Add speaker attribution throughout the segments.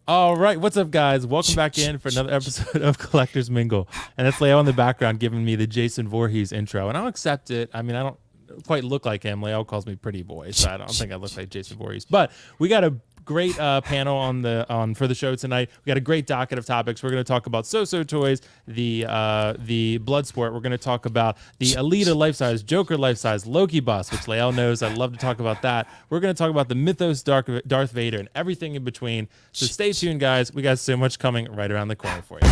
Speaker 1: All right, what's up, guys? Welcome back in for another episode of Collector's Mingle. And that's Leo in the background giving me the Jason Voorhees intro. And I'll accept it. I mean, I don't quite look like him. Leo calls me pretty boy, so I don't think I look like Jason Voorhees. But we got a great panel on for the show tonight. We got a great docket of topics. We're going to talk about So Toys, the Bloodsport. We're going to talk about the Alita Lifesize Joker Lifesize Loki Bust, which Leo knows I love to talk about that. We're going to talk about the Mythos Darth Vader and everything in between. So stay tuned, guys. We got so much coming right around the corner for you.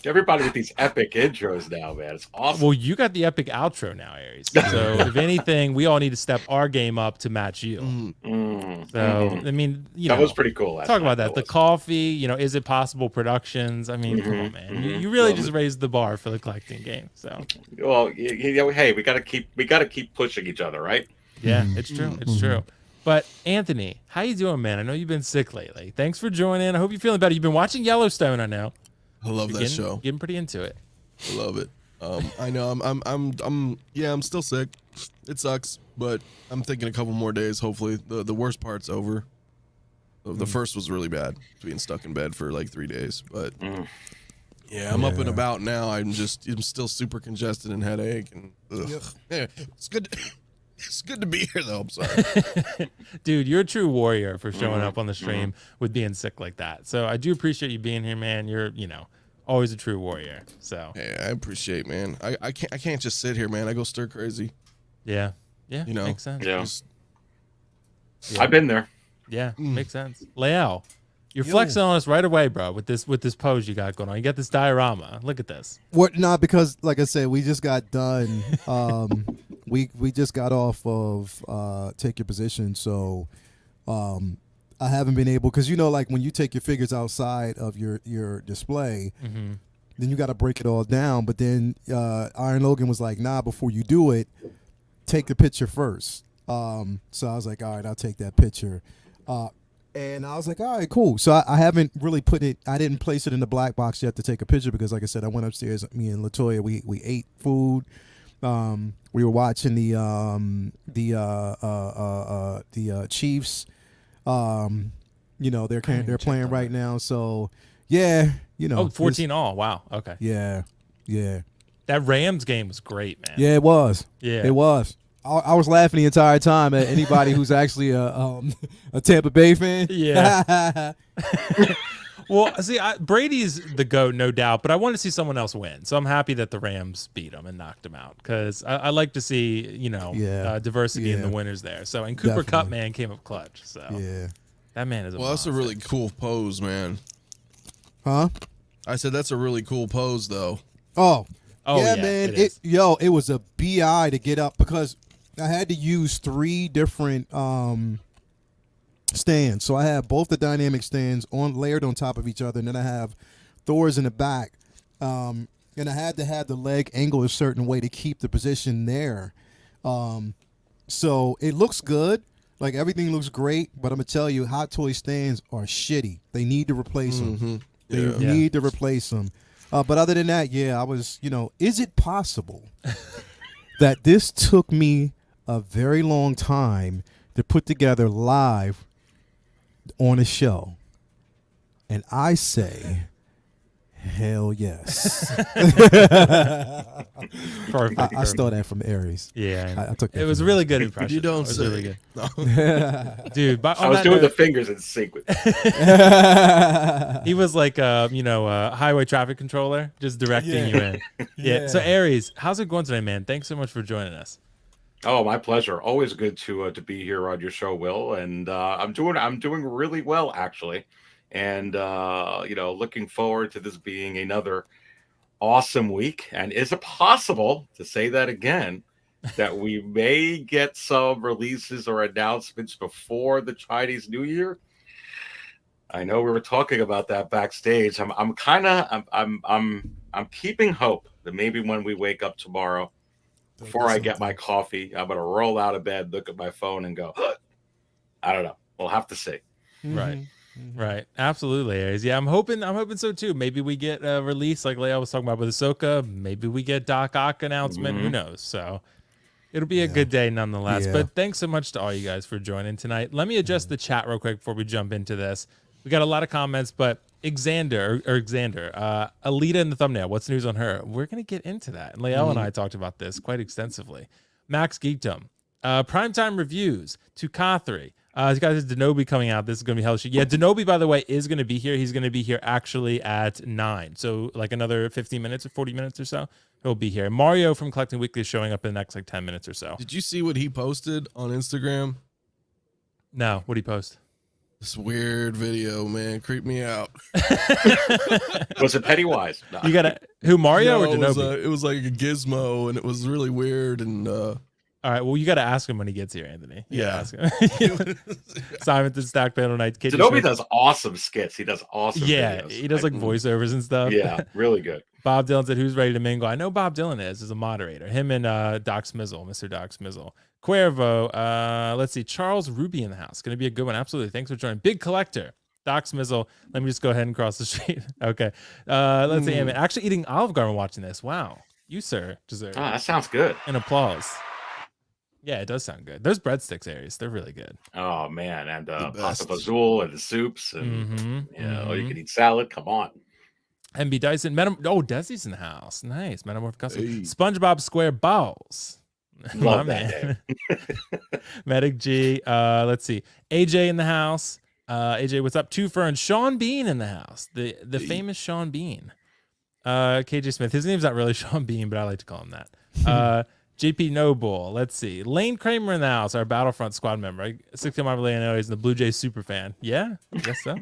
Speaker 2: Everybody with these epic intros now, man. It's awesome.
Speaker 1: Well, you got the epic outro now, Aries. So if anything, we all need to step our game up to match you. I mean,
Speaker 2: that was pretty cool.
Speaker 1: Talk about that. The coffee, is it possible productions? I mean, come on, man. You really just raised the bar for the collecting game. So,
Speaker 2: well, hey, we gotta keep pushing each other, right?
Speaker 1: Yeah, it's true. It's true. But Anthony, how you doing, man? I know you've been sick lately. Thanks for joining. I hope you're feeling better. You've been watching Yellowstone, I know.
Speaker 3: I love that show.
Speaker 1: Getting pretty into it.
Speaker 3: I love it. I know I'm still sick. It sucks, but I'm thinking a couple more days. Hopefully, the worst part's over. The first was really bad, being stuck in bed for like 3 days. But yeah, I'm up and about now. I'm still super congested and headache, and yeah, it's good. It's good to be here, though. I'm sorry.
Speaker 1: Dude, you're a true warrior for showing up on the stream with being sick like that. So I do appreciate you being here, man. You're, always a true warrior. So
Speaker 3: hey, I appreciate, man. I can't just sit here, man. I go stir crazy.
Speaker 1: Yeah. Makes sense.
Speaker 2: Yeah. I've been there.
Speaker 1: Yeah, makes sense. Leo, you're flexing on us right away, bro, with this pose you got going on. You got this diorama. Look at this.
Speaker 4: What? Not because, like I said, we just got done. We just got off of Take Your Position, so I haven't been able, because like when you take your figures outside of your display, then you got to break it all down. But then Iron Logan was like, nah, before you do it, take the picture first. So I was like, all right, I'll take that picture. And I was like, all right, cool. So I haven't really I didn't place it in the black box yet to take a picture because, like I said, I went upstairs. Me and LaToya, we ate food. We were watching the Chiefs. They're playing right now. So yeah,
Speaker 1: 14 all. Wow. Okay.
Speaker 4: Yeah.
Speaker 1: That Rams game was great, man.
Speaker 4: Yeah, it was.
Speaker 1: Yeah,
Speaker 4: it was. I was laughing the entire time at anybody who's actually a Tampa Bay fan.
Speaker 1: Yeah. Well, see, Brady's the GOAT, no doubt, but I want to see someone else win. So I'm happy that the Rams beat them and knocked them out because I like to see, diversity in the winners there. So, and Cooper Kupp, man, came up clutch. So that man is
Speaker 3: that's a really cool pose, man.
Speaker 4: Huh?
Speaker 3: I said that's a really cool pose, though.
Speaker 4: Oh yeah, man. It was a BI to get up because I had to use 3 different stands. So I have both the dynamic stands layered on top of each other, and then I have Thor's in the back. And I had to have the leg angle a certain way to keep the position there. So it looks good. Like, everything looks great, but I'm going to tell you, Hot Toy stands are shitty. They need to replace them. They need to replace them. But other than that, I was, is it possible that this took me a very long time to put together live on a show? And I say, hell yes.
Speaker 1: Perfect.
Speaker 4: I stole that from Aries.
Speaker 1: Yeah.
Speaker 4: I took that.
Speaker 1: It was a really good impression.
Speaker 3: You don't say.
Speaker 1: Really good.
Speaker 3: No.
Speaker 1: Dude,
Speaker 2: I was doing the fingers in sequence.
Speaker 1: He was like, highway traffic controller, just directing you in. Yeah. So Aries, how's it going today, man? Thanks so much for joining us.
Speaker 2: Oh, my pleasure. Always good to be here on your show, Will. And I'm doing really well, actually. And looking forward to this being another awesome week. And is it possible to say that again, that we may get some releases or announcements before the Chinese New Year? I know we were talking about that backstage. I'm keeping hope that maybe when we wake up tomorrow, before I get my coffee, I'm gonna roll out of bed, look at my phone, and go, I don't know. We'll have to see.
Speaker 1: Right. Right. Absolutely, Aries. Yeah, I'm hoping so too. Maybe we get a release like Leia was talking about with Ahsoka. Maybe we get Doc Ock announcement. Who knows? So it'll be a good day nonetheless.
Speaker 4: Yeah.
Speaker 1: But thanks so much to all you guys for joining tonight. Let me adjust the chat real quick before we jump into this. We got a lot of comments, but Alita in the thumbnail. What's news on her? We're gonna get into that. And Lael and I talked about this quite extensively. Max Geekdom, primetime reviews to Kathri. He's got his Denobi coming out. This is gonna be hell shit. Yeah, Denobi, by the way, is gonna be here. He's gonna be here actually at 9. So like another 15 minutes or 40 minutes or so. He'll be here. Mario from Collecting Weekly is showing up in the next like 10 minutes or so.
Speaker 3: Did you see what he posted on Instagram?
Speaker 1: No, what'd he post?
Speaker 3: This weird video, man, creeped me out.
Speaker 2: Was it Pennywise? No.
Speaker 1: You gotta who Mario
Speaker 3: No,
Speaker 1: or Denobi?
Speaker 3: it was like a gizmo, and it was really weird. And
Speaker 1: All right, well, you got to ask him when he gets here, Anthony. You
Speaker 3: Yeah.
Speaker 1: gotta ask him. Simon to Stack Panel Night. KJ
Speaker 2: Denobi
Speaker 1: Smith.
Speaker 2: does awesome skits. He does awesome
Speaker 1: Yeah,
Speaker 2: videos.
Speaker 1: he does like voiceovers and stuff.
Speaker 2: Yeah, really good.
Speaker 1: Bob Dylan said, "Who's ready to mingle?" I know Bob Dylan is a moderator. Him and Doc Smizzle, Mr. Doc Smizzle. Cuervo, let's see. Charles Ruby in the house. Going to be a good one. Absolutely. Thanks for joining. Big Collector. Doc Smizzle. Let me just go ahead and cross the street. Okay. Let's see. I'm actually eating Olive Garden watching this. Wow. You, sir, deserve
Speaker 2: Ah, that sounds good.
Speaker 1: an applause. Yeah, it does sound good. Those breadsticks, Aries, they're really good.
Speaker 2: Oh man, and
Speaker 3: The
Speaker 2: pasta
Speaker 3: best.
Speaker 2: fazool and the soups, and
Speaker 1: Mm-hmm.
Speaker 2: you know, you can eat salad. Come on.
Speaker 1: MB Dyson, Desi's in the house. Nice. Metamorph Custom.
Speaker 3: Hey.
Speaker 1: SpongeBob Square Balls.
Speaker 2: Love
Speaker 1: My
Speaker 2: that
Speaker 1: man. Medic G. Let's see. AJ in the house. AJ, what's up? Two Fern. Sean Bean in the house. The famous Sean Bean. KJ Smith. His name's not really Sean Bean, but I like to call him that. JP Noble. Let's see. Lane Kramer in the house, our Battlefront squad member. 60 Marvel Leonardo is the Blue Jays super fan. Yeah, I guess so.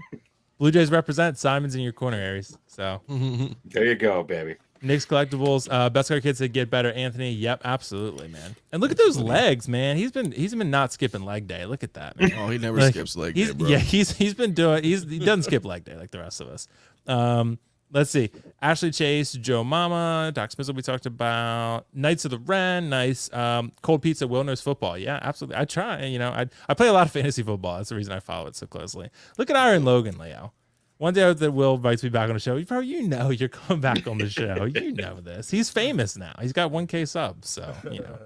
Speaker 1: Blue Jays represent. Simon's in your corner, Aries. So
Speaker 2: There you go, baby.
Speaker 1: Nick's Collectibles, Best Car Kids said get better. Anthony, yep, absolutely, man. And look at those legs, man. He's been not skipping leg day. Look at that, man.
Speaker 3: oh, he never
Speaker 1: Like,
Speaker 3: skips leg
Speaker 1: he's
Speaker 3: day, bro.
Speaker 1: yeah, he doesn't skip leg day like the rest of us. Let's see. Ashley Chase, Joe Mama, Doc Smizzle we talked about. Knights of the Ren, nice. Cold Pizza, Will knows football. Yeah, absolutely. I try, I play a lot of fantasy football. That's the reason I follow it so closely. Look at Iron Logan, Leo. One day that Will invites me back on the show. Bro, you're coming back on the show. You know this. He's famous now. He's got 1K subs, so that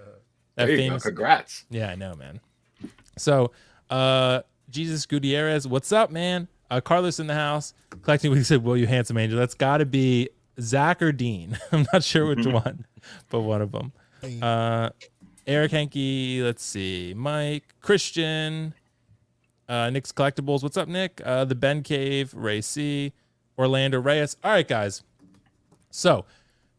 Speaker 2: There you
Speaker 1: famous.
Speaker 2: go. Congrats.
Speaker 1: Yeah, I know, man. So, Jesus Gutierrez, what's up, man? Carlos in the house. Collecting Week said, "Will you handsome angel?" That's got to be Zach or Dean. I'm not sure which one, but one of them. Eric Henke. Let's see. Mike Christian. Nick's Collectibles. What's up, Nick? The Ben Cave. Ray C. Orlando Reyes. All right, guys. So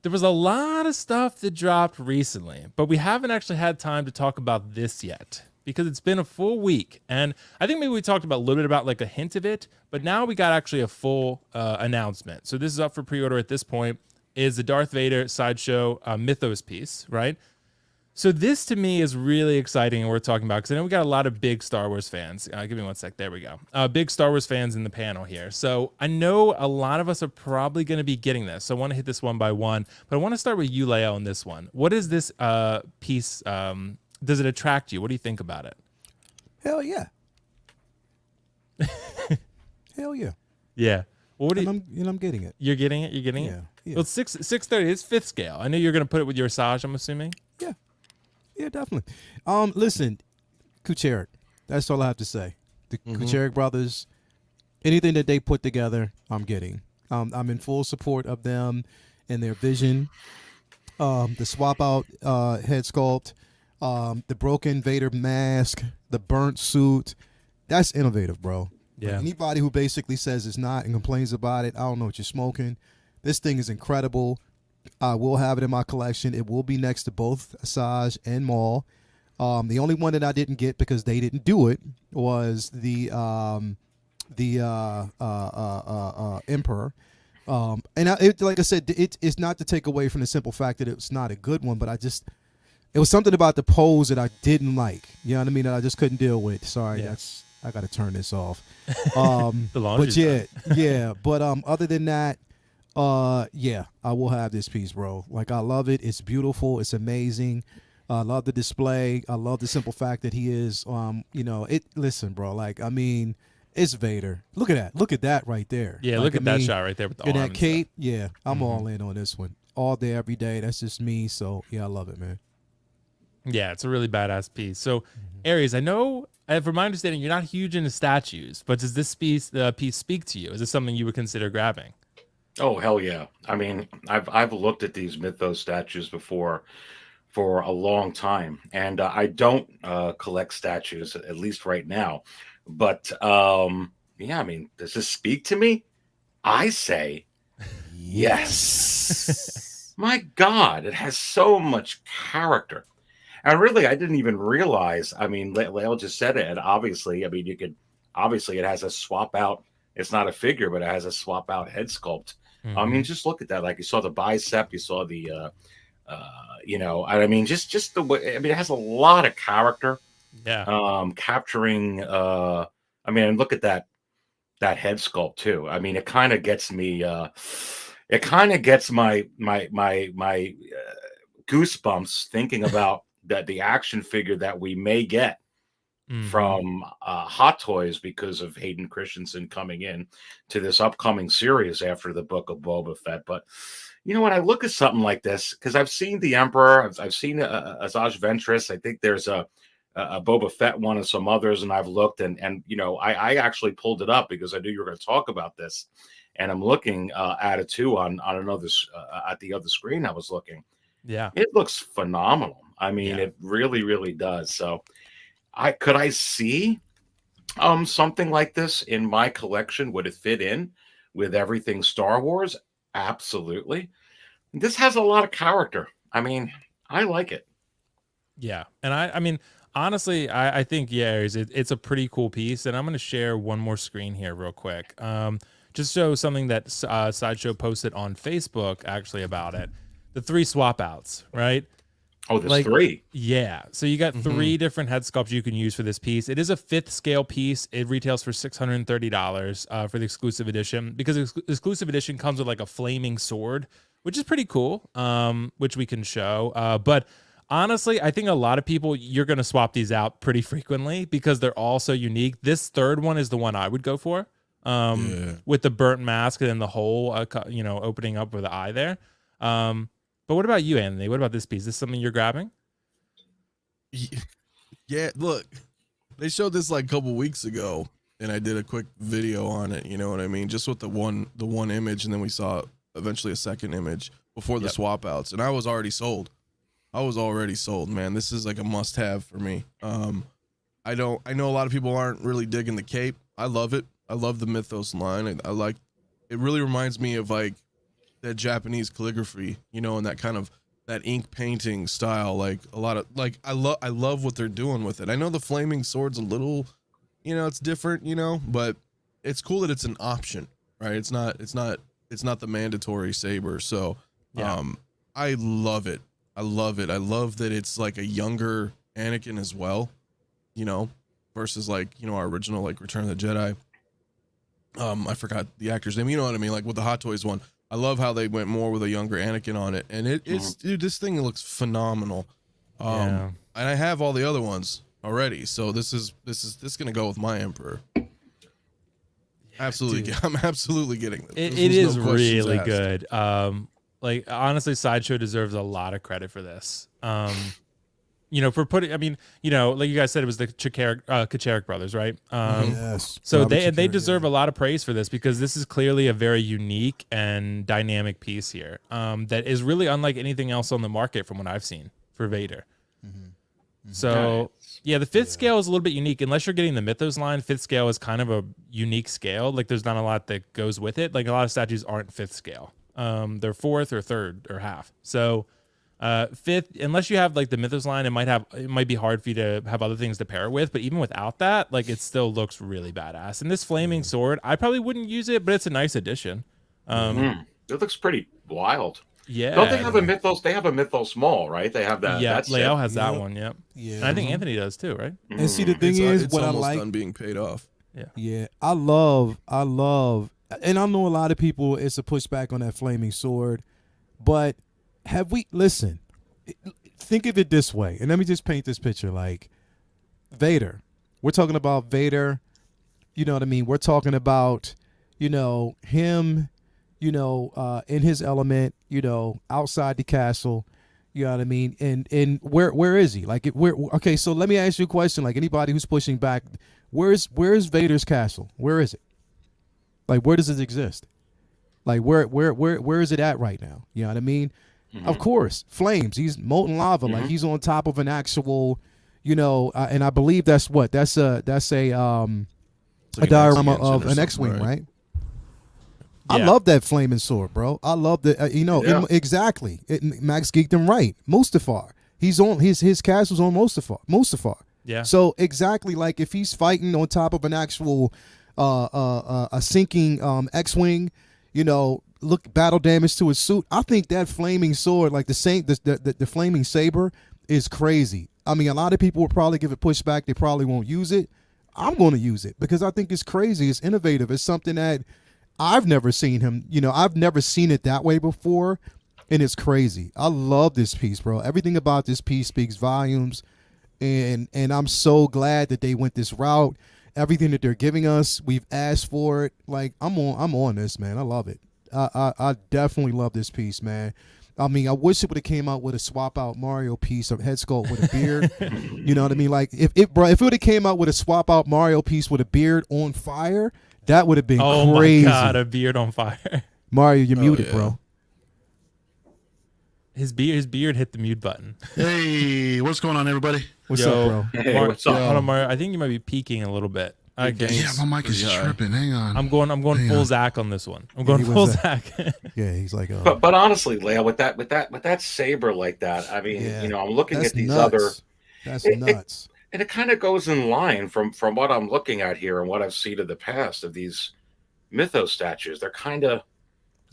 Speaker 1: there was a lot of stuff that dropped recently, but we haven't actually had time to talk about this yet because it's been a full week. And I think maybe we talked about a little bit about like a hint of it, but now we got actually a full announcement. So this is up for pre-order at this point, is the Darth Vader Sideshow Mythos piece, right? So this to me is really exciting and worth talking about because I know we got a lot of big Star Wars fans. Give me one sec. There we go. Big Star Wars fans in the panel here. So I know a lot of us are probably going to be getting this. So I want to hit this one by one, but I want to start with you, Leo, on this one. What is this piece? Does it attract you? What do you think about it?
Speaker 4: Hell yeah. Hell yeah.
Speaker 1: Yeah. Well, what do you,
Speaker 4: I'm getting it.
Speaker 1: you're getting it? You're getting it?
Speaker 4: Yeah.
Speaker 1: Well, it's 630. It's fifth scale. I know you're going to put it with your Saj, I'm assuming.
Speaker 4: Yeah. Yeah, definitely. Listen, Kucherik. That's all I have to say. The Kucherik brothers, anything that they put together, I'm getting. I'm in full support of them and their vision. The swap out head sculpt, the broken Vader mask, the burnt suit. That's innovative, bro.
Speaker 1: Yeah.
Speaker 4: Anybody who basically says it's not and complains about it, I don't know what you're smoking. This thing is incredible. I will have it in my collection. It will be next to both Asajj and Maul. The only one that I didn't get because they didn't do it was the Emperor. Like I said, it's not to take away from the simple fact that it's not a good one, but it was something about the pose that I didn't like. You know what I mean? That I just couldn't deal with. Sorry,
Speaker 1: Yeah.
Speaker 4: I got to turn this off.
Speaker 1: The laundry's
Speaker 4: But yeah. But other than that, yeah, I will have this piece, bro. Like, I love it. It's beautiful. It's amazing. I love the display. I love the simple fact that he is, listen, bro. Like, I mean, It's Vader. Look at that. Look at that right there.
Speaker 1: Yeah,
Speaker 4: Like,
Speaker 1: look
Speaker 4: I
Speaker 1: at that
Speaker 4: mean,
Speaker 1: shot right there with the
Speaker 4: and
Speaker 1: arm
Speaker 4: that
Speaker 1: and
Speaker 4: cape. Yeah, I'm
Speaker 1: Mhm.
Speaker 4: all in on this one. All day, every day. That's just me. So yeah, I love it, man.
Speaker 1: stuff. Yeah, it's a really badass piece. So, Aries, I know, from my understanding, you're not huge into statues, but does this piece speak to you? Is this something you would consider grabbing?
Speaker 2: Oh hell yeah! I mean, I've looked at these Mythos statues before for a long time, and I don't collect statues at least right now. But yeah, I mean, does this speak to me? I say yes. My God, it has so much character. And really, I didn't even realize. I mean, Lael just said it. And obviously, I mean, you could obviously it has a swap out. It's not a figure, but it has a swap out head sculpt. I mean,
Speaker 1: Mhm.
Speaker 2: just look at that. Like you saw the bicep, you saw the, I mean, just the way. I mean, it has a lot of character.
Speaker 1: Yeah.
Speaker 2: Capturing. I mean, and look at that head sculpt too. I mean, it kind of gets me. It kind of gets my goosebumps thinking about that the action figure that we may get
Speaker 1: Mhm.
Speaker 2: from Hot Toys because of Hayden Christensen coming in to this upcoming series after the book of Boba Fett. But you know, when I look at something like this, because I've seen the Emperor, I've seen Asajj Ventress. I think there's a Boba Fett one and some others, and I've looked and you know, I actually pulled it up because I knew you were going to talk about this, and I'm looking at it too on another at the other screen. I was looking.
Speaker 1: Yeah.
Speaker 2: It looks phenomenal. I mean,
Speaker 1: Yeah.
Speaker 2: it really, really does. So I see something like this in my collection. Would it fit in with everything Star Wars? Absolutely. This has a lot of character. I mean, I like it.
Speaker 1: Yeah. And I mean, honestly, I think, yeah, Aries, it's a pretty cool piece. And I'm going to share one more screen here real quick. Just show something that Sideshow posted on Facebook actually about it. The 3 swap outs, right?
Speaker 2: Oh, there's
Speaker 1: Like,
Speaker 2: 3.
Speaker 1: yeah. So you got 3 different head sculpts you can use for this piece. It is a 5th scale piece. It retails for $630 for the exclusive edition, because exclusive edition comes with like a flaming sword, which is pretty cool, which we can show. But honestly, I think a lot of people, you're going to swap these out pretty frequently because they're all so unique. This third one is the one I would go for, with the burnt mask and then the hole, opening up with the eye there. But what about you, Anthony? What about this piece? Is this something you're grabbing?
Speaker 3: Yeah, look, they showed this like a couple weeks ago, and I did a quick video on it. You know what I mean? Just with the one image, and then we saw eventually a second image before the swap outs, and I was already sold. Man. This is like a must have for me. I know a lot of people aren't really digging the cape. I love it. I love the Mythos line. I like it. Really reminds me of like that Japanese calligraphy, you know, and that kind of that ink painting style. Like a lot of like I love what they're doing with it. I know the flaming sword's a little, you know, it's different, you know, but it's cool that it's an option, right? It's not the mandatory saber. So I love it. I love that it's like a younger Anakin as well, you know, versus like, you know, our original like Return of the Jedi. I forgot the actor's name. You know what I mean? Like with the Hot Toys one, I love how they went more with a younger Anakin on it, and it's dude, this thing looks phenomenal. And I have all the other ones already, so this is gonna go with my Emperor. Absolutely, I'm absolutely getting this.
Speaker 1: It is really good. Like honestly, Sideshow deserves a lot of credit for this. You know, for putting, I mean, you know, like you guys said, it was the Kacharik brothers, right?
Speaker 4: Yes.
Speaker 1: So
Speaker 4: Robert
Speaker 1: they
Speaker 4: Chakarian,
Speaker 1: deserve a lot of praise for this, because this is clearly a very unique and dynamic piece here, that is really unlike anything else on the market from what I've seen for Vader. So yeah, the 5th scale is a little bit unique. Unless you're getting the Mythos line, 5th scale is kind of a unique scale. Like there's not a lot that goes with it. Like a lot of statues aren't 5th scale. They're 4th or 3rd or half. So 5th, unless you have like the Mythos line, it might be hard for you to have other things to pair it with. But even without that, like it still looks really badass. And this flaming sword, I probably wouldn't use it, but it's a nice addition.
Speaker 2: It looks pretty wild.
Speaker 1: Yeah.
Speaker 2: Don't they have a Mythos? They have a Mythos Mall, right? They have that.
Speaker 1: Yeah,
Speaker 2: That's
Speaker 1: Lael
Speaker 2: it.
Speaker 1: has that one. Yep.
Speaker 4: Yeah.
Speaker 1: And I think Anthony does too, right?
Speaker 4: And see, the thing is,
Speaker 3: it's
Speaker 4: what I
Speaker 3: almost
Speaker 4: like,
Speaker 3: done being paid off.
Speaker 4: yeah, I love, and I know a lot of people, it's a pushback on that flaming sword, but listen, think of it this way, and let me just paint this picture. Like Vader, we're talking about Vader You know what I mean? We're talking about, him, in his element, outside the castle. You know what I mean? And where is he? Like, okay, so let me ask you a question. Like, anybody who's pushing back, where's Vader's castle? Where is it? Like, where does it exist? Like, where is it at right now? You know what I mean? Mm-hmm. Of course, flames. He's molten lava. Mm-hmm. Like, he's on top of an actual, and I believe that's a diorama of an X-wing, right? Yeah. I love that flaming sword, bro. I love the, exactly. Max geeked him right. Mustafar. He's on his castle's on Mustafar. Yeah. So exactly, like, if he's fighting on top of an actual a sinking X-wing, look, battle damage to his suit. I think that flaming sword, like the flaming saber, is crazy. I mean, a lot of people will probably give it pushback. They probably won't use it. I'm going to use it because I think it's crazy. It's innovative. It's something that I've never seen him. I've never seen it that way before, and it's crazy. I love this piece, bro. Everything about this piece speaks volumes, and I'm so glad that they went this route. Everything that they're giving us, we've asked for it. Like, I'm on this, man. I love it. I definitely love this piece, man. I mean, I wish it would have came out with a swap out Mario piece of head sculpt with a beard. You know what I mean? Like, if it would have came out with a swap out Mario piece with a beard on fire, that would have been crazy.
Speaker 1: Oh my God, a beard on fire.
Speaker 4: Mario, you're muted, bro.
Speaker 1: His beard hit the mute button.
Speaker 5: Hey, what's going on, everybody?
Speaker 4: What's up, bro?
Speaker 2: Hey, what's up?
Speaker 1: Hold on, Mario. I think you might be peaking a little bit. Okay.
Speaker 5: Yeah, my mic is tripping. Hang on.
Speaker 1: I'm going full Zach on this one. I'm going full Zach.
Speaker 4: Yeah, he's like.
Speaker 2: But honestly, Leia, with that saber like that, I mean, I'm looking at these nuts.
Speaker 4: That's nuts.
Speaker 2: And it kind of goes in line from what I'm looking at here and what I've seen in the past of these Mythos statues. They're kind of,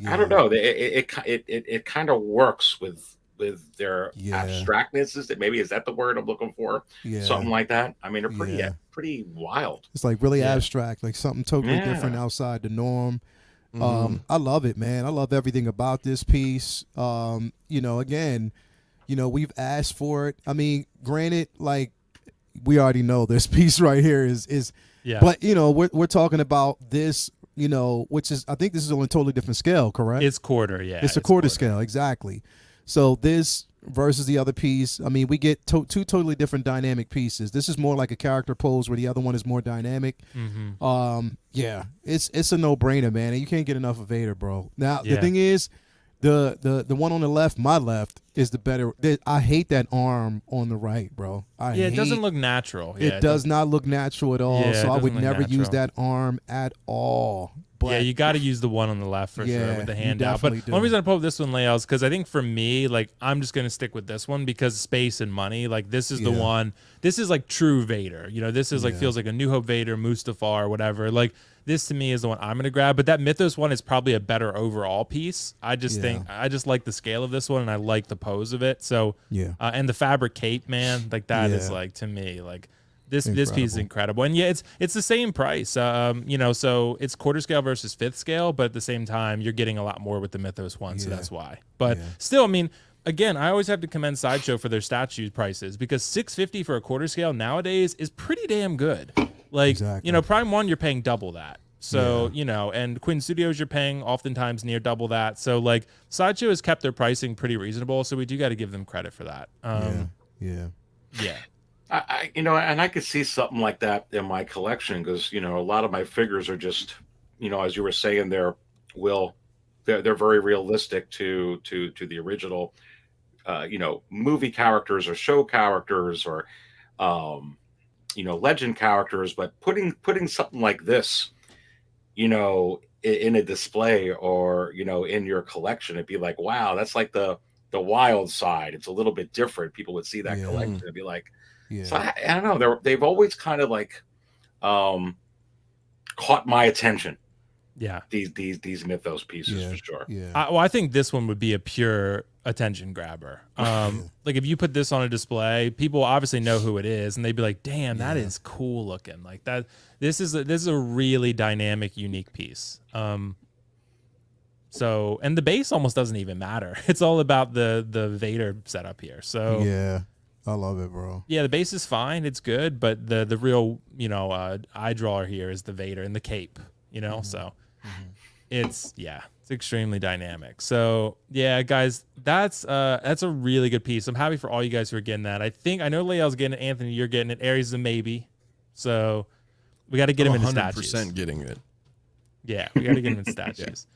Speaker 2: I don't know. It kind of works with their abstractness. Is that the word I'm looking for? Yeah. Something like that. I mean, they're pretty wild.
Speaker 4: It's like really abstract, like something totally different outside the norm. I love it, man. I love everything about this piece. Again, we've asked for it. I mean, granted, like, we already know this piece right here is but we're talking about this, which is, I think this is on a totally different scale, correct?
Speaker 1: It's quarter,
Speaker 4: it's a quarter scale, exactly. So this versus the other piece, I mean, we get two totally different dynamic pieces. This is more like a character pose where the other one is more dynamic. Mm-hmm. It's a no-brainer, man, and you can't get enough of Vader, bro. Now the thing is, the one on the left, my left, is the better. I hate that arm on the right, bro.
Speaker 1: It doesn't look natural.
Speaker 4: It does not look natural at all. So I would never use that arm at all. But
Speaker 1: you got to use the one on the left for sure with the hand out. But one reason I pulled this one, Leia, is because I think for me, like, I'm just gonna stick with this one because space and money. Like, this is the one. This is like true Vader. This is like feels like a New Hope Vader, Mustafar, whatever. Like, this to me is the one I'm gonna grab. But that Mythos one is probably a better overall piece. I just think I just like the scale of this one and I like the pose of it. So and the fabric cape, man, like that is like, to me, like. This piece is incredible, and it's the same price, so it's quarter scale versus fifth scale, but at the same time you're getting a lot more with the Mythos one, so that's why. But still, I mean, again, I always have to commend Sideshow for their statue prices because $650 for a quarter scale nowadays is pretty damn good. Like Prime 1 you're paying double that, so and Quinn Studios you're paying oftentimes near double that. So like Sideshow has kept their pricing pretty reasonable, so we do got to give them credit for that. Yeah.
Speaker 2: And I could see something like that in my collection because a lot of my figures are just, as you were saying there, they're very realistic to the original, movie characters or show characters or, legend characters. But putting something like this, in a display or in your collection, it'd be like, wow, that's like the wild side. It's a little bit different. People would see that collection and be like. Yeah. So I don't know. They've always kind of like caught my attention.
Speaker 1: Yeah.
Speaker 2: These Mythos pieces for sure.
Speaker 4: Yeah.
Speaker 1: I think this one would be a pure attention grabber. Like if you put this on a display, people obviously know who it is, and they'd be like, "Damn, that is cool looking." Like that. This is a really dynamic, unique piece. So, and the base almost doesn't even matter. It's all about the Vader setup here. So
Speaker 4: I love it, bro.
Speaker 1: Yeah, the base is fine. It's good, but the real, eye drawer here is the Vader and the cape, so it's extremely dynamic. So yeah, guys, that's a really good piece. I'm happy for all you guys who are getting that. I know Lael's getting it, Anthony, you're getting it, Aries is a maybe. So we got to get him into statues.
Speaker 3: 100% getting it.
Speaker 1: Yeah, we got to get him in statues.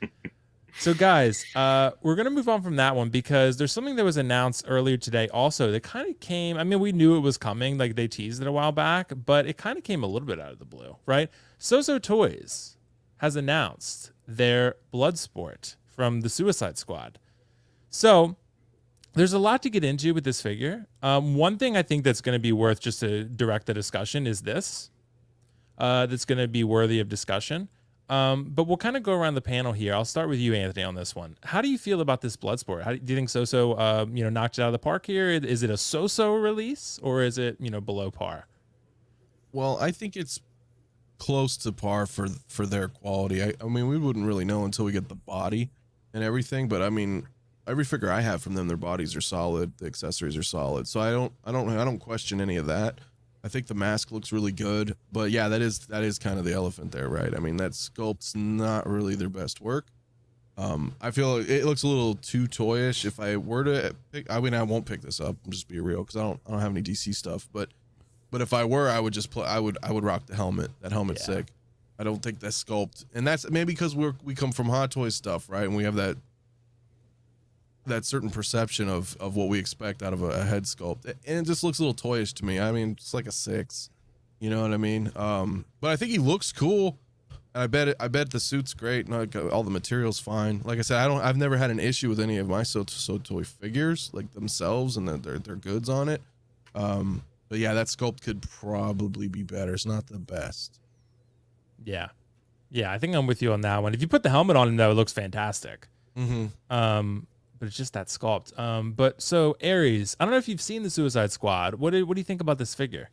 Speaker 1: So guys, we're going to move on from that one because there's something that was announced earlier today also that kind of came, I mean, we knew it was coming, like they teased it a while back, but it kind of came a little bit out of the blue, right? So Toys has announced their Bloodsport from the Suicide Squad. So there's a lot to get into with this figure. One thing I think that's going to be worth just to direct the discussion is this. That's going to be worthy of discussion. But we'll kind of go around the panel here. I'll start with you, Anthony, on this one. How do you feel about this Bloodsport? Do you think So knocked it out of the park here? Is it a so release or is it, below par?
Speaker 3: Well, I think it's close to par for their quality. I mean, we wouldn't really know until we get the body and everything, but I mean, every figure I have from them, their bodies are solid, the accessories are solid. So I don't question any of that. I think the mask looks really good, but yeah, that is kind of the elephant there, right? I mean, that sculpt's not really their best work. I feel it looks a little too toyish. If I were to pick, I mean, I won't pick this up. Just be real, because I don't have any DC stuff. But if I were, I would just play. I would rock the helmet. That helmet's sick. I don't think that sculpt, and that's maybe because we come from Hot Toys stuff, right? And we have that certain perception of what we expect out of a head sculpt, and it just looks a little toyish to me. I mean, it's like a 6, you know what I mean? But I think he looks cool. I bet the suit's great. And all the material's fine. Like I said, I've never had an issue with any of my So Toy figures, like themselves and their goods on it. But yeah, that sculpt could probably be better. It's not the best.
Speaker 1: Yeah, I think I'm with you on that one. If you put the helmet on him, though, it looks fantastic. But it's just that sculpt. But so Aries, I don't know if you've seen the Suicide Squad. What do you think about this figure?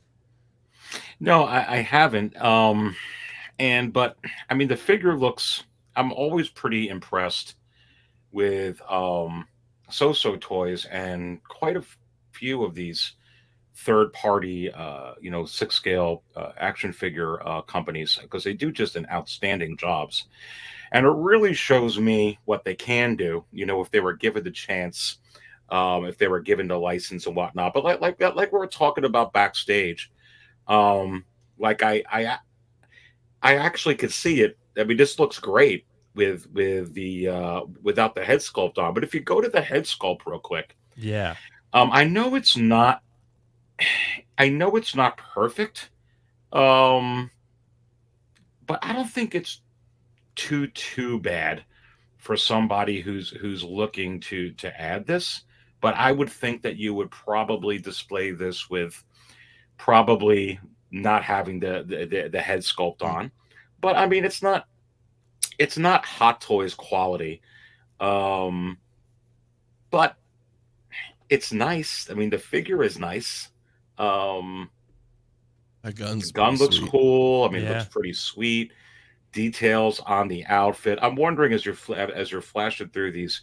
Speaker 2: No, I haven't. But I mean, the figure looks. I'm always pretty impressed with So Toys and quite a few of these third-party, 6-scale action figure companies, because they do just an outstanding jobs. And it really shows me what they can do, if they were given the chance, if they were given the license and whatnot. But like we were talking about backstage, I actually could see it. I mean, this looks great with the without the head sculpt on. But if you go to the head sculpt real quick, I know it's not perfect, but I don't think it's too bad for somebody who's looking to add this. But I would think that you would probably display this with probably not having the head sculpt on. But I mean, it's not Hot Toys quality, but it's nice. I mean, the figure is nice. The gun looks cool. I mean, it looks pretty sweet. Details on the outfit. I'm wondering as you're flashing through these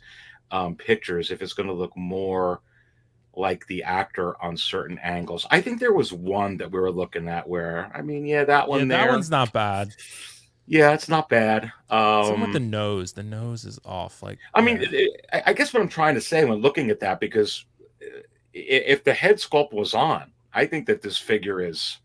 Speaker 2: pictures if it's going to look more like the actor on certain angles. I think there was one that we were looking at where, I mean, that one there.
Speaker 1: That one's not bad.
Speaker 2: Yeah, it's not bad.
Speaker 1: Same with the nose. The nose is off.
Speaker 2: I guess what I'm trying to say when looking at that, because if the head sculpt was on, I think that this figure is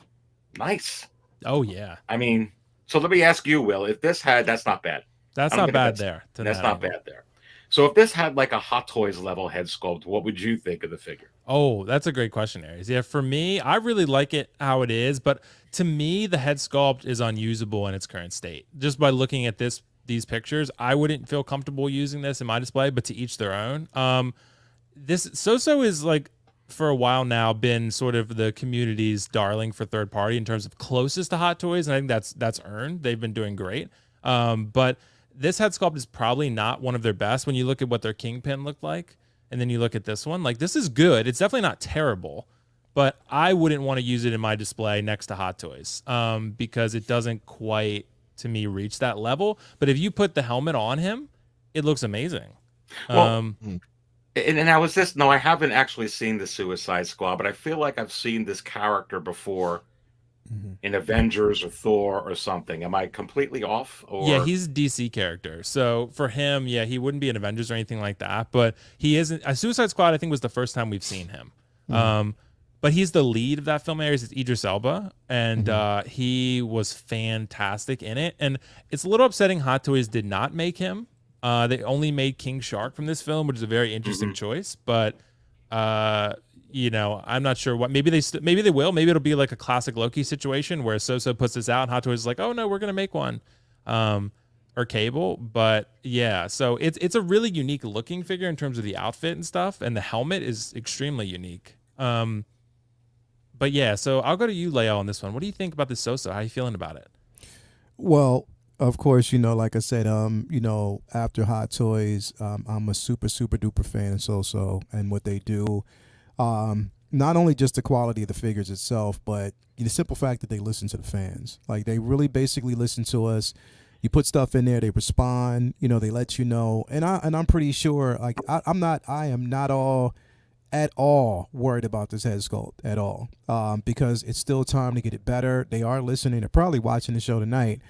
Speaker 2: nice.
Speaker 1: Oh yeah.
Speaker 2: I mean, so let me ask you, Will, if this had, that's not bad.
Speaker 1: That's not bad there.
Speaker 2: That's not bad there. So if this had like a Hot Toys level head sculpt, what would you think of the figure?
Speaker 1: Oh, that's a great question, Aries. Yeah, for me, I really like it how it is, but to me, the head sculpt is unusable in its current state. Just by looking at these pictures, I wouldn't feel comfortable using this in my display, but to each their own. This So is like, for a while now, been sort of the community's darling for third party in terms of closest to Hot Toys, and I think that's earned. They've been doing great. But this head sculpt is probably not one of their best when you look at what their Kingpin looked like, and then you look at this one. Like, this is good. It's definitely not terrible, but I wouldn't want to use it in my display next to Hot Toys because it doesn't quite, to me, reach that level. But if you put the helmet on him, it looks amazing.
Speaker 2: Well, And I was this. No, I haven't actually seen the Suicide Squad, but I feel like I've seen this character before
Speaker 4: Mhm.
Speaker 2: in Avengers or Thor or something. Am I completely off?
Speaker 1: Yeah,
Speaker 2: Or
Speaker 1: he's a DC character. So for him, yeah, he wouldn't be an Avengers or anything like that. But he isn't. A Suicide Squad, I think, was the first time we've seen him. But he's the lead of that film. It's Idris Elba, and he was fantastic in it. And it's a little upsetting Hot Toys did not make him. They only made King Shark from this film, which is a very interesting choice. But I'm not sure what. Maybe they will. Maybe it'll be like a classic Loki situation where So puts this out, and Hot Toys is like, oh no, we're gonna make one, or Cable. But yeah, so it's a really unique looking figure in terms of the outfit and stuff, and the helmet is extremely unique. But yeah, so I'll go to you, Leo, on this one. What do you think about this Soso? How are you feeling about it?
Speaker 4: Well, of course, like I said, after Hot Toys, I'm a super, super duper fan of Soso and what they do. Not only just the quality of the figures itself, but the simple fact that they listen to the fans. Like, they really basically listen to us. You put stuff in there, they respond, they let you know. And I'm pretty sure, like, I am not at all worried about this head sculpt at all, because it's still time to get it better. They are listening. They're probably watching the show tonight,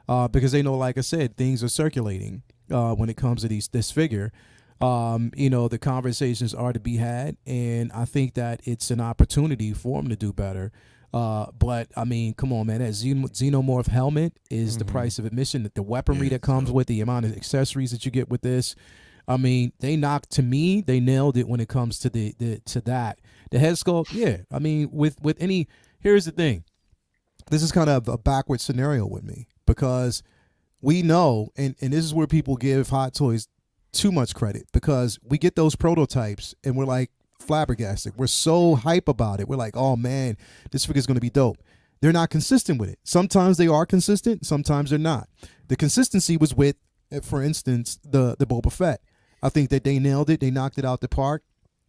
Speaker 4: because they know, like I said, things are circulating when it comes to this figure. The conversations are to be had, and I think that it's an opportunity for them to do better. But I mean, come on, man. That Xenomorph helmet is the price of admission. That the weaponry that comes with the amount of accessories that you get with this. I mean, they nailed it when it comes to that. The head sculpt, yeah. I mean, here's the thing. This is kind of a backward scenario with me, because we know, and this is where people give Hot Toys too much credit, because we get those prototypes and we're like flabbergasted. We're so hype about it. We're like, oh man, this figure's going to be dope. They're not consistent with it. Sometimes they are consistent, sometimes they're not. The consistency was with, for instance, the Boba Fett. I think that they nailed it. They knocked it out the park.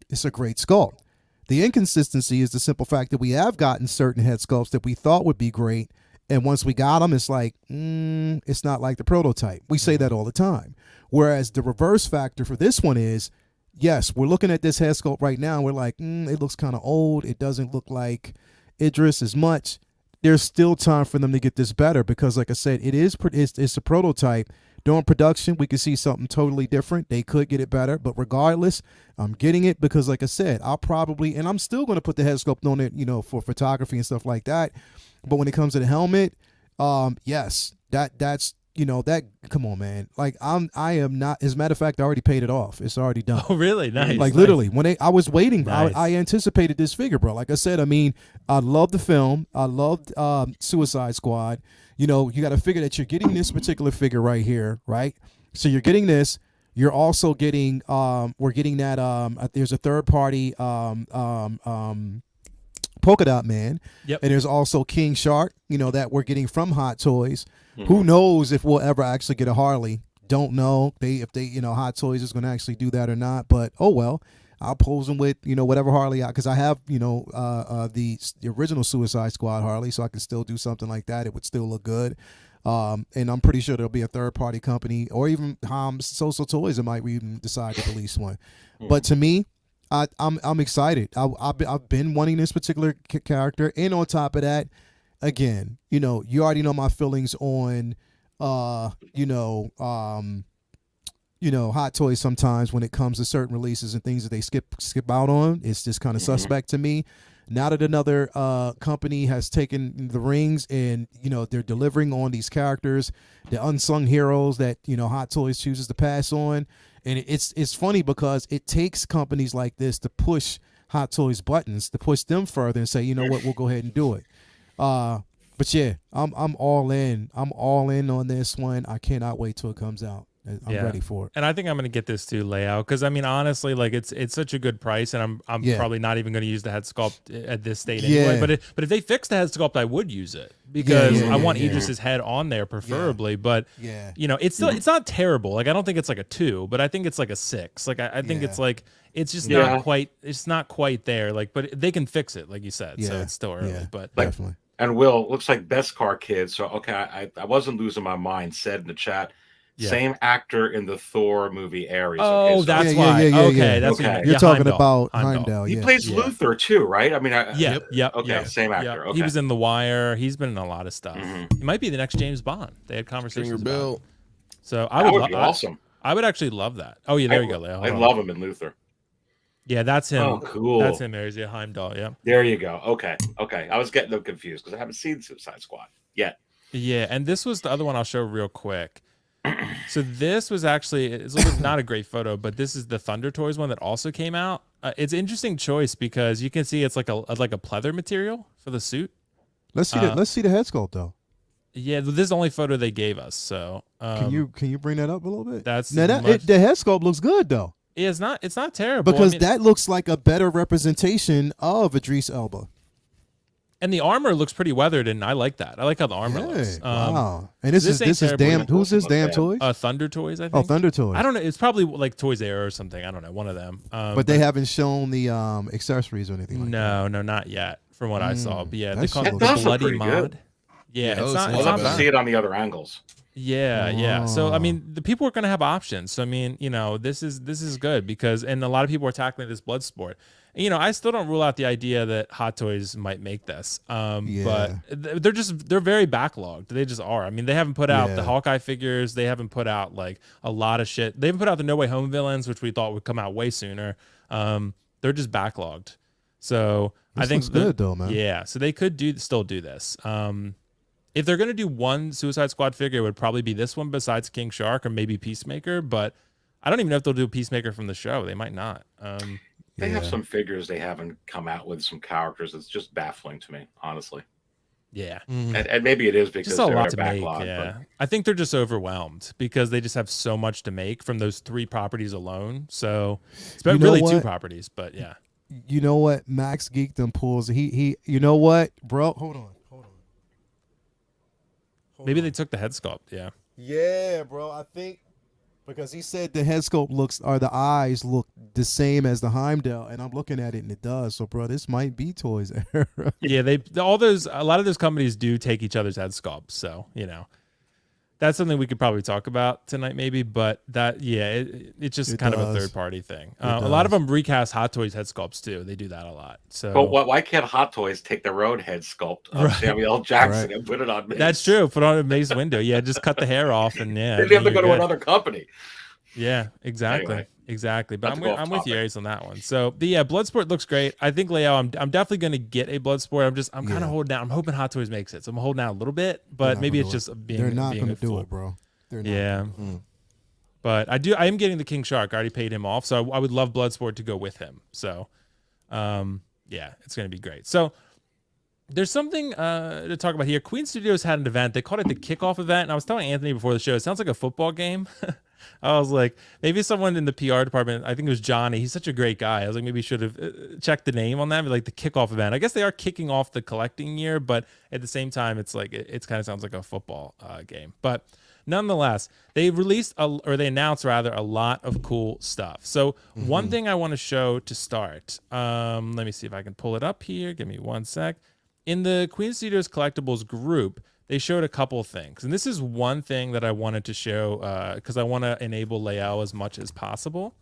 Speaker 4: It's a great sculpt. The inconsistency is the simple fact that we have gotten certain head sculpts that we thought would be great, and once we got them, it's like, it's not like the prototype. We say that all the time. Whereas the reverse factor for this one is, yes, we're looking at this head sculpt right now, and we're like, it looks kind of old. It doesn't look like Idris as much. There's still time for them to get this better, because, like I said, it's a prototype. During production, we could see something totally different. They could get it better, but regardless, I'm getting it because, like I said, and I'm still going to put the head sculpt on it, for photography and stuff like that. But when it comes to the helmet, yes, that's that. Come on, man. Like, I am not. As a matter of fact, I already paid it off. It's already done.
Speaker 1: Oh, really? Nice.
Speaker 4: Like, literally, when I was waiting,
Speaker 1: Nice.
Speaker 4: I anticipated this figure, bro. Like I said, I mean, I loved the film. I loved Suicide Squad. You got to figure that you're getting this particular figure right here, right? So you're getting this. You're also getting, we're getting that. There's a third party, Polka Dot Man.
Speaker 1: Yep.
Speaker 4: And there's also King Shark, that we're getting from Hot Toys. Who knows if we'll ever actually get a Harley? Don't know. If Hot Toys is going to actually do that or not. But oh well. I'll pose them with, whatever Harley, because I have, the original Suicide Squad Harley, so I can still do something like that. It would still look good. And I'm pretty sure there'll be a third-party company, or even Social Toys that might even decide to release one. But to me, I'm excited. I've been wanting this particular character, and on top of that, again, you already know my feelings on, Hot Toys sometimes when it comes to certain releases and things that they skip out on. It's just kind of suspect to me. Now that another company has taken the rings and, they're delivering on these characters, the unsung heroes that, Hot Toys chooses to pass on. And it's funny because it takes companies like this to push Hot Toys buttons, to push them further and say, you know what, we'll go ahead and do it. But yeah, I'm all in. I'm all in on this one. I cannot wait till it comes out. I'm ready for it.
Speaker 1: And I think I'm going to get this too, layout, because I mean, honestly, like it's such a good price, and I'm probably not even going to use the head sculpt at this state anyway. But if they fix the head sculpt, I would use it, because I want Idris's head on there preferably. But it's still it's not terrible. Like, I don't think it's like a 2, but I think it's like a 6. Like I think it's like it's just not quite. It's not quite there. Like, but they can fix it, like you said. So it's still early. But
Speaker 4: Definitely.
Speaker 2: And Will, looks like Best Car Kid. So okay, I wasn't losing my mind. Said in the chat,
Speaker 1: Yeah.
Speaker 2: Same actor in the Thor movie Ares.
Speaker 1: Oh,
Speaker 2: so
Speaker 1: that's
Speaker 4: Yeah,
Speaker 1: why.
Speaker 4: yeah, yeah,
Speaker 1: Okay,
Speaker 4: yeah.
Speaker 1: that's
Speaker 2: Okay.
Speaker 1: what
Speaker 4: You're talking
Speaker 1: Heimdall.
Speaker 4: about
Speaker 1: Heimdall.
Speaker 4: Heimdall.
Speaker 2: he
Speaker 4: Yeah.
Speaker 2: plays
Speaker 1: Yeah.
Speaker 2: Luther too, right? I mean,
Speaker 1: Yeah, yep,
Speaker 2: Okay,
Speaker 1: yep,
Speaker 2: same actor.
Speaker 1: yep.
Speaker 2: Okay.
Speaker 1: He was in The Wire. He's been in a lot of stuff.
Speaker 2: Mhm.
Speaker 1: He might be the next James Bond. They had
Speaker 3: Stringer
Speaker 1: conversations about.
Speaker 3: Bill.
Speaker 1: It. So
Speaker 2: That
Speaker 1: I
Speaker 2: would be awesome.
Speaker 1: I would actually love that. Oh yeah, there you go, Leo.
Speaker 2: I
Speaker 1: Hold on.
Speaker 2: love him in Luther.
Speaker 1: Yeah, that's him.
Speaker 2: Oh, cool.
Speaker 1: That's him. There's Heimdall. Yeah.
Speaker 2: There you go. Okay. I was getting them confused because I haven't seen Suicide Squad yet.
Speaker 1: Yeah, and this was the other one I'll show real quick. So this was actually it's a little bit not a great photo, but this is the Thunder Toys one that also came out. It's an interesting choice because you can see it's like a pleather material for the suit.
Speaker 4: Let's see let's see the head sculpt though.
Speaker 1: Yeah, this is the only photo they gave us. So
Speaker 4: Can you bring that up a little bit?
Speaker 1: That's
Speaker 4: now
Speaker 1: much-
Speaker 4: the head sculpt looks good though.
Speaker 1: Yeah, it's not terrible
Speaker 4: Because
Speaker 1: I mean,
Speaker 4: that looks like a better representation of Idris Elba.
Speaker 1: and the armor looks pretty weathered, and I like that. I like how the armor looks.
Speaker 4: Wow. And this
Speaker 1: this ain't
Speaker 4: is
Speaker 1: terrible.
Speaker 4: damn.
Speaker 1: It
Speaker 4: Who's this?
Speaker 2: doesn't look
Speaker 4: Damn
Speaker 2: bad.
Speaker 4: Toys.
Speaker 1: Thunder Toys, I think.
Speaker 4: Oh, Thunder Toys.
Speaker 1: I don't know. It's probably like Toys Air or something. I don't know. One of them.
Speaker 4: But they haven't shown the accessories or anything like that.
Speaker 1: no, not yet. From what I saw, but yeah, they
Speaker 4: that
Speaker 1: call
Speaker 4: shit
Speaker 1: it
Speaker 4: looks
Speaker 1: the
Speaker 2: pretty
Speaker 1: bloody
Speaker 2: good.
Speaker 1: mod. Yeah,
Speaker 3: Yeah,
Speaker 1: it's
Speaker 3: it
Speaker 1: not.
Speaker 3: looks
Speaker 1: It's
Speaker 3: a lot
Speaker 1: not
Speaker 2: To
Speaker 3: better.
Speaker 1: bad.
Speaker 2: see it on the other angles.
Speaker 1: Yeah. So I
Speaker 4: Oh.
Speaker 1: mean, the people are going to have options. So I mean, this is good because, and a lot of people are tackling this Bloodsport. And, I still don't rule out the idea that Hot Toys might make this. But they're very backlogged. They just are. I mean, they haven't put out the
Speaker 4: Yeah.
Speaker 1: Hawkeye figures. They haven't put out like a lot of shit. They haven't put out the No Way Home villains, which we thought would come out way sooner. They're just backlogged. So I
Speaker 4: This
Speaker 1: think
Speaker 4: looks good though, man.
Speaker 1: Yeah. So they could still do this. If they're going to do one Suicide Squad figure, it would probably be this one besides King Shark or maybe Peacemaker. But I don't even know if they'll do Peacemaker from the show. They might not.
Speaker 2: They have some figures they haven't come out with, some characters. It's just baffling to me, honestly.
Speaker 1: Yeah.
Speaker 2: And maybe it is because
Speaker 1: Just a
Speaker 2: they're
Speaker 1: lot to make.
Speaker 2: backlogged.
Speaker 1: Yeah. I think they're just overwhelmed because they just have so much to make from those 3 properties alone. So it's
Speaker 4: You know
Speaker 1: really 2
Speaker 4: what?
Speaker 1: properties, but yeah.
Speaker 4: You know what? Max Geekdom pulls. He. You know what, bro? Hold on.
Speaker 1: Maybe they took the head sculpt. Yeah.
Speaker 4: Yeah, bro. I think because he said the head sculpt the eyes look the same as the Heimdall, and I'm looking at it and it does. So, bro, this might be Toys era.
Speaker 1: Yeah. A lot of those companies do take each other's head sculpts. So, that's something we could probably talk about tonight, maybe. But it's just
Speaker 4: It
Speaker 1: kind of a
Speaker 4: does.
Speaker 1: third party thing.
Speaker 4: It
Speaker 1: A lot of
Speaker 4: does.
Speaker 1: them recast Hot Toys head sculpts too. They do that a lot. So,
Speaker 2: But why can't Hot Toys take their own head sculpt of Samuel L. Jackson and put it on Mace?
Speaker 1: that's true. Put on a Mace Window. Yeah, just cut the hair off and yeah.
Speaker 2: They have to
Speaker 1: you're
Speaker 2: go to
Speaker 1: good.
Speaker 2: another company.
Speaker 1: Yeah, exactly.
Speaker 2: Anyway,
Speaker 1: Exactly. But
Speaker 2: not to go off
Speaker 1: I'm with you,
Speaker 2: topic.
Speaker 1: Ace, on that one. So Bloodsport looks great. I think Leo, I'm definitely gonna get a Bloodsport. I'm kind of holding out. I'm hoping Hot Toys makes it. So I'm holding out a little bit, but maybe it's just being
Speaker 4: They're not
Speaker 1: being
Speaker 4: going
Speaker 1: a
Speaker 4: to do
Speaker 1: fool.
Speaker 4: it, bro. They're not.
Speaker 1: Yeah. But I am getting the King Shark. I already paid him off. So I would love Bloodsport to go with him. So it's gonna be great. So there's something to talk about here. Queen Studios had an event. They called it the kickoff event. And I was telling Anthony before the show, it sounds like a football game. I was like, maybe someone in the PR department, I think it was Johnny. He's such a great guy. I was like, maybe you should have checked the name on that. But like the kickoff event. I guess they are kicking off the collecting year, but at the same time, it's like it kind of sounds like a football game. But nonetheless, they announced a lot of cool stuff. So one thing I want to show to start, let me see if I can pull it up here. Give me one sec. In the Queen Studios Collectibles group, they showed a couple things. And this is one thing that I wanted to show because I want to enable Lael as much as possible.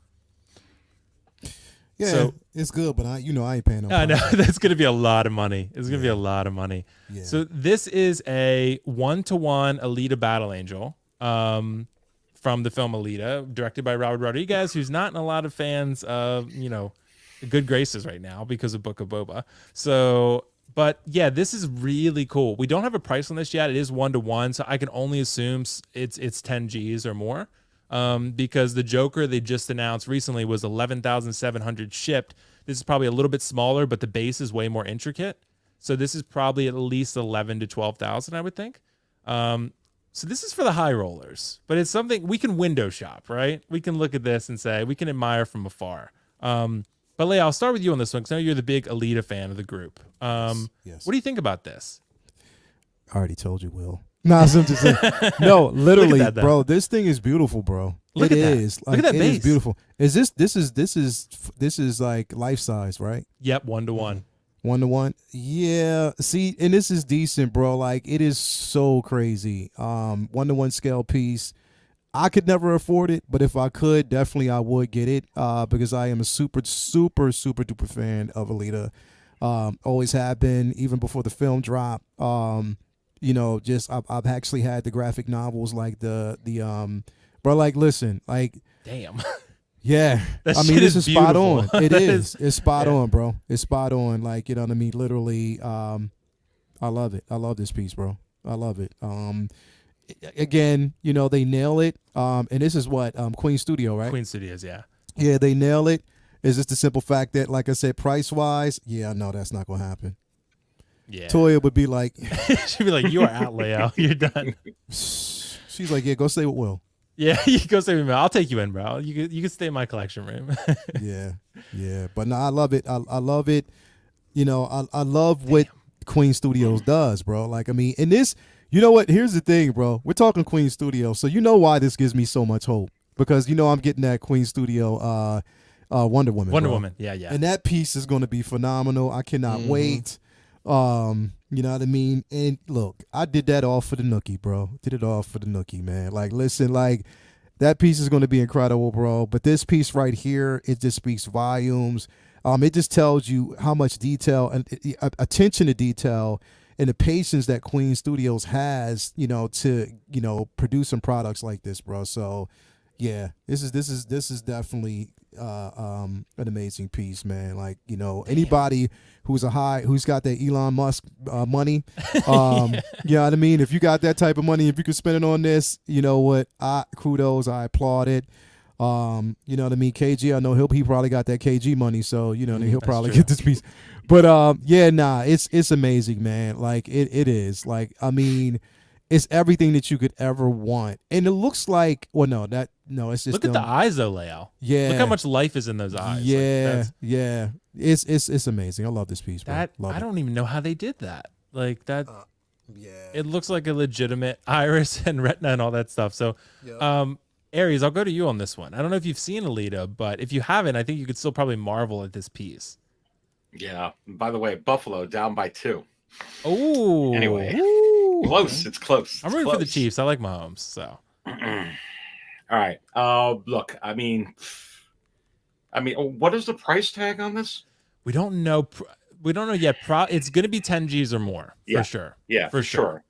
Speaker 4: Yeah,
Speaker 1: So-
Speaker 4: it's good, but I ain't paying no.
Speaker 1: I know
Speaker 4: money.
Speaker 1: that's going to be a lot of money. It's going to be a lot of money.
Speaker 4: Yeah.
Speaker 1: So this is a 1-to-1 Alita Battle Angel from the film Alita, directed by Robert Rodriguez, who's not in a lot of fans of, good graces right now because of Book of Boba. So, but yeah, this is really cool. We don't have a price on this yet. It is 1-to-1, so I can only assume it's 10 G's or more. Because the Joker they just announced recently was 11,700 shipped. This is probably a little bit smaller, but the base is way more intricate. So this is probably at least 11 to 12,000, I would think. So this is for the high rollers, but it's something we can window shop, right? We can look at this and say we can admire from afar. But Leia, I'll start with you on this one because I know you're the big Alita fan of the group.
Speaker 4: Yes.
Speaker 1: What do you think about this?
Speaker 4: I already told you, Will. No, I'm just saying. No, literally,
Speaker 1: that, though.
Speaker 4: bro. This thing is beautiful, bro.
Speaker 1: Look
Speaker 4: It
Speaker 1: at that.
Speaker 4: is.
Speaker 1: Look at that
Speaker 4: it is
Speaker 1: base.
Speaker 4: beautiful. Is this is like life size, right?
Speaker 1: Yep, 1-to-1.
Speaker 4: 1-to-1. Yeah. See, and this is decent, bro. Like it is so crazy. 1-to-1 scale piece. I could never afford it, but if I could, definitely I would get it because I am a super duper fan of Alita. Always have been, even before the film drop. You know, just I've actually had the graphic novels, like bro, like listen, like
Speaker 1: Damn.
Speaker 4: yeah,
Speaker 1: That
Speaker 4: I
Speaker 1: shit
Speaker 4: mean, this
Speaker 1: is
Speaker 4: is spot
Speaker 1: beautiful.
Speaker 4: on. It
Speaker 1: That
Speaker 4: is. It's spot
Speaker 1: yeah.
Speaker 4: on, bro. It's spot on. Like, you know what I mean? Literally, I love it. I love this piece, bro. I love it. Again, you know, they nail it. And this is what Queen Studio, right?
Speaker 1: Queen Studios, yeah.
Speaker 4: Yeah, they nail it. It's just the simple fact that, like I said, price wise, yeah, no, that's not gonna happen.
Speaker 1: Yeah.
Speaker 4: Toya would be like,
Speaker 1: She'd be like, "You are out, Leo. You're done."
Speaker 4: she's like, yeah, go stay with Will.
Speaker 1: Yeah, you go stay with me. I'll take you in, bro. You can stay in my collection room.
Speaker 4: Yeah. But no, I love it. I love it. You know, I love what Queen Studios does, bro. Like, I mean, and this, you know what? Here's the thing, bro. We're talking Queen Studios, so you know why this gives me so much hope, because you know I'm getting that Queen Studio Wonder Woman.
Speaker 1: Wonder
Speaker 4: bro.
Speaker 1: Woman, yeah.
Speaker 4: And that piece is going to be phenomenal. I cannot wait. You know what I mean? And look, I did that all for the Nookie, bro. Did it all for the Nookie, man. Like, listen, like, that piece is going to be incredible, bro. But this piece right here, it just speaks volumes. It just tells you how much detail and attention to detail and the patience that Queen Studios has, you know, to, you know, produce some products like this, bro. So, yeah, this is definitely an amazing piece, man. Like, you know, anybody who's got that Elon Musk money, you know what I mean? If you got that type of money, if you could spend it on this, you know what? Kudos, I applaud it. You know what I mean? KG, I know he probably got that KG money, so you know he'll probably get this piece. But yeah, nah, it's amazing, man. Like it is. Like, I mean, it's everything that you could ever want, and it looks like. Well, it's just.
Speaker 1: Look at the eyes, though, Leo.
Speaker 4: Yeah.
Speaker 1: Look how much life is in those eyes.
Speaker 4: Yeah,
Speaker 1: Like,
Speaker 4: yeah. It's amazing. I love this piece, bro. Love
Speaker 1: I
Speaker 4: it.
Speaker 1: don't even know how they did that. Like that.
Speaker 4: Yeah.
Speaker 1: It looks like a legitimate iris and retina and all that stuff. So, Aries, I'll go to you on this one. I don't know if you've seen Alita, but if you haven't, I think you could still probably marvel at this piece.
Speaker 2: Yeah. By the way, Buffalo down by 2.
Speaker 1: Oh.
Speaker 2: Anyway, close.
Speaker 1: Okay.
Speaker 2: It's close.
Speaker 1: I'm rooting for the Chiefs. I like Mahomes. So.
Speaker 2: All right. Look. I mean, what is the price tag on this?
Speaker 1: We don't know. We don't know yet. It's going to be 10 G's or more for sure.
Speaker 2: Yeah, for sure.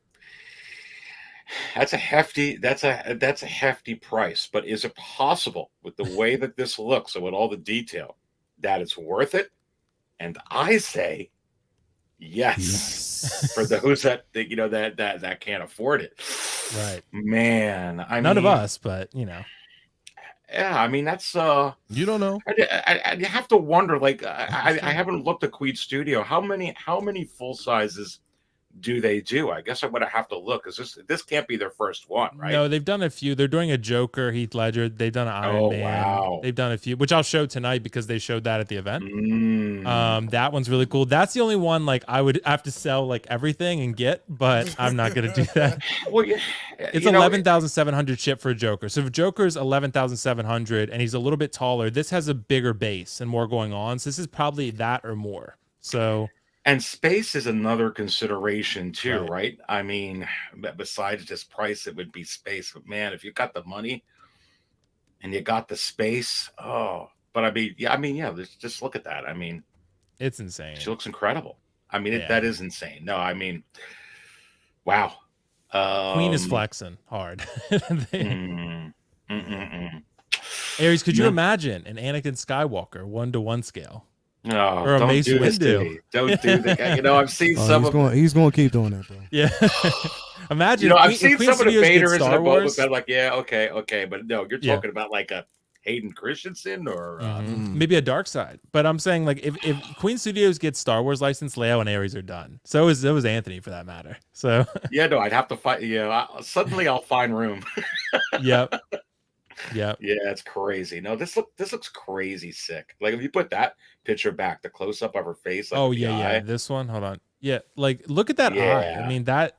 Speaker 2: That's a hefty price. But is it possible, with the way that this looks and with all the detail, that it's worth it? And I say yes. For those that can't afford it.
Speaker 1: Right.
Speaker 2: Man,
Speaker 1: none of us, but you know.
Speaker 2: Yeah, I mean that's
Speaker 3: you don't know.
Speaker 2: I have to wonder. Like I haven't looked at Queen Studio. How many full sizes do they do? I guess I'm gonna have to look, because this can't be their first one, right?
Speaker 1: No, they've done a few. They're doing a Joker, Heath Ledger. They've done an Iron Man.
Speaker 2: Wow.
Speaker 1: They've done a few, which I'll show tonight because they showed that at the event. That one's really cool. That's the only one like I would have to sell like everything and get, but I'm not gonna do that.
Speaker 2: Well, yeah,
Speaker 1: it's 11,700 ship for a Joker. So if Joker's 11,700 and he's a little bit taller, this has a bigger base and more going on. So this is probably that or more. So.
Speaker 2: And space is another consideration too, right? I mean, besides just price, it would be space. But man, if you got the money and you got the space, but just look at that. I mean,
Speaker 1: it's insane.
Speaker 2: She looks incredible. I mean, that is insane. No, I mean, wow.
Speaker 1: Queen is flexing hard. Aries, could you imagine an Anakin Skywalker 1-to-1 scale?
Speaker 2: No,
Speaker 1: or a
Speaker 2: don't
Speaker 1: Mace
Speaker 2: do this to
Speaker 1: Windu.
Speaker 2: me. Don't do that. You know, I've seen some of them.
Speaker 4: He's going to keep doing that, bro.
Speaker 1: Yeah. Imagine.
Speaker 2: I've seen some of the Vaders in
Speaker 1: Star
Speaker 2: the
Speaker 1: Wars.
Speaker 2: I'm like, yeah, okay. But no, you're talking about like a Hayden Christensen or
Speaker 1: maybe a Dark Side. But I'm saying, like, if Queen Studios gets Star Wars license, Leo and Aries are done. So it was Anthony, for that matter. So
Speaker 2: yeah, no, I'd have to fight. Yeah, suddenly I'll find room.
Speaker 1: Yep. Yeah,
Speaker 2: it's crazy. No, this looks crazy sick. Like if you put that picture back, the close up of her face. Like
Speaker 1: yeah. This one, hold on. Yeah, like look at that eye. I mean that.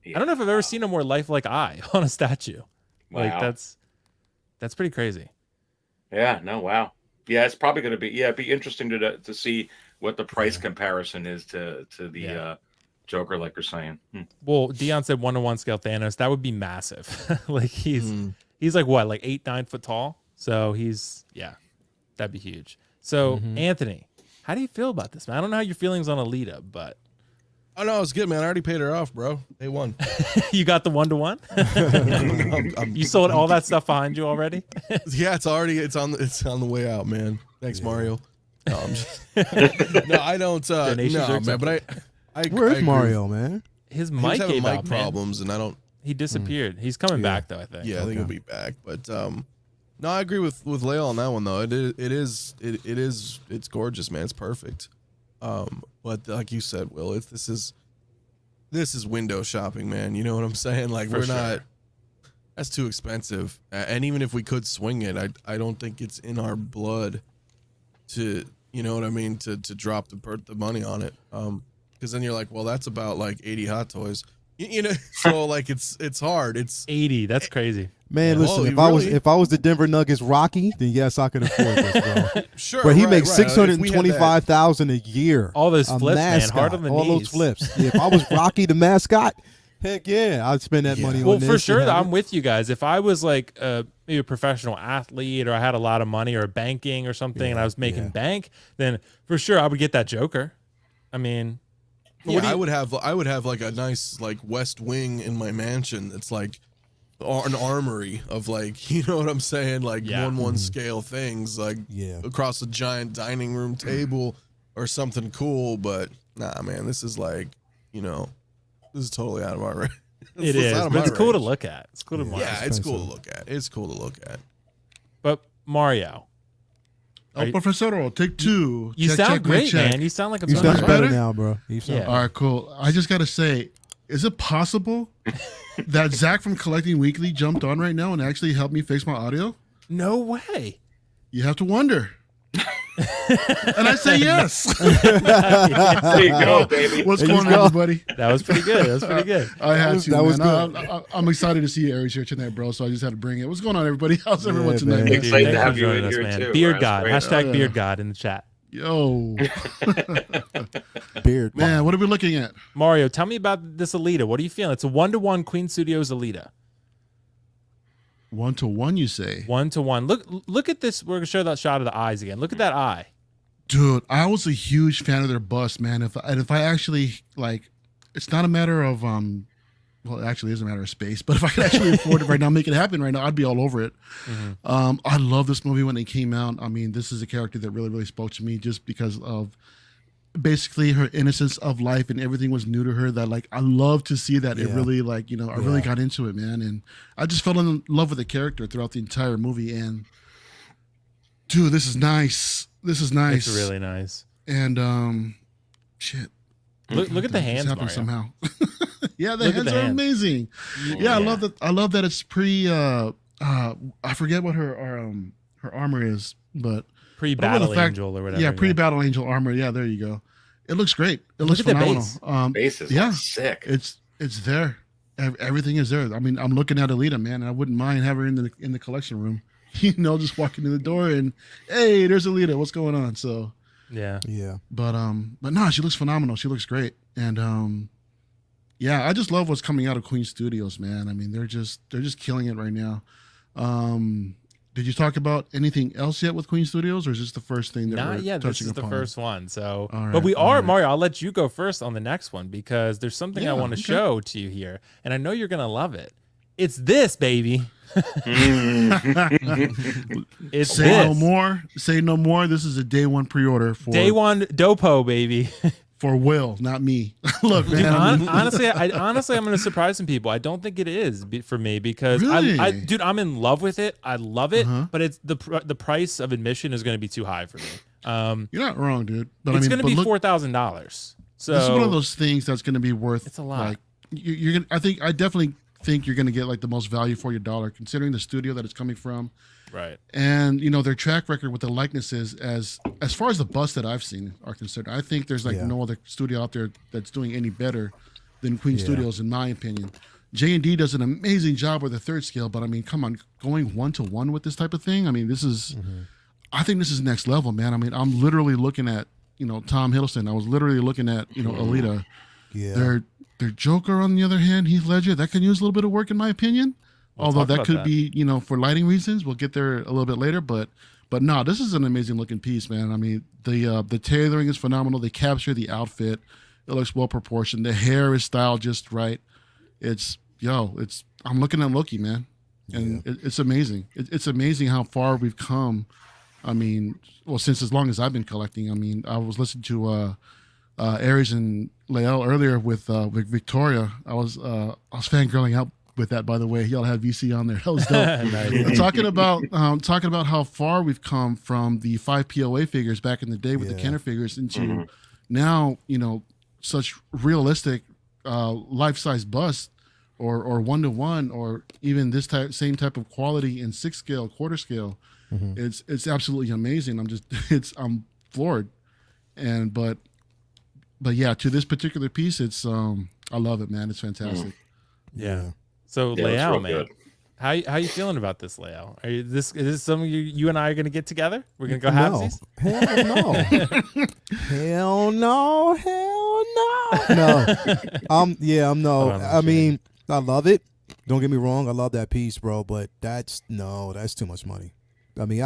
Speaker 1: I don't know if I've ever seen a more lifelike eye on a statue.
Speaker 2: Wow.
Speaker 1: Like that's pretty crazy.
Speaker 2: Yeah. No. Wow. Yeah, it's probably going to be. Yeah, it'd be interesting to see what the price comparison is to the Joker, like you're saying.
Speaker 1: Well, Dion said 1-to-1 scale Thanos. That would be massive. Like he's He's like what, like 8-9 foot tall. So that'd be huge. So Anthony, how do you feel about this, man? I don't know how your feelings on Alita, but
Speaker 3: Oh no, it's good, man. I already paid her off, bro. Day one.
Speaker 1: you got the 1-to-1. You sold all that stuff behind you already.
Speaker 3: Yeah, it's on the way out, man. Thanks, Mario. No, I'm just no, I don't.
Speaker 1: Donations
Speaker 3: No,
Speaker 1: are
Speaker 3: man. But I
Speaker 4: Where's
Speaker 3: I agree.
Speaker 4: Mario, man?
Speaker 1: His
Speaker 3: He's
Speaker 1: mic
Speaker 3: having
Speaker 1: gave
Speaker 3: mic
Speaker 1: out, man.
Speaker 3: problems, and I don't.
Speaker 1: He disappeared. He's coming back though, I think.
Speaker 3: Yeah, I think he'll be back. But no, I agree with Leo on that one though. It's gorgeous, man. It's perfect. But like you said, Will, this is window shopping, man. You know what I'm saying? Like
Speaker 1: For
Speaker 3: we're
Speaker 1: sure.
Speaker 3: not. That's too expensive. And even if we could swing it, I don't think it's in our blood to, you know what I mean, to drop the money on it. Because then you're like, well, that's about like 80 Hot Toys. You know, so like it's hard. It's
Speaker 1: 80. That's crazy.
Speaker 4: Man,
Speaker 3: Yeah.
Speaker 4: listen,
Speaker 3: Oh,
Speaker 4: if I was the Denver Nuggets Rocky, then yes, I could afford this, bro.
Speaker 3: sure.
Speaker 4: But he
Speaker 3: right,
Speaker 4: makes
Speaker 3: right.
Speaker 4: $625,000 a year.
Speaker 1: All those
Speaker 4: A
Speaker 1: flips, man,
Speaker 4: mascot,
Speaker 1: hard on the
Speaker 4: all
Speaker 1: knees.
Speaker 4: those flips. Yeah, if I was Rocky the mascot, heck yeah, I'd spend that money
Speaker 1: Well,
Speaker 4: on this.
Speaker 1: for sure,
Speaker 4: and have
Speaker 1: I'm with you guys. If I was like maybe a professional athlete, or I had a lot of money, or banking or something, and I was making bank, then for sure I would get that Joker. I mean,
Speaker 3: Yeah, I would have like a nice like West Wing in my mansion. That's like an armory of like, you know what I'm saying, like 1/1 scale things, like across a giant dining room table or something cool. But nah, man, this is like, you know, this is totally out of our range.
Speaker 1: it is, but it's cool to look at. It's cool to watch.
Speaker 3: Yeah, it's cool to look at. It's cool to look at.
Speaker 1: But Mario,
Speaker 5: Oh, Professor, take two.
Speaker 1: you
Speaker 5: Check,
Speaker 1: sound
Speaker 5: check,
Speaker 1: great,
Speaker 5: check.
Speaker 1: man. You sound like a
Speaker 4: You
Speaker 1: better.
Speaker 4: sound better
Speaker 5: better?
Speaker 4: now, bro. You sound
Speaker 1: Yeah.
Speaker 5: All right, cool. I just got to say, is it possible that Zach from Collecting Weekly jumped on right now and actually helped me fix my audio?
Speaker 1: No way.
Speaker 5: You have to wonder. And I say yes.
Speaker 2: There you go, baby.
Speaker 5: What's
Speaker 4: There
Speaker 5: going
Speaker 4: you
Speaker 5: on,
Speaker 4: go.
Speaker 5: everybody?
Speaker 1: That was pretty good. That was pretty good.
Speaker 5: I had
Speaker 4: was-
Speaker 5: to,
Speaker 4: that was
Speaker 5: man.
Speaker 4: good.
Speaker 5: I'm excited to see you, Aries, here tonight, bro. So I just had to bring it. What's going on, everybody? How's everyone
Speaker 4: Yeah,
Speaker 5: tonight?
Speaker 4: man.
Speaker 5: man?
Speaker 2: Excited
Speaker 1: Thanks
Speaker 2: to have
Speaker 1: for
Speaker 2: you
Speaker 1: joining
Speaker 2: in
Speaker 1: us,
Speaker 2: here
Speaker 1: man.
Speaker 2: too.
Speaker 1: Beard
Speaker 2: That's
Speaker 1: God.
Speaker 2: great.
Speaker 1: Hashtag
Speaker 5: Oh, yeah.
Speaker 1: Beard God in the chat.
Speaker 5: Yo,
Speaker 4: beard.
Speaker 5: man, what are we looking at?
Speaker 1: Mario, tell me about this Alita. What are you feeling? It's a 1-to-1 Queen Studios Alita.
Speaker 5: 1-to-1, you say?
Speaker 1: 1-to-1. Look at this. We're gonna show that shot of the eyes again. Look at that eye.
Speaker 5: Dude, I was a huge fan of their bust, man. If I actually like, it's not a matter of well, it actually is a matter of space. But if I could actually afford it right now, make it happen right now, I'd be all over it. I love this movie when it came out. I mean, this is a character that really, really spoke to me just because of basically her innocence of life and everything was new to her. That like I love to see that. It really like I really got into it, man, and I just fell in love with the character throughout the entire movie. And dude, this is nice. This is nice.
Speaker 1: It's really nice.
Speaker 5: And shit.
Speaker 1: Look at the
Speaker 5: This
Speaker 1: hands,
Speaker 5: happened
Speaker 1: Mario.
Speaker 5: somehow. Yeah, the
Speaker 1: Look at
Speaker 5: hands
Speaker 1: the
Speaker 5: are
Speaker 1: hands.
Speaker 5: amazing. Yeah, I love that it's I forget what her armor is, but
Speaker 1: Pre-battle
Speaker 5: the fact-
Speaker 1: angel or whatever.
Speaker 5: yeah, pre-battle angel armor. Yeah, there you go. It looks great. It looks
Speaker 1: at the
Speaker 5: phenomenal.
Speaker 1: base.
Speaker 2: Bases
Speaker 5: yeah,
Speaker 2: sick.
Speaker 5: it's there. Everything is there. I mean, I'm looking at Alita, man, and I wouldn't mind having her in the collection room. Just walking in the door and hey, there's Alita. What's going on? So
Speaker 1: Yeah.
Speaker 5: but no, she looks phenomenal. She looks great. And yeah, I just love what's coming out of Queen Studios, man. I mean, they're just killing it right now. Did you talk about anything else yet with Queen Studios, or is this the first thing that we're
Speaker 1: Not yet. This
Speaker 5: touching
Speaker 1: is the
Speaker 5: upon?
Speaker 1: first one. So,
Speaker 5: All right,
Speaker 1: but we
Speaker 5: all
Speaker 1: are
Speaker 5: right.
Speaker 1: Mario. I'll let you go first on the next one because there's something I
Speaker 5: Yeah,
Speaker 1: want to
Speaker 5: okay.
Speaker 1: show to you here, and I know you're gonna love it. It's this, baby. It's
Speaker 5: Say
Speaker 1: this.
Speaker 5: no more. Say no more. This is a day one pre-order for
Speaker 1: Day one Dopo, baby.
Speaker 5: for Will, not me. Look,
Speaker 1: Dude,
Speaker 5: man.
Speaker 1: honestly, I'm going to surprise some people. I don't think it is for me because
Speaker 5: Really?
Speaker 1: dude, I'm in love with it. I love it,
Speaker 5: Uh-huh.
Speaker 1: but it's the price of admission is going to be too high for me.
Speaker 5: You're not wrong, dude. But
Speaker 1: It's
Speaker 5: I mean,
Speaker 1: going to be
Speaker 5: look,
Speaker 1: $4,000. So
Speaker 5: this is one of those things that's going to be worth.
Speaker 1: It's a lot.
Speaker 5: Like you're gonna. I definitely think you're going to get like the most value for your dollar, considering the studio that it's coming from.
Speaker 1: right.
Speaker 5: And their track record with the likenesses, as far as the busts that I've seen are concerned, I think there's like no other studio out there that's doing any better than Queen Studios, in my opinion. J&D does an amazing job with the third scale, but I mean, come on, going 1-to-1 with this type of thing. I mean, this is, I think this is next level, man. I mean, I'm literally looking at Tom Hiddleston. I was literally looking at Alita.
Speaker 4: Yeah.
Speaker 5: Their Joker, on the other hand, Heath Ledger, that can use a little bit of work, in my opinion. Although
Speaker 1: talk
Speaker 5: that
Speaker 1: about
Speaker 5: could be, for lighting reasons. We'll get there a little bit later, but no, this is an amazing looking piece, man. I mean, the tailoring is phenomenal. They capture the outfit. It looks well proportioned. The hair is styled just right. I'm looking at Loki, man, and it's amazing. It's amazing how far we've come. I mean, well, since as long as I've been collecting. I mean, I was listening to Aries and Lael earlier with Victoria. I was fangirling out with that, by the way. Y'all had VC on there. That was dope.
Speaker 1: Nice.
Speaker 5: talking about how far we've come from the 5 POA figures back in the day with the Kenner figures into now, such realistic life-size busts or 1-to-1 or even this same type of quality in 6 scale, quarter scale. It's absolutely amazing. I'm floored. But yeah, to this particular piece, it's I love it, man. It's fantastic.
Speaker 1: Yeah. So
Speaker 2: Yeah,
Speaker 1: Lael,
Speaker 2: real
Speaker 1: man,
Speaker 2: good.
Speaker 1: how you feeling about this, Lael? Is this something you and I are gonna get together? We're gonna go halvesies?
Speaker 4: Hell no. Hell no. Hell no. No. I'm no.
Speaker 1: Oh, no
Speaker 4: I mean, I love it. Don't get me wrong. I love that piece, bro. But that's too much money. I mean,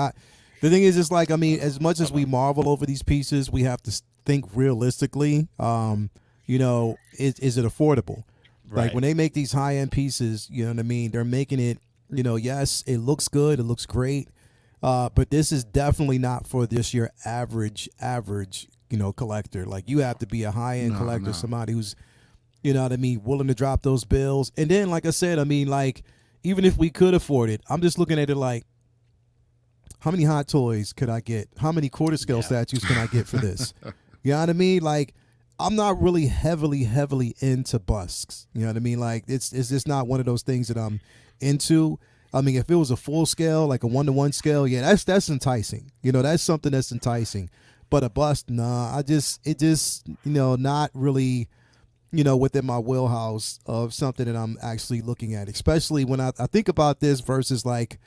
Speaker 4: the thing is, it's like, I mean, as much as we marvel over these pieces, we have to think realistically. Is it affordable?
Speaker 1: Right.
Speaker 4: Like when they make these high end pieces, you know what I mean? They're making it, yes, it looks good, it looks great, but this is definitely not for this your average, collector. Like you have to be a high end collector, somebody who's, willing to drop those bills. And then, like I said, I mean, like even if we could afford it, I'm just looking at it like, how many Hot Toys could I get? How many quarter scale statues can I get for this? You know what I mean? Like, I'm not really heavily into busts. You know what I mean? Like, it's just not one of those things that I'm into. I mean, if it was a full scale, like a 1-to-1 scale, yeah, that's enticing. That's something that's enticing. But a bust, nah, it just, not really, within my wheelhouse of something that I'm actually looking at. Especially when I think about this versus like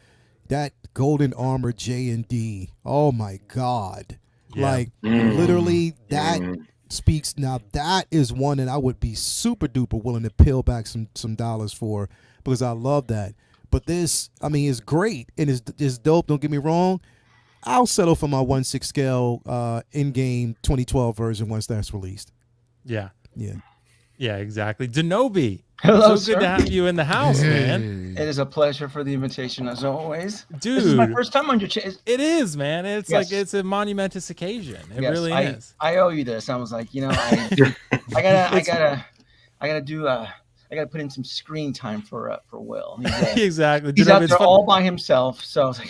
Speaker 4: that Golden Armor J&D. Oh my God.
Speaker 1: Yeah.
Speaker 4: Like literally that speaks. Now that is one that I would be super duper willing to peel back some dollars for, because I love that. But this, I mean, is great and is dope. Don't get me wrong. I'll settle for my 1/6 scale in-game 2012 version once that's released.
Speaker 1: Yeah.
Speaker 4: Yeah.
Speaker 1: Yeah, exactly. Denobi.
Speaker 6: Hello,
Speaker 1: So good
Speaker 6: sir.
Speaker 1: to have you in the house, man.
Speaker 6: It is a pleasure for the invitation as always.
Speaker 1: Dude.
Speaker 6: This is my first time on your channel.
Speaker 1: It is, man. It's
Speaker 6: Yes.
Speaker 1: like it's a monumentous occasion. It
Speaker 6: Yes,
Speaker 1: really is.
Speaker 6: I owe you this. I was like, I gotta put in some screen time for Will.
Speaker 1: Exactly.
Speaker 6: He's
Speaker 1: Denobi,
Speaker 6: out
Speaker 1: it's
Speaker 6: there
Speaker 1: fun-
Speaker 6: all by himself. So I was like,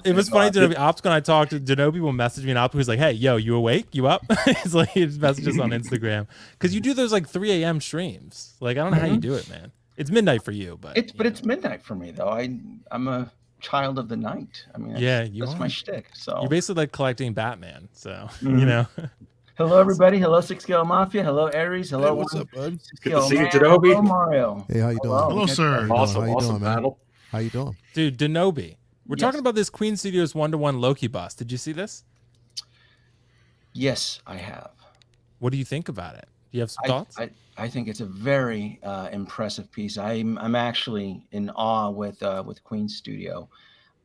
Speaker 1: it was funny. Denobi, Ops, when I talked to Denobi, will message me, and Ops was like, "Hey, yo, you awake? You up?" He's like, he messages on Instagram because you do those like 3 a.m. streams. Like, I don't know how you do it, man. It's midnight for you, but
Speaker 6: it's midnight for me though. I'm a child of the night. I mean, that's my shtick. So
Speaker 1: you're basically like collecting Batman. So you know.
Speaker 6: Hello, everybody. Hello, 6 Scale Mafia. Hello, Aries. Hello,
Speaker 3: Hey, what's up, bud?
Speaker 6: 6
Speaker 2: Good to
Speaker 6: Scale
Speaker 2: see you,
Speaker 6: Man.
Speaker 2: Denobi.
Speaker 6: Hello, Mario.
Speaker 4: Hey, how you doing?
Speaker 5: Hello, sir.
Speaker 2: Awesome,
Speaker 4: How you
Speaker 2: awesome
Speaker 4: doing, man?
Speaker 2: battle.
Speaker 4: How you doing?
Speaker 1: Dude, Denobi. We're
Speaker 6: Yes.
Speaker 1: talking about this Queen Studios 1-to-1 Loki bust. Did you see this?
Speaker 6: Yes, I have.
Speaker 1: What do you think about it? Do you have some thoughts?
Speaker 6: I think it's a very impressive piece. I'm actually in awe with Queen Studio.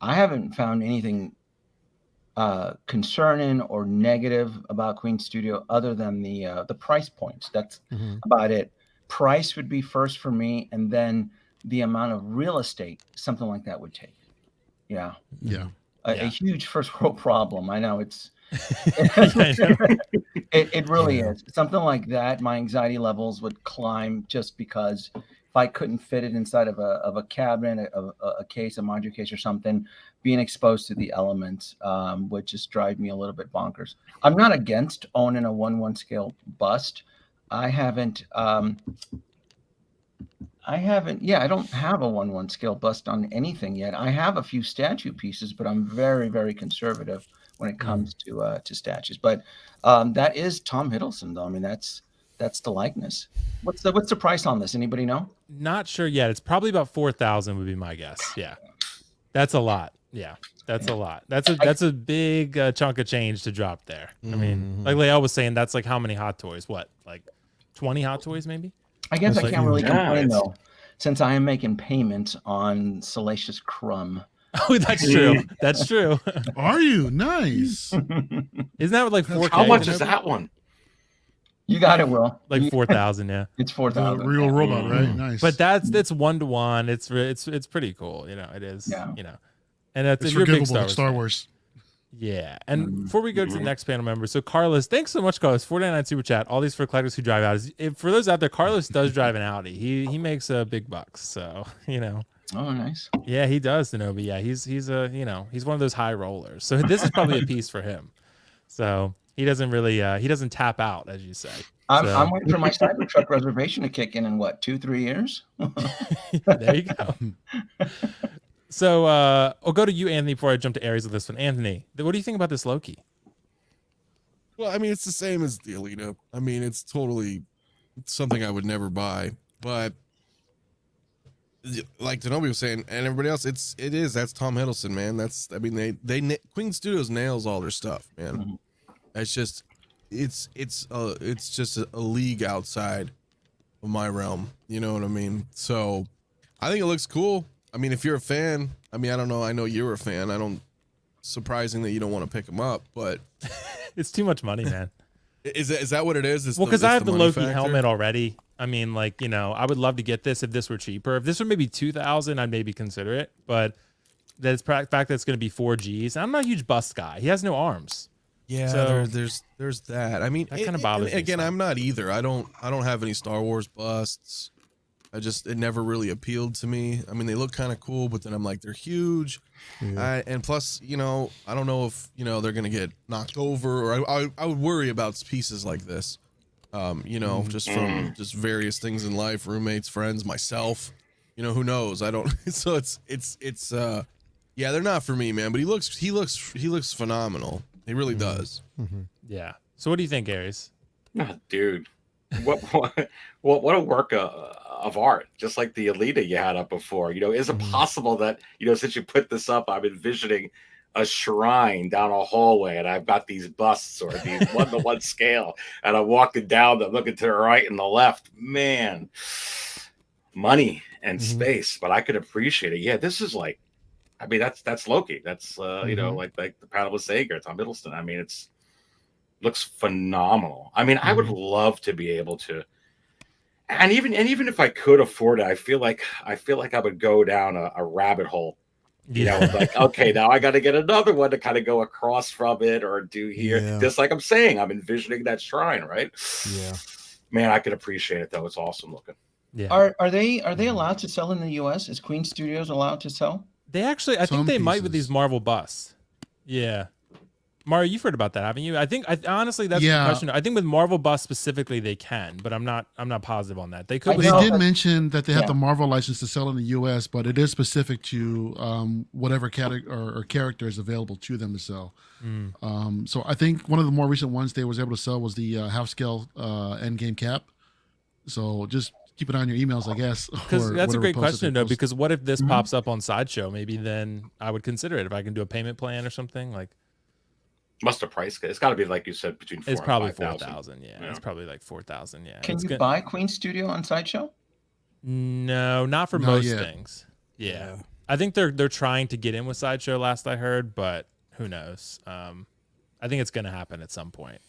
Speaker 6: I haven't found anything concerning or negative about Queen Studio other than the price points. That's about it. Price would be first for me, and then the amount of real estate something like that would take. Yeah,
Speaker 5: Yeah.
Speaker 6: a huge first world problem. I know it's.
Speaker 1: I know.
Speaker 6: It really is something like that. My anxiety levels would climb just because if I couldn't fit it inside of a cabinet, a case, a modular case, or something, being exposed to the elements would just drive me a little bit bonkers. I'm not against owning a 1/1 scale bust. I haven't. I don't have a 1/1 scale bust on anything yet. I have a few statue pieces, but I'm very, very conservative when it comes to statues. But that is Tom Hiddleston, though. I mean, that's the likeness. What's the price on this? Anybody know?
Speaker 1: Not sure yet. It's probably about 4,000 would be my guess. Yeah, that's a lot. Yeah, that's a lot. That's a big chunk of change to drop there. I mean, like Lael was saying, that's like how many Hot Toys? What, like 20 Hot Toys maybe?
Speaker 6: I guess
Speaker 4: That's
Speaker 6: I can't
Speaker 4: like-
Speaker 6: really complain
Speaker 2: Nice.
Speaker 6: though, since I am making payments on Salacious Crumb.
Speaker 1: Oh, that's true. That's true.
Speaker 5: Are you nice?
Speaker 1: Isn't that like 4K?
Speaker 2: How much is that one?
Speaker 6: You got it, Will.
Speaker 1: Like 4,000, yeah.
Speaker 6: It's
Speaker 5: The
Speaker 6: 4,000.
Speaker 5: real robot, right? Nice.
Speaker 1: But that's 1-to-1. It's pretty cool. You know, it is.
Speaker 6: Yeah.
Speaker 1: You know, and that's
Speaker 5: it's
Speaker 1: if you're a big
Speaker 5: forgivable, like Star
Speaker 1: fan.
Speaker 5: Wars.
Speaker 1: Yeah. And before we go to the next panel member, so Carlos, thanks so much, Carlos. 499 super chat. All these for collectors who drive Audis. If for those out there, Carlos does drive an Audi. He makes big bucks. So you know.
Speaker 6: Oh, nice.
Speaker 1: Yeah, he does, Zenobi. Yeah, he's he's one of those high rollers. So this is probably a piece for him. So he doesn't really he doesn't tap out, as you say.
Speaker 6: I'm waiting for my Cybertruck reservation to kick in what, 2-3 years?
Speaker 1: There you go. So I'll go to you, Anthony, before I jump to Aries with this one. Anthony, what do you think about this Loki?
Speaker 3: Well, I mean, it's the same as the Alita. I mean, it's totally something I would never buy. But like Denobi was saying, and everybody else, that's Tom Hiddleston, man. Queen Studios nails all their stuff, man.
Speaker 6: Mhm.
Speaker 3: It's just a league outside of my realm. You know what I mean? So I think it looks cool. I mean, if you're a fan, I mean, I don't know. I know you're a fan. Surprising that you don't want to pick them up, but
Speaker 1: It's too much money, man.
Speaker 3: is that what it is?
Speaker 1: Well, because I have the
Speaker 3: money
Speaker 1: Loki
Speaker 3: factor?
Speaker 1: helmet already. I mean, like, you know, I would love to get this if this were cheaper. If this were maybe 2,000, I'd maybe consider it. But the fact that it's going to be 4Gs. I'm not a huge bust guy. He has no arms.
Speaker 3: Yeah,
Speaker 1: So-
Speaker 3: there's that. I mean,
Speaker 1: That kinda bothers me
Speaker 3: Again,
Speaker 1: some.
Speaker 3: I'm not either. I don't have any Star Wars busts. It never really appealed to me. I mean, they look kind of cool, but then I'm like, they're huge. And plus, you know, I don't know if, you know, they're going to get knocked over, or I would worry about pieces like this. You know, just from just various things in life, roommates, friends, myself, you know, who knows? I don't, so it's yeah, they're not for me, man, but he looks phenomenal. He really does.
Speaker 1: Yeah. So what do you think, Aries?
Speaker 2: Oh, dude, what a work of art, just like the Alita you had up before. You know, is it possible that, you know, since you put this up, I'm envisioning a shrine down a hallway, and I've got these busts or these 1-to-1 scale, and I'm walking down them, looking to the right and the left. Man, money and space, but I could appreciate it. Yeah, this is like, I mean, that's Loki. That's you know, like the panel was saying, Tom Hiddleston. I mean, looks phenomenal. I mean, I would love to be able to, and even if I could afford it, I feel like I would go down a rabbit hole. You know, like, okay, now I got to get another one to kind of go across from it or do here.
Speaker 4: Yeah.
Speaker 2: Just like I'm saying, I'm envisioning that shrine, right?
Speaker 4: Yeah.
Speaker 2: Man, I could appreciate it though. It's awesome looking.
Speaker 1: Yeah.
Speaker 6: Are they allowed to sell in the US? Is Queen Studios allowed to sell?
Speaker 1: They actually, I think
Speaker 5: Some
Speaker 1: they might with
Speaker 5: pieces.
Speaker 1: these Marvel busts. Yeah. Mario, you've heard about that, haven't you? I think honestly that's
Speaker 5: Yeah.
Speaker 1: the question. I think with Marvel busts specifically they can, but I'm not positive on that. They could
Speaker 6: I
Speaker 1: with
Speaker 5: They
Speaker 6: know
Speaker 5: did
Speaker 6: that-
Speaker 5: mention that they have
Speaker 6: Yeah.
Speaker 5: the Marvel license to sell in the U.S., but it is specific to whatever category or character is available to them to sell. So I think one of the more recent ones they was able to sell was the half scale Endgame cap. So just keep an eye on your emails, I guess.
Speaker 1: Because
Speaker 5: or
Speaker 1: that's a
Speaker 5: whatever
Speaker 1: great
Speaker 5: post that
Speaker 1: question,
Speaker 5: they
Speaker 1: though.
Speaker 5: post.
Speaker 1: Because what if this pops up on Sideshow? Maybe then I would consider it if I can do a payment plan or something. Like
Speaker 2: Must have priced it. It's got to be like you said, between 4
Speaker 1: it's
Speaker 2: and
Speaker 1: probably
Speaker 2: 5,000.
Speaker 1: 4,000. Yeah,
Speaker 2: Yeah.
Speaker 1: it's probably like 4,000. Yeah.
Speaker 6: Can
Speaker 1: It's
Speaker 6: you
Speaker 1: good.
Speaker 6: buy Queen Studio on Sideshow?
Speaker 1: No, not for
Speaker 5: Not
Speaker 1: most
Speaker 5: yet.
Speaker 1: things. Yeah. I think they're trying to get in with Sideshow. Last I heard, but who knows? I think it's gonna happen at some point.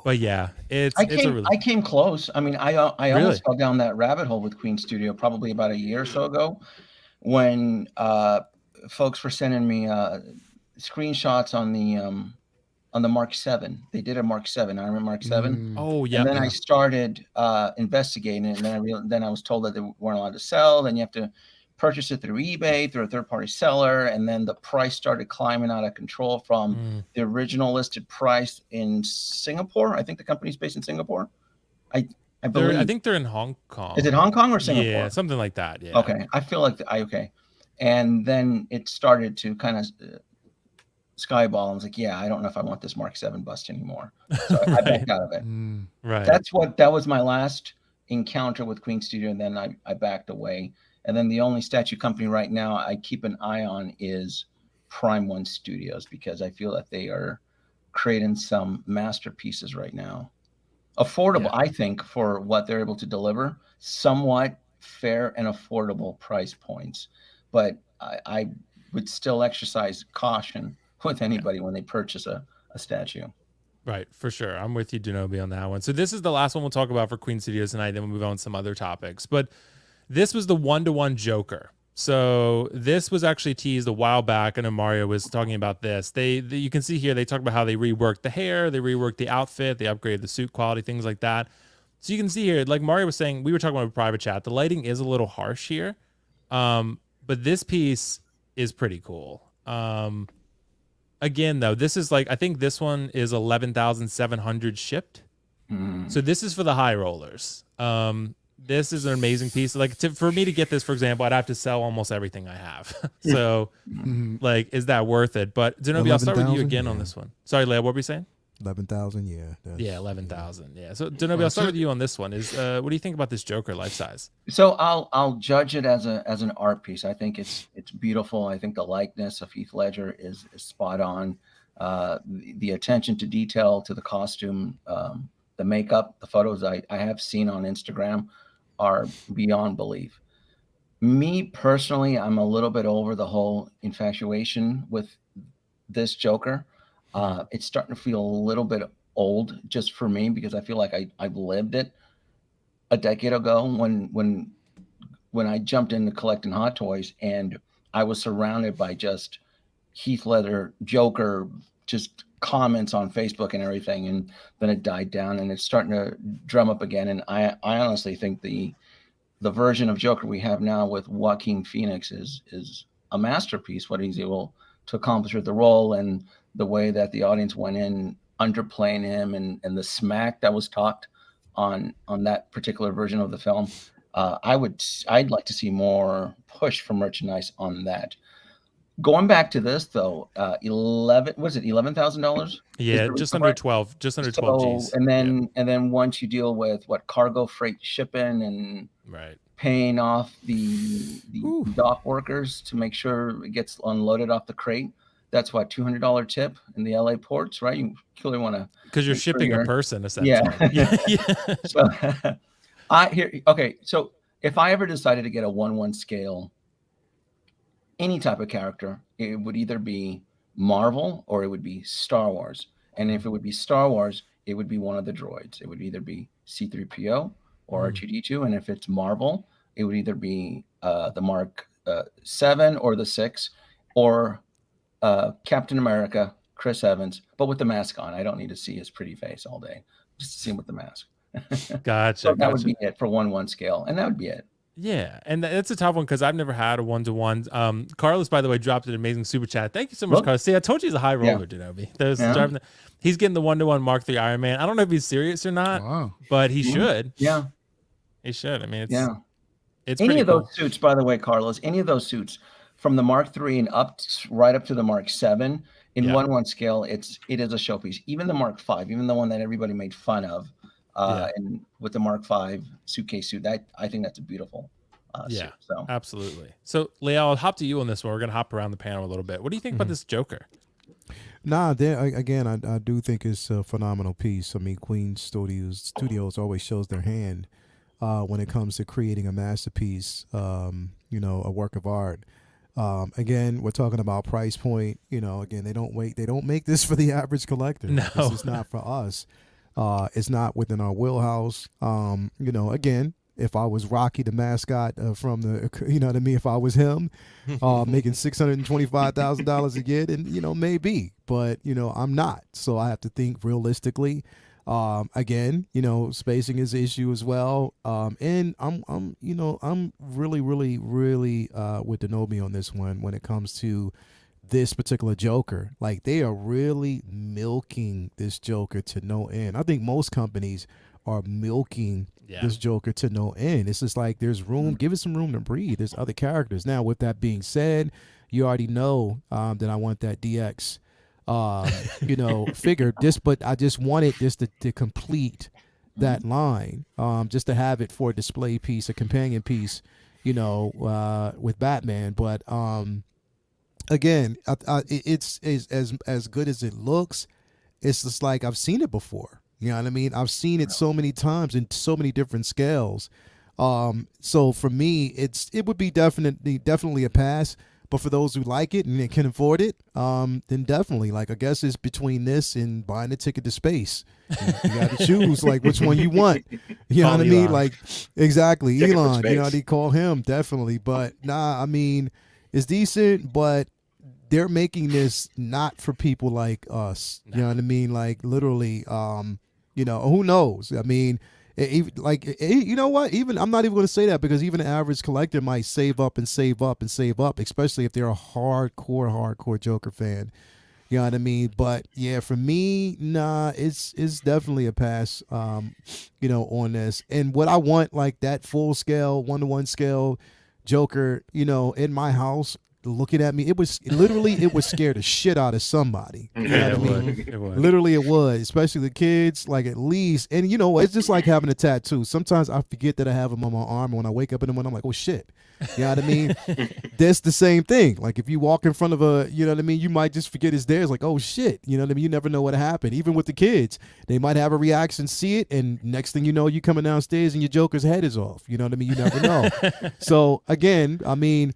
Speaker 1: But yeah, it's a really
Speaker 6: I came close. I mean, I
Speaker 1: Really?
Speaker 6: almost fell down that rabbit hole with Queen Studio probably about a year or so ago, when folks were sending me screenshots on the Mark 7. They did a Mark 7. I remember Mark 7.
Speaker 1: Oh yeah.
Speaker 6: And then I started investigating it, and then I was told that they weren't allowed to sell. Then you have to purchase it through eBay, through a third-party seller, and then the price started climbing out of control from the original listed price in Singapore. I think the company's based in Singapore. I believe.
Speaker 1: I think they're in Hong Kong.
Speaker 6: Is it Hong Kong or Singapore?
Speaker 1: Yeah, something like that. Yeah.
Speaker 6: Okay, I feel like okay. And then it started to kind of skyball. I was like, yeah, I don't know if I want this Mark 7 bust anymore. So I backed out of it.
Speaker 1: Right.
Speaker 6: That was my last encounter with Queen Studio, and then I backed away. And then the only statue company right now I keep an eye on is Prime One Studios, because I feel that they are creating some masterpieces right now. Affordable,
Speaker 1: Yeah.
Speaker 6: I think, for what they're able to deliver. Somewhat fair and affordable price points. But I would still exercise caution with anybody when they purchase a statue.
Speaker 1: Right, for sure. I'm with you, Denobi, on that one. So this is the last one we'll talk about for Queen Studios tonight. Then we'll move on to some other topics. But this was the 1-to-1 Joker. So this was actually teased a while back. I know Mario was talking about this. You can see here they talk about how they reworked the hair, they reworked the outfit, they upgraded the suit quality, things like that. So you can see here, like Mario was saying, we were talking about a private chat. The lighting is a little harsh here, but this piece is pretty cool. Again, though, this is like, I think this one is 11,700 shipped. So this is for the high rollers. This is an amazing piece. Like for me to get this, for example, I'd have to sell almost everything I have. So like, is that worth it? But Zenobia, I'll start with you again on this one. Sorry, Leia, what were you saying?
Speaker 4: 11,000, yeah. 11,000.
Speaker 1: Yeah. So Zenobia, I'll start with you on this one. Is what do you think about this Joker life size?
Speaker 6: So I'll judge it as an art piece. I think it's beautiful. I think the likeness of Heath Ledger is spot on. The attention to detail, to the costume, the makeup, the photos I have seen on Instagram are beyond belief. Me personally, I'm a little bit over the whole infatuation with this Joker. It's starting to feel a little bit old just for me, because I feel like I've lived it a decade ago when I jumped into collecting Hot Toys, and I was surrounded by just Heath Ledger Joker, just comments on Facebook and everything, and then it died down and it's starting to drum up again. And I honestly think the version of Joker we have now with Joaquin Phoenix is a masterpiece. What he's able to accomplish with the role, and the way that the audience went in underplaying him, and the smack that was talked on that particular version of the film. I'd like to see more push for merchandise on that. Going back to this though, $11,000?
Speaker 1: Yeah, just under 12, just under 12 G's.
Speaker 6: And then once you deal with what cargo freight shipping and paying off the dock workers to make sure it gets unloaded off the crate, that's what, $200 tip in the LA ports, right? You clearly want to,
Speaker 1: because you're shipping a person essentially.
Speaker 6: Yeah. So so if I ever decided to get a 1/1 scale, any type of character, it would either be Marvel or it would be Star Wars. And if it would be Star Wars, it would be one of the droids. It would either be C-3PO or R2-D2. And if it's Marvel, it would either be the Mark 7 or the 6, or Captain America, Chris Evans, but with the mask on. I don't need to see his pretty face all day, just to see him with the mask.
Speaker 1: Gotcha.
Speaker 6: So that would be it for 1/1 scale, and that would be it.
Speaker 1: Yeah, and that's a tough one because I've never had a 1-to-1. Carlos, by the way, dropped an amazing super chat. Thank you so much, Carlos. See, I told you he's a high roller, Denobi. He's getting the 1-to-1 Mark III Iron Man. I don't know if he's serious or not, but he should.
Speaker 6: Yeah,
Speaker 1: he should. I mean, it's
Speaker 6: any of
Speaker 1: cool.
Speaker 6: those suits, by the way, Carlos. Any of those suits from the Mark III and right up to the Mark 7 in 1/1 scale, it is a showpiece. Even the Mark 5, even the one that everybody made fun of. And with the Mark V suitcase suit, I think that's a beautiful suit. So.
Speaker 1: Absolutely. So, Leia, I'll hop to you on this one. We're going to hop around the panel a little bit. What do you think about this Joker?
Speaker 4: Nah, again, I do think it's a phenomenal piece. I mean, Queen Studios always shows their hand when it comes to creating a masterpiece, a work of art. Again, we're talking about price point. Again, they don't make this for the average collector.
Speaker 1: No.
Speaker 4: This is not for us. It's not within our wheelhouse. Again, if I was Rocky the mascot from the, what I mean? If I was him, making $625,000 a year, then, maybe, but, I'm not. So I have to think realistically. Again, spacing is an issue as well. And I'm really, really, really with Denobi on this one when it comes to this particular Joker. Like, they are really milking this Joker to no end. I think most companies are milking this Joker to no end. It's just like, there's room, give it some room to breathe. There's other characters. Now, with that being said, you already know that I want that DX figure, but I just wanted just to complete that line, just to have it for a display piece, a companion piece, with Batman. But again, it's as good as it looks. It's just like, I've seen it before. You know what I mean? I've seen it so many times in so many different scales. So for me, it would be definitely a pass. But for those who like it and they can afford it, then definitely. Like, I guess it's between this and buying a ticket to space. You got to choose like which one you want. You know what I mean?
Speaker 1: Elon.
Speaker 4: Like, exactly,
Speaker 2: Ticket for
Speaker 4: Elon. You know,
Speaker 2: space.
Speaker 4: they call him definitely. But nah, I mean, it's decent, but they're making this not for people like us. You know what I mean? Like, literally, you know, who knows? I mean, you know what? Even I'm not even going to say that, because even an average collector might save up and save up and save up, especially if they're a hardcore Joker fan. You know what I mean? But yeah, for me, nah, it's definitely a pass. You know, on this. And what I want, like that full scale, 1-to-1 scale Joker, you know, in my house, looking at me, it would scare the shit out of somebody. You know
Speaker 1: Yeah,
Speaker 4: what I mean?
Speaker 1: it would.
Speaker 4: Literally, it would, especially the kids. Like, at least, and you know, it's just like having a tattoo. Sometimes I forget that I have them on my arm, and when I wake up in the morning, I'm like, oh shit. You know what I mean? That's the same thing. Like, if you walk in front of a, you know what I mean, you might just forget it's there. It's like, oh shit. You know what I mean? You never know what happened. Even with the kids, they might have a reaction, see it, and next thing you know, you coming downstairs and your Joker's head is off. You know what I mean? You never know. So again, I mean,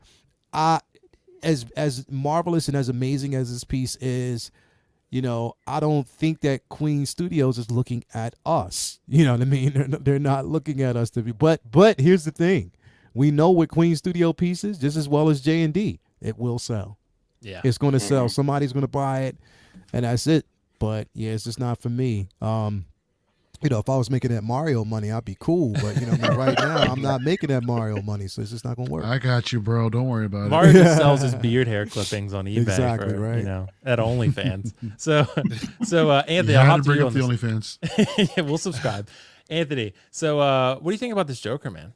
Speaker 4: as marvelous and as amazing as this piece is, you know, I don't think that Queen Studios is looking at us. You know what I mean? They're not looking at us to be. But here's the thing: we know with Queen Studio pieces, just as well as J&D, it will sell.
Speaker 1: Yeah.
Speaker 4: It's going to sell. Somebody's going to buy it, and that's it. But yeah, it's just not for me. You know, if I was making that Mario money, I'd be cool. But, you know, right now, I'm not making that Mario money, so it's just not going to work.
Speaker 5: I got you, bro. Don't worry about
Speaker 1: Mario
Speaker 5: it.
Speaker 1: just sells his beard hair clippings on eBay
Speaker 4: Exactly,
Speaker 1: for,
Speaker 4: right.
Speaker 1: you know, at OnlyFans. so Anthony,
Speaker 5: You
Speaker 1: I'll
Speaker 5: had
Speaker 1: hop
Speaker 5: to bring
Speaker 1: you
Speaker 5: up
Speaker 1: on
Speaker 5: the
Speaker 1: this.
Speaker 5: OnlyFans.
Speaker 1: Yeah, we'll subscribe. Anthony, so what do you think about this Joker, man?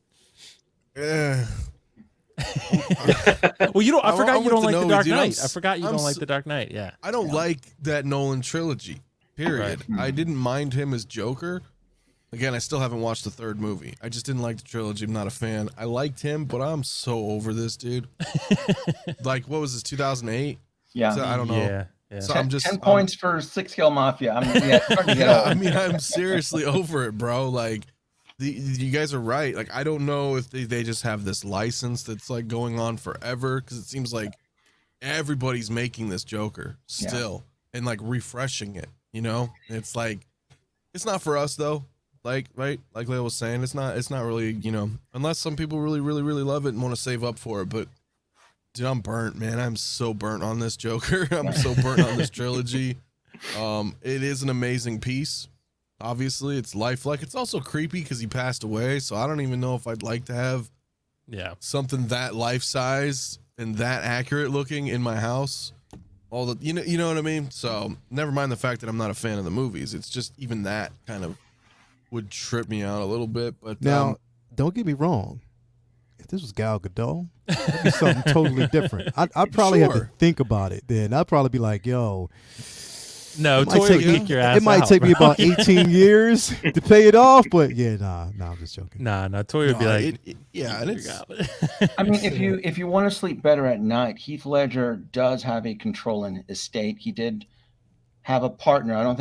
Speaker 1: Well, you don't. I forgot you don't like the Dark Knight. I forgot you don't like the Dark Knight. Yeah.
Speaker 3: I don't like that Nolan trilogy. Period. I didn't mind him as Joker. Again, I still haven't watched the third movie. I just didn't like the trilogy. I'm not a fan. I liked him, but I'm so over this dude. Like, what was this, 2008?
Speaker 6: Yeah.
Speaker 3: So, I don't know.
Speaker 1: Yeah. Yeah.
Speaker 3: So
Speaker 6: 10 points for 6-kill Mafia. It's hard to get
Speaker 3: Yeah,
Speaker 6: over.
Speaker 3: I mean, I'm seriously over it, bro. Like, you guys are right. Like, I don't know if they just have this license that's like going on forever, because it seems like everybody's making this Joker still and like refreshing it. You know, it's like, it's not for us though. Like, right, like Leo was saying, it's not really, you know, unless some people really love it and want to save up for it. But dude, I'm burnt, man. I'm so burnt on this Joker. I'm so burnt on this trilogy. It is an amazing piece. Obviously, it's lifelike. It's also creepy because he passed away. So I don't even know if I'd like to have something that life size and that accurate looking in my house. All the, you know what I mean? So never mind the fact that I'm not a fan of the movies. It's just even that kind of would trip me out a little bit. But
Speaker 4: now, don't get me wrong. If this was Gal Gadot, it'd be something totally different. I'd probably have to think about it then. I'd probably be like, yo.
Speaker 1: No, Toy would kick your ass
Speaker 4: It might
Speaker 1: out,
Speaker 4: take me
Speaker 1: bro.
Speaker 4: about 18 years to pay it off, but yeah, nah, I'm just joking.
Speaker 1: Nah, Toy would be like,
Speaker 3: and it's,
Speaker 6: I mean, if you want to sleep better at night, Heath Ledger does have a controlling estate. He did have a partner. I don't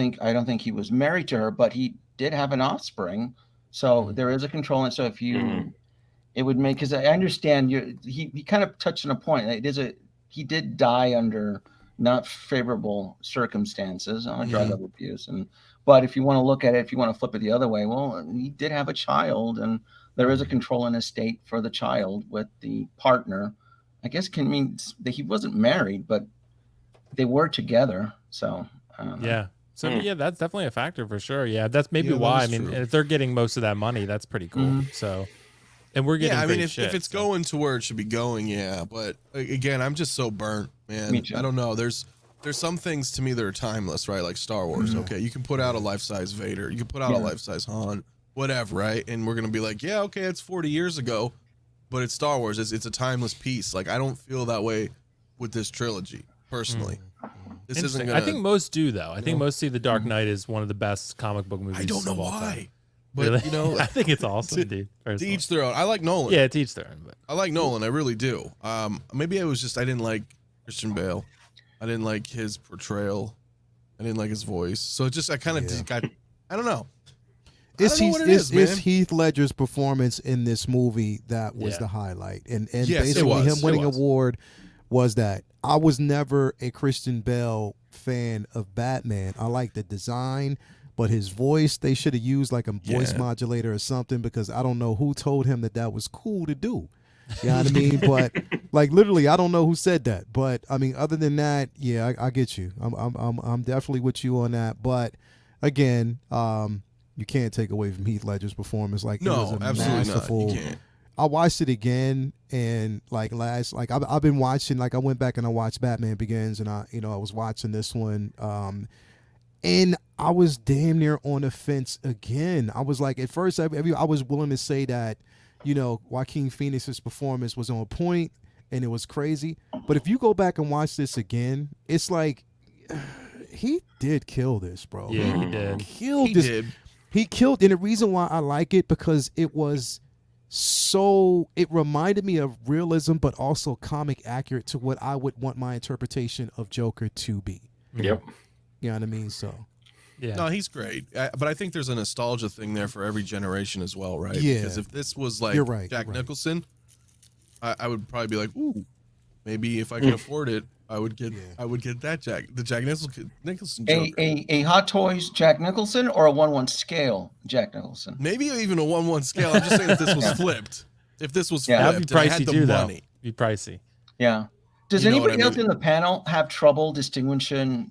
Speaker 6: think he was married to her, but he did have an offspring. So there is a controlling. So if you, it would make, because I understand he kind of touched on a point. He did die under not favorable circumstances on drug abuse, but if you want to look at it, if you want to flip it the other way, well, he did have a child, and there is a controlling estate for the child with the partner. I guess can mean that he wasn't married, but they were together. So
Speaker 1: yeah. So yeah, that's definitely a factor for sure. Yeah, that's maybe why. I mean,
Speaker 3: true.
Speaker 1: if they're getting most of that money, that's pretty cool. So, and we're getting
Speaker 3: I mean,
Speaker 1: great
Speaker 3: if
Speaker 1: shit,
Speaker 3: it's going to where it should be going, yeah. But again, I'm just so burnt, man.
Speaker 6: Me too.
Speaker 3: I don't know. There's some things to me that are timeless, right? Like Star Wars. Okay, you can put out a life-size Vader, you can put out a life-size Han, whatever, right? And we're gonna be like, yeah, okay, it's 40 years ago, but it's Star Wars. It's a timeless piece. Like, I don't feel that way with this trilogy, personally. This isn't gonna,
Speaker 1: I think most do though. I think most see the Dark Knight as one of the best comic book movies.
Speaker 3: I don't know
Speaker 1: of all
Speaker 3: why.
Speaker 1: time.
Speaker 3: But
Speaker 1: Really?
Speaker 3: you know,
Speaker 1: I think it's awesome, dude.
Speaker 3: to
Speaker 1: Personally.
Speaker 3: each their own. I like Nolan.
Speaker 1: Yeah, to each their own. But
Speaker 3: I like Nolan. I really do. Maybe I didn't like Christian Bale. I didn't like his portrayal. I didn't like his voice. So I kind of got. I don't know. don't know what it is,
Speaker 4: it's
Speaker 3: man.
Speaker 4: Heath Ledger's performance in this movie that was
Speaker 1: Yeah.
Speaker 4: the highlight, and
Speaker 3: Yes, it
Speaker 4: basically
Speaker 3: was.
Speaker 4: him
Speaker 3: It
Speaker 4: winning
Speaker 3: was.
Speaker 4: award was that. I was never a Christian Bale fan of Batman. I like the design, but his voice, they should have used like a voice
Speaker 3: Yeah.
Speaker 4: modulator or something, because I don't know who told him that was cool to do. You know what I mean? But like literally, I don't know who said that. But I mean, other than that, yeah, I get you. I'm definitely with you on that. But again, you can't take away from Heath Ledger's performance. Like, it was
Speaker 3: No,
Speaker 4: a
Speaker 3: absolutely
Speaker 4: masterful.
Speaker 3: not. You can't.
Speaker 4: I watched it again, and I've been watching, like I went back and I watched Batman Begins, and I was watching this one, and I was damn near on the fence again. I was like, at first, I was willing to say that, Joaquin Phoenix's performance was on point and it was crazy, but if you go back and watch this again, it's like he did kill this, bro.
Speaker 1: Yeah, he did.
Speaker 4: Killed
Speaker 3: He
Speaker 4: this.
Speaker 3: did.
Speaker 4: He killed, and the reason why I like it, because it reminded me of realism, but also comic accurate to what I would want my interpretation of Joker to be.
Speaker 2: Yep.
Speaker 4: You know what I mean? So
Speaker 1: Yeah.
Speaker 3: No, he's great. But I think there's a nostalgia thing there for every generation as well, right?
Speaker 4: Yeah.
Speaker 3: Because if this was like
Speaker 4: You're right,
Speaker 3: Jack
Speaker 4: right.
Speaker 3: Nicholson, I would probably be like, ooh, maybe if I could afford it, I would get the Jack Nicholson Joker.
Speaker 6: A Hot Toys Jack Nicholson or a 1/1 scale Jack Nicholson?
Speaker 3: Maybe even a 1/1 scale. I'm just saying if this was flipped. If this was
Speaker 6: Yeah.
Speaker 3: flipped,
Speaker 1: That'd be
Speaker 3: and I
Speaker 1: pricey
Speaker 3: had the
Speaker 1: too, though.
Speaker 3: money.
Speaker 1: Be pricey.
Speaker 6: Yeah. Does
Speaker 3: You know what
Speaker 6: anybody
Speaker 3: I
Speaker 6: else
Speaker 3: mean?
Speaker 6: in the panel have trouble distinguishing?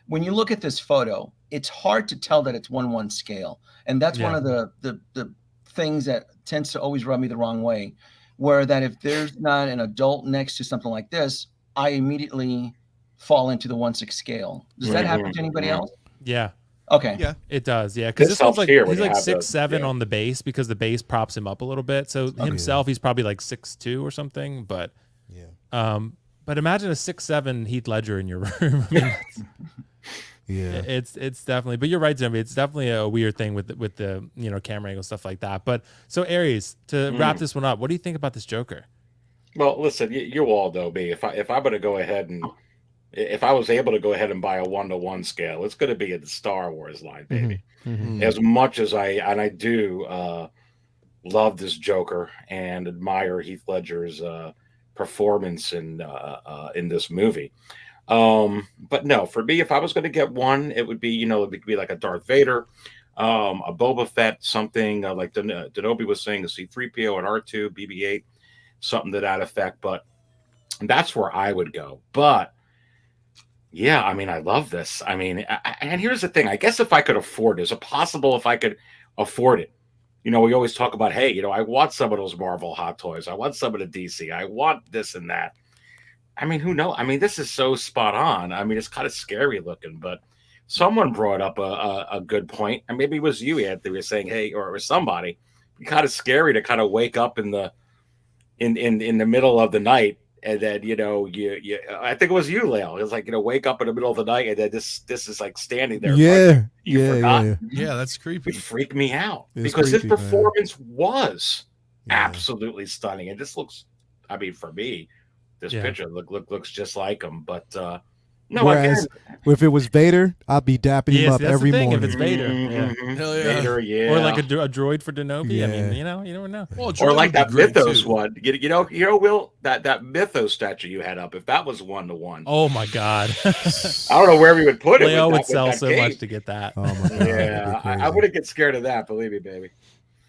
Speaker 6: When you look at this photo, it's hard to tell that it's 1/1 scale, and that's one
Speaker 1: Yeah.
Speaker 6: of the things that tends to always rub me the wrong way. Where that if there's not an adult next to something like this, I immediately fall into the 1/6 scale. Does that happen to anybody else?
Speaker 1: Yeah.
Speaker 6: Okay.
Speaker 3: Yeah.
Speaker 1: It does, yeah, because
Speaker 2: This
Speaker 1: this one's
Speaker 2: helps
Speaker 1: like
Speaker 2: here when
Speaker 1: he's
Speaker 2: you
Speaker 1: like
Speaker 2: have the-
Speaker 1: 6'7"
Speaker 2: yeah.
Speaker 1: on the base, because the base props him up a little bit. So himself, he's probably like 6'2" or something. But but imagine a 6'7" Heath Ledger in your room. I mean,
Speaker 4: yeah,
Speaker 1: it's definitely. But you're right, Jimmy. It's definitely a weird thing with the camera angle, stuff like that. But so Aries, to wrap this one up, what do you think about this Joker?
Speaker 2: Well, listen, you all know me. If I'm going to go ahead and if I was able to go ahead and buy a 1/1 scale, it's going to be in the Star Wars line, baby.
Speaker 3: Mm.
Speaker 2: As much as I do love this Joker and admire Heath Ledger's performance in this movie. But no, for me, if I was going to get one, it would be, it would be like a Darth Vader, a Boba Fett, something like Denobi was saying, a C-3PO, an R2, BB-8, something to that effect. But that's where I would go. But yeah, I mean, I love this. I mean, and here's the thing. I guess if I could afford it, is it possible if I could afford it? We always talk about, hey, I want some of those Marvel Hot Toys. I want some of the DC. I want this and that. I mean, who knows? I mean, this is so spot on. I mean, it's kind of scary looking, but someone brought up a good point, and maybe it was you, Anthony, was saying, hey, or somebody, it's kind of scary to kind of wake up in the middle of the night, and then I think it was you, Leo. It was like wake up in the middle of the night, and then this is like standing there.
Speaker 4: yeah,
Speaker 2: You forgot?
Speaker 3: Yeah, that's
Speaker 2: It
Speaker 3: creepy.
Speaker 2: would freak me out
Speaker 4: It's
Speaker 2: because his
Speaker 4: creepy, man.
Speaker 2: performance was
Speaker 4: Yeah.
Speaker 2: absolutely stunning, and this looks. I mean, for me, this picture looks just like him. But no,
Speaker 4: Whereas if it was Vader, I'd be dapping him
Speaker 1: Yes,
Speaker 4: up
Speaker 1: that's
Speaker 4: every
Speaker 1: the thing.
Speaker 4: morning.
Speaker 1: If it's Vader, yeah.
Speaker 3: Hell yeah.
Speaker 2: Vader, yeah,
Speaker 1: Or like a droid for Denobi. I mean,
Speaker 4: Yeah.
Speaker 1: you never know.
Speaker 3: Well,
Speaker 2: or
Speaker 3: Jordan
Speaker 2: like
Speaker 3: would be
Speaker 2: that
Speaker 3: great,
Speaker 2: Mythos
Speaker 3: too.
Speaker 2: one. Will, that Mythos statue you had up, if that was 1/1,
Speaker 1: Oh my God.
Speaker 2: I don't know where we would put it.
Speaker 1: Leo
Speaker 2: with
Speaker 1: would
Speaker 2: that
Speaker 1: sell so
Speaker 2: cape.
Speaker 1: much to get that.
Speaker 4: Oh my god!
Speaker 2: Yeah, I wouldn't get scared of that. Believe me, baby.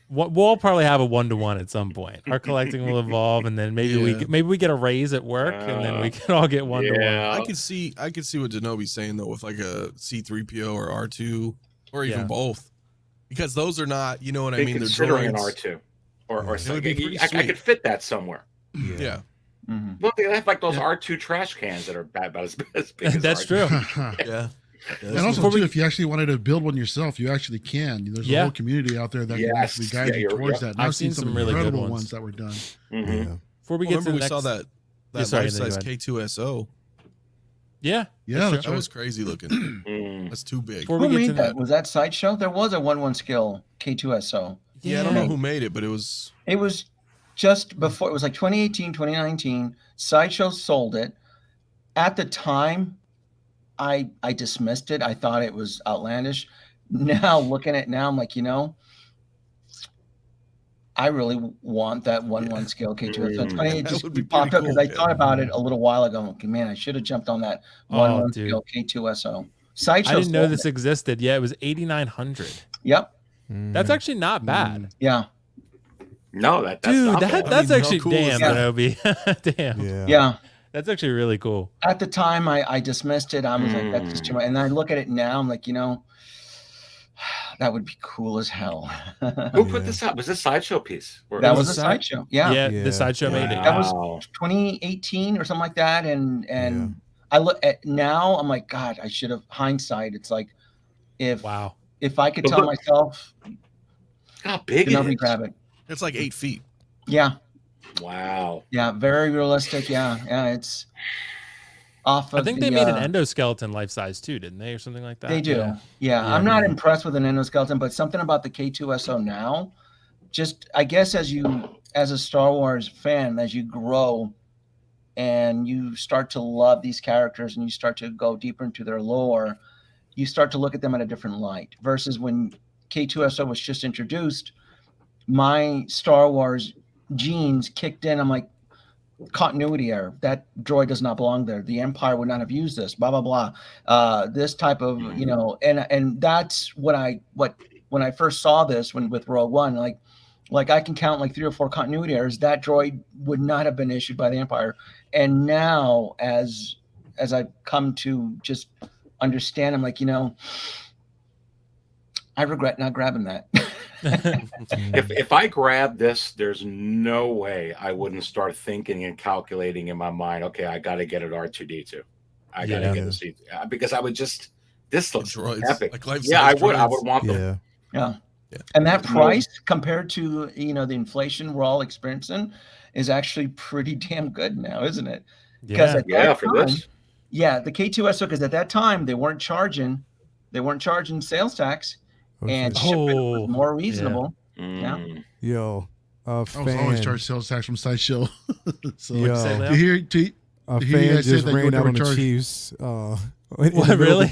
Speaker 1: We'll probably have a 1-to-1 at some point. Our collecting will evolve, and then maybe
Speaker 3: Yeah.
Speaker 1: we get a raise at work, and then we can all get 1-to-1.
Speaker 2: Yeah.
Speaker 3: I could see what Denobi's saying though, with like a C-3PO or R2 or even
Speaker 1: Yeah.
Speaker 3: both, because those are not, you know what I
Speaker 2: They
Speaker 3: mean? They're
Speaker 2: considering an
Speaker 3: droids.
Speaker 2: R2 or
Speaker 3: It would
Speaker 2: something.
Speaker 3: be pretty
Speaker 2: I
Speaker 3: sweet.
Speaker 2: could fit that somewhere.
Speaker 3: Yeah.
Speaker 6: Mhm.
Speaker 2: Look, they have like those
Speaker 3: Yeah.
Speaker 2: R2 trash cans that are about as big as
Speaker 1: That's
Speaker 2: R2.
Speaker 1: true.
Speaker 3: Yeah.
Speaker 5: And also, too, if you actually wanted to build one yourself, you actually can. There's a
Speaker 1: Yeah.
Speaker 5: whole community out there that can
Speaker 2: Yes.
Speaker 5: actually guide
Speaker 2: Yeah,
Speaker 5: you
Speaker 2: you're-
Speaker 5: towards
Speaker 2: yeah.
Speaker 5: that. And
Speaker 1: I've seen some really good
Speaker 5: incredible
Speaker 1: ones.
Speaker 5: that were done.
Speaker 2: Mhm.
Speaker 4: Yeah.
Speaker 1: Before we get
Speaker 3: Remember
Speaker 1: to
Speaker 3: we
Speaker 1: the
Speaker 3: saw
Speaker 1: next,
Speaker 3: that
Speaker 1: sorry,
Speaker 3: life
Speaker 1: Anthony,
Speaker 3: size
Speaker 1: go ahead.
Speaker 3: K2SO.
Speaker 1: Yeah,
Speaker 5: Yeah,
Speaker 1: that's
Speaker 3: That was crazy looking.
Speaker 2: Mm.
Speaker 3: That's too big.
Speaker 1: Before
Speaker 6: Who
Speaker 1: we get
Speaker 6: made
Speaker 1: to
Speaker 6: that? Was that Sideshow? There was a 1/1 scale K2SO.
Speaker 3: Yeah, I don't know who made it, but it was.
Speaker 6: It was just before. It was like 2018, 2019. Sideshow sold it. At the time, I dismissed it. I thought it was outlandish. now looking at it now, I'm like, I really want that 1/1 scale K2. So it's funny, it
Speaker 3: That
Speaker 6: just
Speaker 3: would be
Speaker 6: popped
Speaker 3: pretty
Speaker 6: up because
Speaker 3: cool,
Speaker 6: I
Speaker 3: man.
Speaker 6: thought about it a little while ago. Okay, man, I should have jumped on that
Speaker 1: Oh,
Speaker 6: 1/1
Speaker 1: dude.
Speaker 6: scale K2SO.
Speaker 1: I
Speaker 6: Sideshow.
Speaker 1: didn't know this existed. Yeah, it was 8,900.
Speaker 6: Yep.
Speaker 1: That's actually not bad.
Speaker 6: Yeah.
Speaker 2: No, that's
Speaker 1: Dude,
Speaker 2: not bad.
Speaker 1: that's
Speaker 3: how
Speaker 1: actually
Speaker 3: cool is
Speaker 1: damn,
Speaker 6: that?
Speaker 1: Zenobi. Damn.
Speaker 4: Yeah.
Speaker 6: Yeah.
Speaker 1: That's actually really cool.
Speaker 6: At the time, I dismissed it. I was like, that's just too much. And I look at it now, I'm like, that would be cool as hell.
Speaker 2: Who put this out? Was this Sideshow piece?
Speaker 6: That was a
Speaker 1: Side-
Speaker 6: Sideshow. Yeah.
Speaker 1: Yeah,
Speaker 4: Yeah.
Speaker 1: the Sideshow made it.
Speaker 6: That was
Speaker 2: Wow.
Speaker 6: 2018 or something like that. And I look at now, I'm like, God, I should have hindsight. It's like if
Speaker 1: Wow.
Speaker 6: I could
Speaker 2: But
Speaker 6: tell
Speaker 2: look-
Speaker 6: myself,
Speaker 2: How big it
Speaker 6: nobody
Speaker 2: is.
Speaker 6: grab it.
Speaker 3: It's like 8 feet.
Speaker 6: Yeah.
Speaker 2: Wow.
Speaker 6: Yeah. Very realistic. Yeah. Yeah. It's off of
Speaker 1: I think they made an endoskeleton life size too, didn't they, or something like that?
Speaker 6: They do.
Speaker 1: Yeah.
Speaker 6: Yeah. I'm not impressed with an endoskeleton, but something about the K2SO now, just I guess as a Star Wars fan, as you grow and you start to love these characters and you start to go deeper into their lore, you start to look at them in a different light. Versus when K2SO was just introduced, my Star Wars genes kicked in. I'm like, continuity error. That droid does not belong there. The Empire would not have used this. Blah blah blah. This type of and that's what when I first saw this with Rogue One, like I can count like 3 or 4 continuity errors. That droid would not have been issued by the Empire. And now as I've come to just understand, I'm like, I regret not grabbing that.
Speaker 2: If I grab this, there's no way I wouldn't start thinking and calculating in my mind. Okay, I got to get an R2D2. I got to get a C because I would just. This looks
Speaker 3: Droids,
Speaker 2: epic.
Speaker 3: like life-size
Speaker 2: Yeah, I would
Speaker 3: droids.
Speaker 2: want them.
Speaker 4: Yeah.
Speaker 6: Yeah. And that price compared to the inflation we're all experiencing is actually pretty damn good now, isn't it?
Speaker 1: Yeah.
Speaker 2: Yeah, for this.
Speaker 6: Yeah, the K2SO, because at that time they weren't charging sales tax, and shipment was more reasonable.
Speaker 2: Mm.
Speaker 4: Yo,
Speaker 5: I was always charged sales tax from Sideshow. So
Speaker 4: Yo.
Speaker 1: Say,
Speaker 5: to
Speaker 1: Leo?
Speaker 5: hear
Speaker 4: A
Speaker 5: to hear you
Speaker 4: fan
Speaker 5: guys say
Speaker 4: just
Speaker 5: that you
Speaker 4: ran
Speaker 5: would
Speaker 4: out
Speaker 5: never
Speaker 4: on the
Speaker 5: charge-
Speaker 4: Chiefs.
Speaker 1: What, really?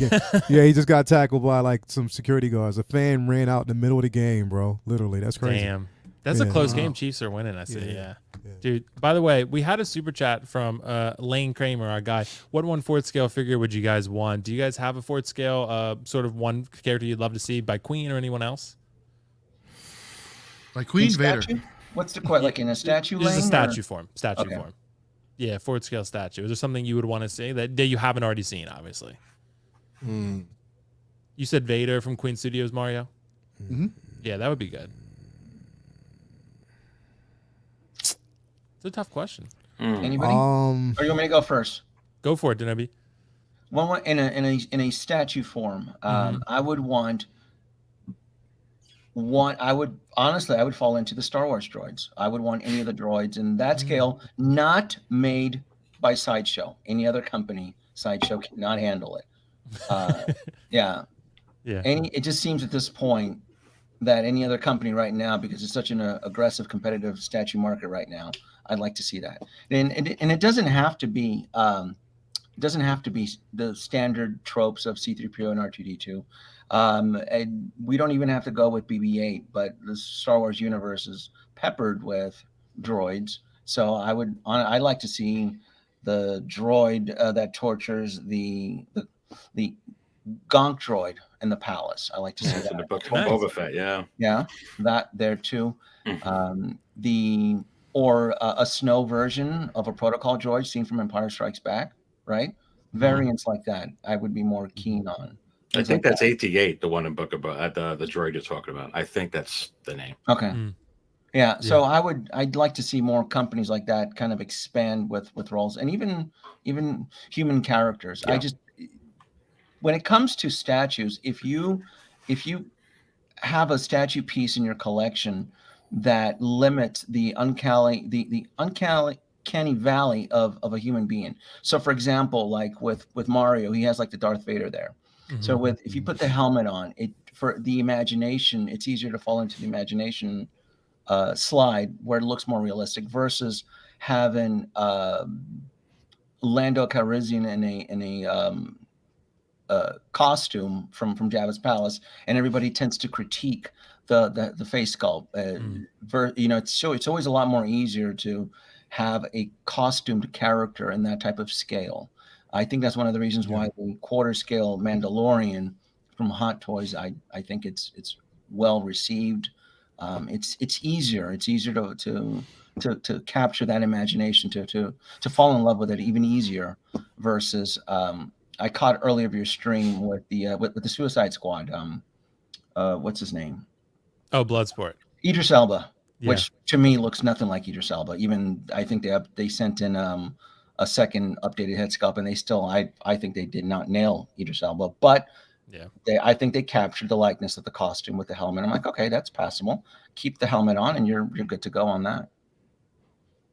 Speaker 4: Yeah, he just got tackled by like some security guards. A fan ran out in the middle of the game, bro. Literally, that's crazy.
Speaker 1: Damn. That's a
Speaker 4: Yeah.
Speaker 1: close
Speaker 5: Wow.
Speaker 1: game. Chiefs are winning, I see.
Speaker 4: Yeah.
Speaker 1: Yeah. Dude, by the way, we had a super chat from Lane Kramer, our guy. What one Ford scale figure would you guys want? Do you guys have a Ford scale, sort of one character you'd love to see by Queen or anyone else?
Speaker 5: Like Queen
Speaker 6: In
Speaker 5: Vader.
Speaker 6: statue? What's the like in a statue
Speaker 1: Just a
Speaker 6: lane?
Speaker 1: statue form. Statue
Speaker 6: Okay.
Speaker 1: form. Yeah, Ford scale statue. Is there something you would want to see that you haven't already seen, obviously?
Speaker 3: Hmm.
Speaker 1: You said Vader from Queen Studios, Mario?
Speaker 5: Mhm.
Speaker 1: Yeah, that would be good. It's a tough question.
Speaker 6: Anybody? Or you want me to go first?
Speaker 1: Go for it, Denobi.
Speaker 6: One in a statue form. I would want one. I would fall into the Star Wars droids. I would want any of the droids in that scale, not made by Sideshow. Any other company, Sideshow cannot handle it. Yeah.
Speaker 1: Yeah.
Speaker 6: It just seems at this point that any other company right now, because it's such an aggressive competitive statue market right now, I'd like to see that. And it doesn't have to be the standard tropes of C-3PO and R2D2. And we don't even have to go with BB-8, but the Star Wars universe is peppered with droids. So I'd like to see the droid that tortures the Gonk droid in the palace. I like to see
Speaker 2: That's in the
Speaker 6: that.
Speaker 2: book of
Speaker 1: Nice.
Speaker 2: Boba Fett. Yeah.
Speaker 6: Yeah, that there too.
Speaker 2: Mhm.
Speaker 6: Or a snow version of a protocol droid seen from Empire Strikes Back, right? Variants like that, I would be more keen on.
Speaker 2: I
Speaker 6: Things
Speaker 2: think
Speaker 6: like
Speaker 2: that's AT-8, the one in Book of the droid you're talking about. I think that's the name.
Speaker 6: that. Okay.
Speaker 1: Mm.
Speaker 6: Yeah. So I'd like to see more companies like that kind of expand with roles and even human characters.
Speaker 2: Yeah.
Speaker 6: When it comes to statues, if you have a statue piece in your collection that limits the uncanny valley of a human being. So for example, like with Mario, he has like the Darth Vader there. So if you put the helmet on, for the imagination, it's easier to fall into the imagination slide where it looks more realistic versus having Lando Calrissian in a costume from Jabba's palace, and everybody tends to critique the face sculpt. It's always a lot more easier to have a costumed character in that type of scale. I think that's one of the reasons why the quarter scale Mandalorian from Hot Toys, I think it's well received. It's easier to capture that imagination, to fall in love with it even easier versus I caught earlier of your stream with the Suicide Squad. What's his name?
Speaker 1: Oh, Bloodsport.
Speaker 6: Idris Elba,
Speaker 1: Yeah.
Speaker 6: which to me looks nothing like Idris Elba. Even I think they sent in a second updated head sculpt, and they still I think they did not nail Idris Elba, but I think they captured the likeness of the costume with the helmet. I'm like, okay, that's passable. Keep the helmet on, and you're good to go on that.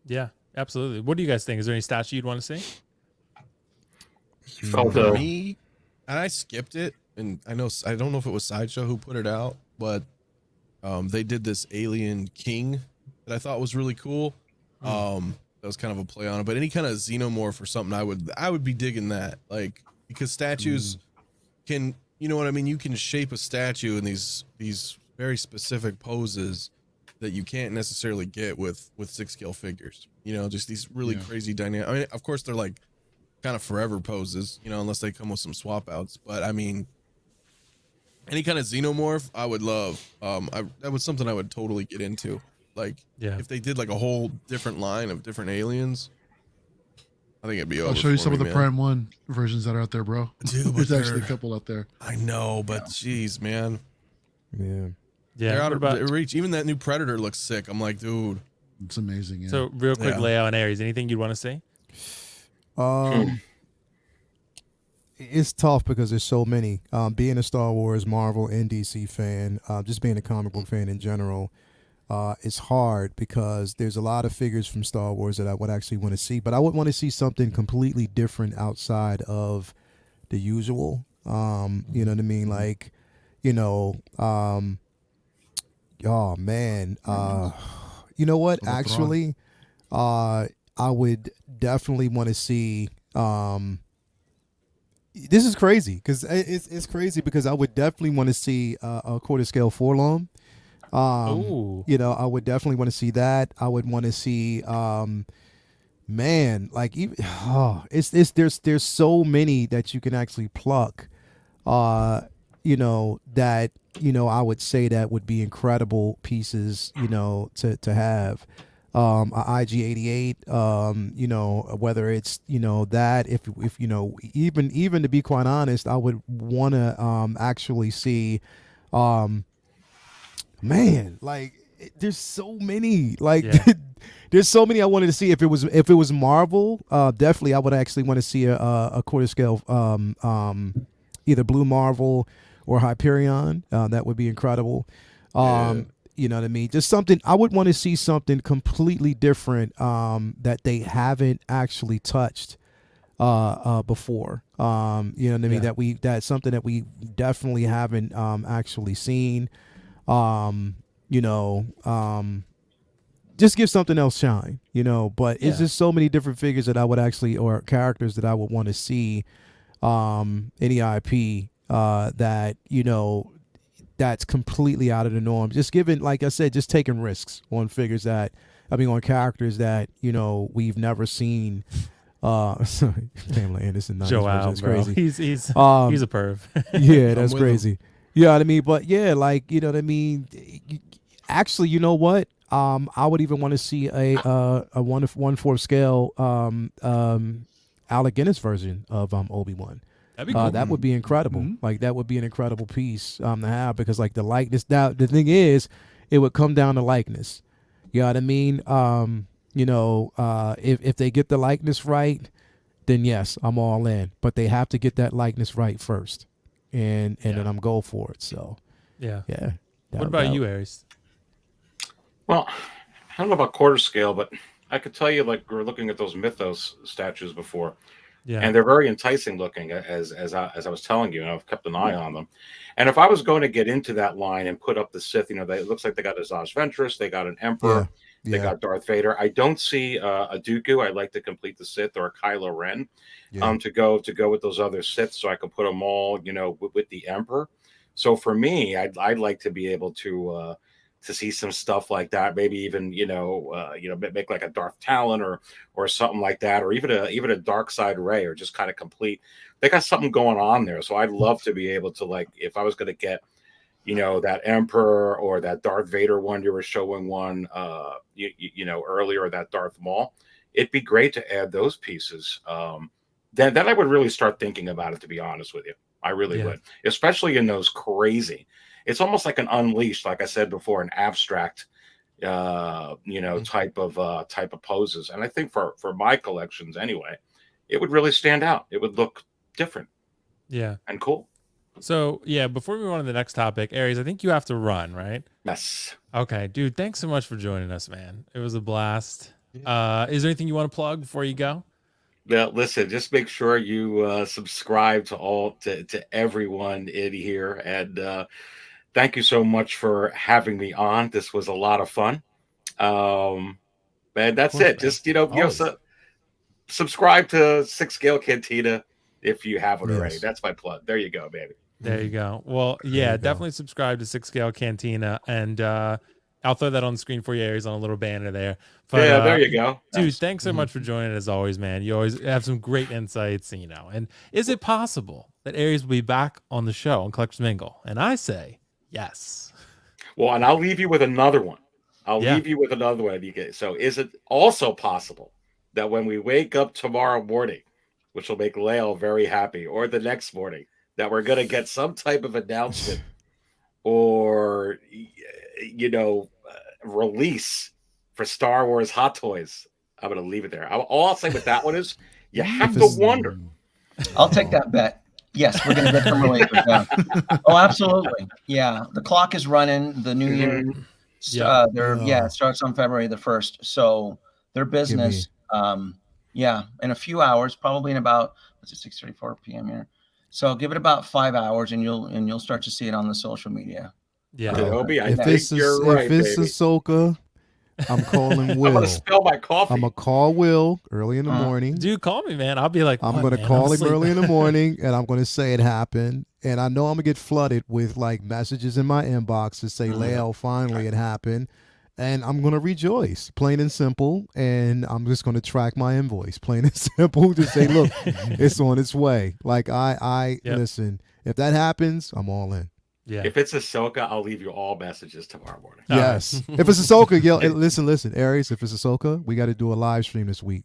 Speaker 1: Yeah, absolutely. What do you guys think? Is there any statue you'd want to see?
Speaker 2: Although
Speaker 3: Me, and I skipped it, and I don't know if it was Sideshow who put it out, but they did this alien king that I thought was really cool. That was kind of a play on it, but any kind of xenomorph or something, I would be digging that, like, because statues can, you know what I mean? You can shape a statue in these very specific poses that you can't necessarily get with 6-scale figures. You know, just these really crazy dynamic. I mean, of course, they're like kind of forever poses, you know, unless they come with some swap outs. But I mean, any kind of xenomorph, I would love. That was something I would totally get into. Like, if they did like a whole different line of different aliens, I think it'd be over.
Speaker 5: I'll show you
Speaker 3: for
Speaker 5: some
Speaker 3: me,
Speaker 5: of the
Speaker 3: man.
Speaker 5: Prime 1 versions that are out there, bro.
Speaker 3: Dude,
Speaker 5: There's
Speaker 3: but
Speaker 5: actually a
Speaker 3: they're-
Speaker 5: couple out there.
Speaker 3: I know, but jeez, man.
Speaker 4: Yeah.
Speaker 1: Yeah.
Speaker 3: They're out
Speaker 1: What
Speaker 3: of
Speaker 1: about,
Speaker 3: reach. Even that new Predator looks sick. I'm like, dude.
Speaker 5: It's amazing. Yeah.
Speaker 1: so real quick,
Speaker 3: Yeah.
Speaker 1: Leo and Aries, anything you'd want to see?
Speaker 4: It's tough because there's so many. Being a Star Wars, Marvel, and DC fan, just being a comic book fan in general, it's hard because there's a lot of figures from Star Wars that I would actually want to see, but I would want to see something completely different outside of the usual. You know what I mean? Like, you know, oh man, you know what? Actually, I would definitely want to see. This is crazy because it's crazy because I would definitely want to see a quarter scale Forlom.
Speaker 1: Ooh.
Speaker 4: You know, I would definitely want to see that. I would want to see, man, like even there's so many that you can actually pluck. You know that I would say that would be incredible pieces. You know, to have. A IG-88, you know, whether it's, you know, that if you know, even to be quite honest, I would want to actually see, man, like there's so many, like there's so many I wanted to see. If it was Marvel, definitely I would actually want to see a quarter scale, either Blue Marvel or Hyperion. That would be incredible. You know what I mean? Just something, I would want to see something completely different that they haven't actually touched before. You know what I mean? That's something that we definitely haven't actually seen. You know, just give something else shine, you know, but it's just so many different figures that I would actually, or characters that I would want to see any IP that, you know, that's completely out of the norm. Just giving, like I said, just taking risks on figures that, I mean, on characters that, you know, we've never seen. Sorry, Pamela Anderson.
Speaker 1: Joe Al,
Speaker 4: that's
Speaker 1: bro.
Speaker 4: crazy.
Speaker 1: He's a perv.
Speaker 4: Yeah, that's
Speaker 3: with
Speaker 4: crazy. You know what I mean? But yeah, like, you know what I mean? Actually, you know what? I would even want to see a 1/4 scale Alec Guinness version of Obi-Wan.
Speaker 1: That'd be cool.
Speaker 4: That would be incredible. Like, that would be an incredible piece to have, because like the likeness. Now the thing is, it would come down to likeness. You know what I mean? You know, if they get the likeness right, then yes, I'm all in. But they have to get that likeness right first, and then I'm go for it. So
Speaker 1: yeah.
Speaker 4: That-
Speaker 1: What about
Speaker 4: that-
Speaker 1: you, Aries?
Speaker 2: Well, I don't know about quarter scale, but I could tell you, like, we were looking at those Mythos statues before,
Speaker 1: Yeah.
Speaker 2: and they're very enticing looking, as I was telling you, and I've kept an eye on them. And if I was going to get into that line and put up the Sith, you know, it looks like they got a Zaz Ventress, they got an Emperor, They
Speaker 4: Yeah.
Speaker 2: got Darth Vader. I don't see a Dooku. I'd like to complete the Sith or a Kylo Ren
Speaker 4: Yeah.
Speaker 2: to go with those other Siths so I can put them all, with the Emperor. So for me, I'd like to be able to see some stuff like that. Maybe even make like a Darth Talon or something like that, or even a Dark Side Ray, or just kind of complete. They got something going on there. So I'd love to be able to, like, if I was going to get that Emperor or that Darth Vader one you were showing earlier, that Darth Maul, it'd be great to add those pieces. Then I would really start thinking about it, to be honest with you. I really would, especially in those crazy. It's almost like an Unleashed, like I said before, an abstract, type of poses. And I think for my collections anyway, it would really stand out. It would look different.
Speaker 1: Yeah.
Speaker 2: And cool.
Speaker 1: So before we move on to the next topic, Aries, I think you have to run, right?
Speaker 2: Yes.
Speaker 1: Okay, dude. Thanks so much for joining us, man. It was a blast. Is there anything you want to plug before you go?
Speaker 2: Yeah, listen, just make sure you subscribe to everyone in here, and thank you so much for having me on. This was a lot of fun. And that's
Speaker 1: course,
Speaker 2: it.
Speaker 1: man.
Speaker 2: Just subscribe to Six Scale Cantina if you haven't already.
Speaker 4: Yes.
Speaker 2: That's my plug. There you go, baby.
Speaker 1: There you go. Well, definitely subscribe to Six Scale Cantina, and I'll throw that on the screen for you, Aries, on a little banner there. But,
Speaker 2: there you go.
Speaker 1: Dude,
Speaker 2: Nice.
Speaker 1: thanks so much for joining as always, man. You always have some great insights, And is it possible that Aries will be back on the show on Collectors Mingle? And I say yes.
Speaker 2: Well, and I'll leave you with another one. So is it also possible that when we wake up tomorrow morning, which will make Leo very happy, or the next morning, that we're going to get some type of announcement or, release for Star Wars Hot Toys? I'm going to leave it there. All I'll say with that one is you have to wonder.
Speaker 6: I'll take that bet. Yes, we're going to get them released. Oh, absolutely. Yeah, the clock is running. The new year, it starts on February the 1st. So their business, in a few hours, probably in about 6:34 p.m. here. So give it about 5 hours, and you'll start to see it on the social media.
Speaker 1: Yeah,
Speaker 4: if it's Ahsoka, I'm calling Will.
Speaker 2: I'm gonna spill my coffee.
Speaker 4: I'm gonna call Will early in the morning.
Speaker 1: Dude, call me, man. I'll be like,
Speaker 4: I'm gonna call him early in the morning, and I'm gonna say it happened. And I know I'm gonna get flooded with like messages in my inbox to say, Leo, finally it happened. And I'm gonna rejoice, plain and simple. And I'm just gonna track my invoice, plain and simple, to say, look, it's on its way. Like listen, if that happens, I'm all in.
Speaker 1: Yeah.
Speaker 2: If it's Ahsoka, I'll leave you all messages tomorrow morning.
Speaker 4: Yes. If it's Ahsoka, listen, Aries, if it's Ahsoka, we got to do a live stream this week.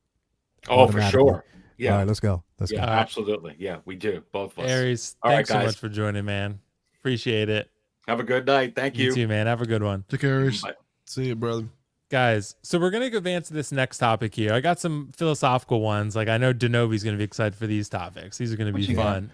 Speaker 2: Oh, for sure. Yeah.
Speaker 4: All right, let's go.
Speaker 2: Yeah, absolutely. Yeah, we do. Both of us.
Speaker 1: Aries, thanks so much for joining, man. Appreciate it.
Speaker 2: Have a good night. Thank you.
Speaker 1: You too, man. Have a good one.
Speaker 5: Take care, Aries.
Speaker 2: Bye.
Speaker 3: See you, brother.
Speaker 1: Guys, so we're going to advance to this next topic here. I got some philosophical ones. Like, I know Denobi's going to be excited for these topics. These are going to be fun.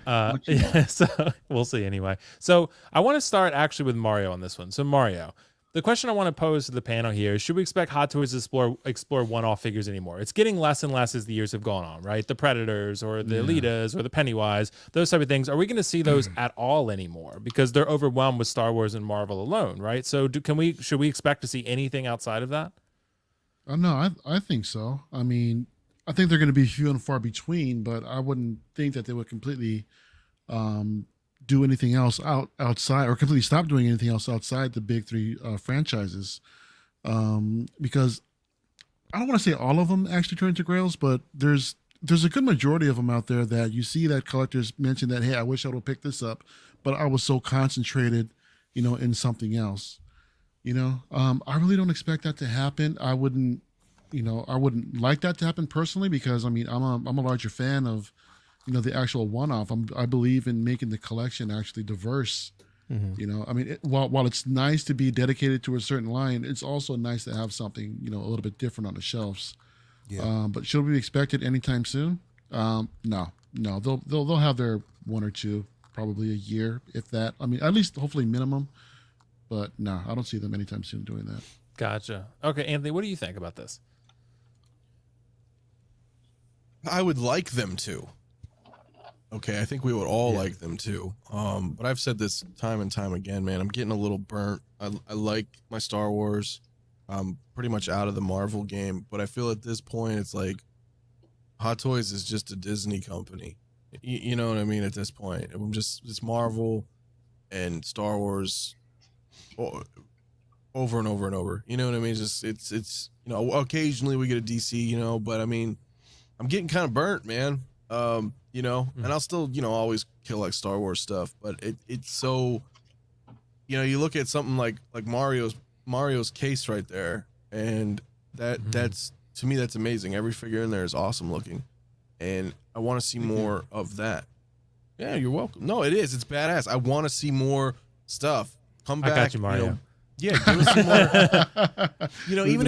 Speaker 1: So we'll see anyway. So I want to start actually with Mario on this one. So Mario, the question I want to pose to the panel here is, should we expect Hot Toys to explore one-off figures anymore? It's getting less and less as the years have gone on, right? The Predators or the Alitas or the Pennywise, those type of things. Are we going to see those at all anymore? Because they're overwhelmed with Star Wars and Marvel alone, right? So should we expect to see anything outside of that?
Speaker 5: No, I think so. I mean, I think they're going to be few and far between, but I wouldn't think that they would completely do anything else outside, or completely stop doing anything else outside the big three franchises. Because I don't want to say all of them actually turn into grails, but there's a good majority of them out there that you see that collectors mention that, hey, I wish I would have picked this up, but I was so concentrated, in something else. I really don't expect that to happen. I wouldn't like that to happen personally, because I'm a larger fan of, the actual one-off. I believe in making the collection actually diverse. While it's nice to be dedicated to a certain line, it's also nice to have something, a little bit different on the shelves. Yeah. But should we expect it anytime soon? No. They'll have their one or two, probably a year, if that. At least hopefully minimum. But no, I don't see them anytime soon doing that.
Speaker 1: Gotcha. Okay, Anthony, what do you think about this?
Speaker 3: I would like them to. Okay, I think we would all like them to. But I've said this time and time again, man. I'm getting a little burnt. I like my Star Wars. I'm pretty much out of the Marvel game, but I feel at this point it's like Hot Toys is just a Disney company. You know what I mean? At this point, I'm just it's Marvel and Star Wars over and over and over. You know what I mean? Just it's you know, occasionally we get a DC, you know, but I mean, I'm getting kind of burnt, man. You know, and I'll still, you know, always kill like Star Wars stuff, but it's so, you know, you look at something like Mario's case right there, and that's to me that's amazing. Every figure in there is awesome looking, and I want to see more of that. Yeah, you're welcome. No, it is. It's badass. I want to see more stuff. Come back.
Speaker 1: I got you, Mario.
Speaker 3: You know, yeah, give us some more. You know, even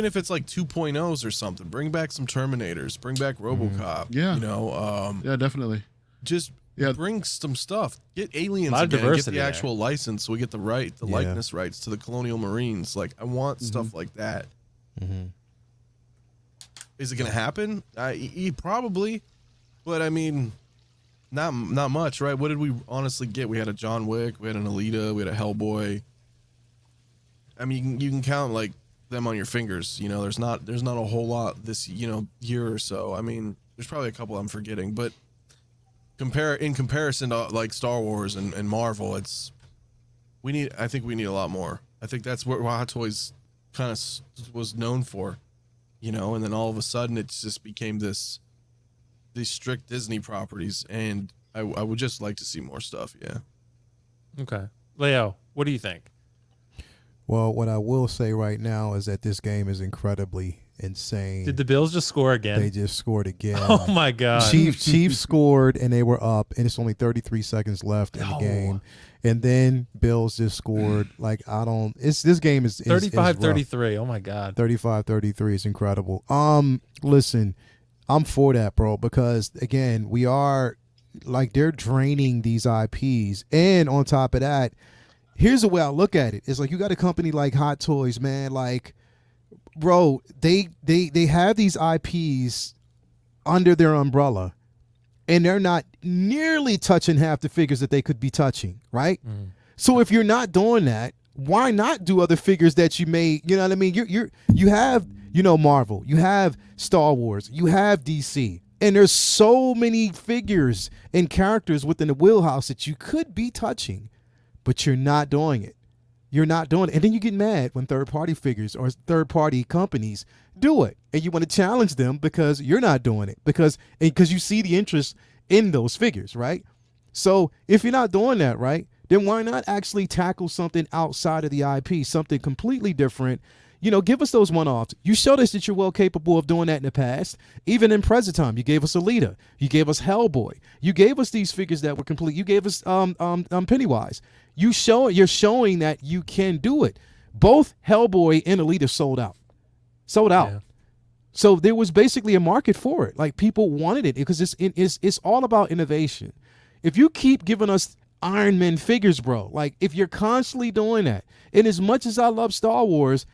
Speaker 3: if it's like 2.0s or something, bring back some Terminators, bring back RoboCop.
Speaker 5: Yeah.
Speaker 3: You know,
Speaker 5: yeah, definitely.
Speaker 3: Just bring some stuff. Get Aliens
Speaker 1: A lot of
Speaker 3: again. Get
Speaker 1: diversity
Speaker 3: the actual license so we get the likeness rights to the Colonial Marines. Like, I want stuff like that. Is it going to happen? Probably, but I mean, not much, right? What did we honestly get? We had a John Wick, we had an Alita, we had a Hellboy. I mean, you can count like them on your fingers. You know, there's not a whole lot this year or so. I mean, there's probably a couple I'm forgetting, but in comparison to like Star Wars and Marvel, I think we need a lot more. I think that's what Hot Toys kind of was known for, you know, and then all of a sudden it just became these strict Disney properties, and I would just like to see more stuff. Yeah.
Speaker 1: Okay, Leo, what do you think?
Speaker 4: Well, what I will say right now is that this game is incredibly insane.
Speaker 1: Did the Bills just score again?
Speaker 4: They just scored again.
Speaker 1: Oh my God!
Speaker 4: Chiefs scored and they were up, and it's only 33 seconds left in the game, and then Bills just scored. Like this game is
Speaker 1: 35-33. Oh my God!
Speaker 4: 35-33 is incredible. Listen, I'm for that, bro, because again, we are like they're draining these IPs, and on top of that, here's the way I look at it. It's like you got a company like Hot Toys, man. Like, bro, they have these IPs under their umbrella, and they're not nearly touching half the figures that they could be touching, right? So if you're not doing that, why not do other figures that you may, you know what I mean? You have, you know, Marvel, you have Star Wars, you have DC, and there's so many figures and characters within the wheelhouse that you could be touching, but you're not doing it. You're not doing it. And then you get mad when third-party figures or third-party companies do it. And you want to challenge them because you're not doing it. Because you see the interest in those figures, right? So if you're not doing that, right, then why not actually tackle something outside of the IP, something completely different? You know, give us those one-offs. You showed us that you're well capable of doing that in the past. Even in present time, you gave us Alita. You gave us Hellboy. You gave us these figures that were complete. You gave us Pennywise. You're showing that you can do it. Both Hellboy and Alita sold out. Yeah. So there was basically a market for it. Like, people wanted it because it's all about innovation. If you keep giving us Iron Man figures, bro, like if you're constantly doing that, and as much as I love Star Wars,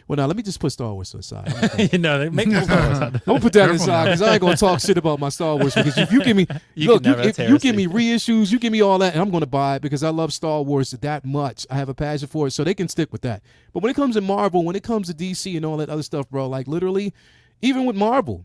Speaker 4: well, now let me just put Star Wars to the side.
Speaker 1: You know, make Star Wars.
Speaker 4: I'm gonna put that aside because I ain't gonna talk shit about my Star Wars. Because if you give me, you give me reissues, you give me all that, and I'm gonna buy it because I love Star Wars that much. I have a passion for it, so they can stick with that. But when it comes to Marvel, when it comes to DC and all that other stuff, bro, like literally, even with Marvel,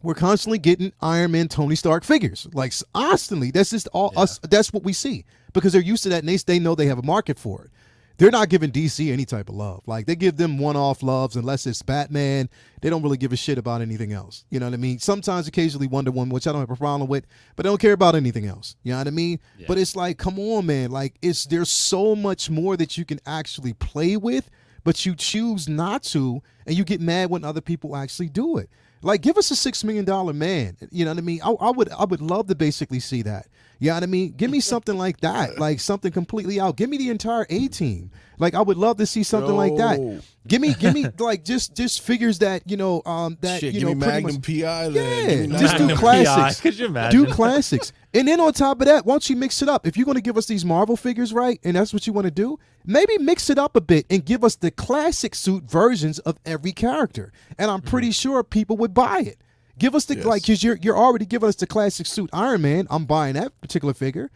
Speaker 4: we're constantly getting Iron Man, Tony Stark figures, like constantly. That's just all us. That's what we see because they're used to that, and they know they have a market for it. They're not giving DC any type of love. Like, they give them one-off loves unless it's Batman. They don't really give a shit about anything else. You know what I mean? Sometimes, occasionally, Wonder Woman, which I don't have a problem with, but they don't care about anything else. You know what I mean? Yeah. But it's like, come on, man. Like, there's so much more that you can actually play with, but you choose not to, and you get mad when other people actually do it. Like, give us a $6 million man. You know what I mean? I would love to basically see that. You know what I mean? Give me something like that, like something completely out. Give me the entire A-team. Like, I would love to see something like that. Give me like just figures that, you know, that,
Speaker 3: shit,
Speaker 4: you
Speaker 3: give
Speaker 4: know,
Speaker 3: me Magnum PI then.
Speaker 4: Yeah, just do classics.
Speaker 1: Could you imagine?
Speaker 4: Do classics. And then on top of that, why don't you mix it up? If you're going to give us these Marvel figures, right, and that's what you want to do, maybe mix it up a bit and give us the classic suit versions of every character. And I'm pretty sure people would buy it. Give us the like, because you're already giving us the classic suit Iron Man. I'm buying that particular figure.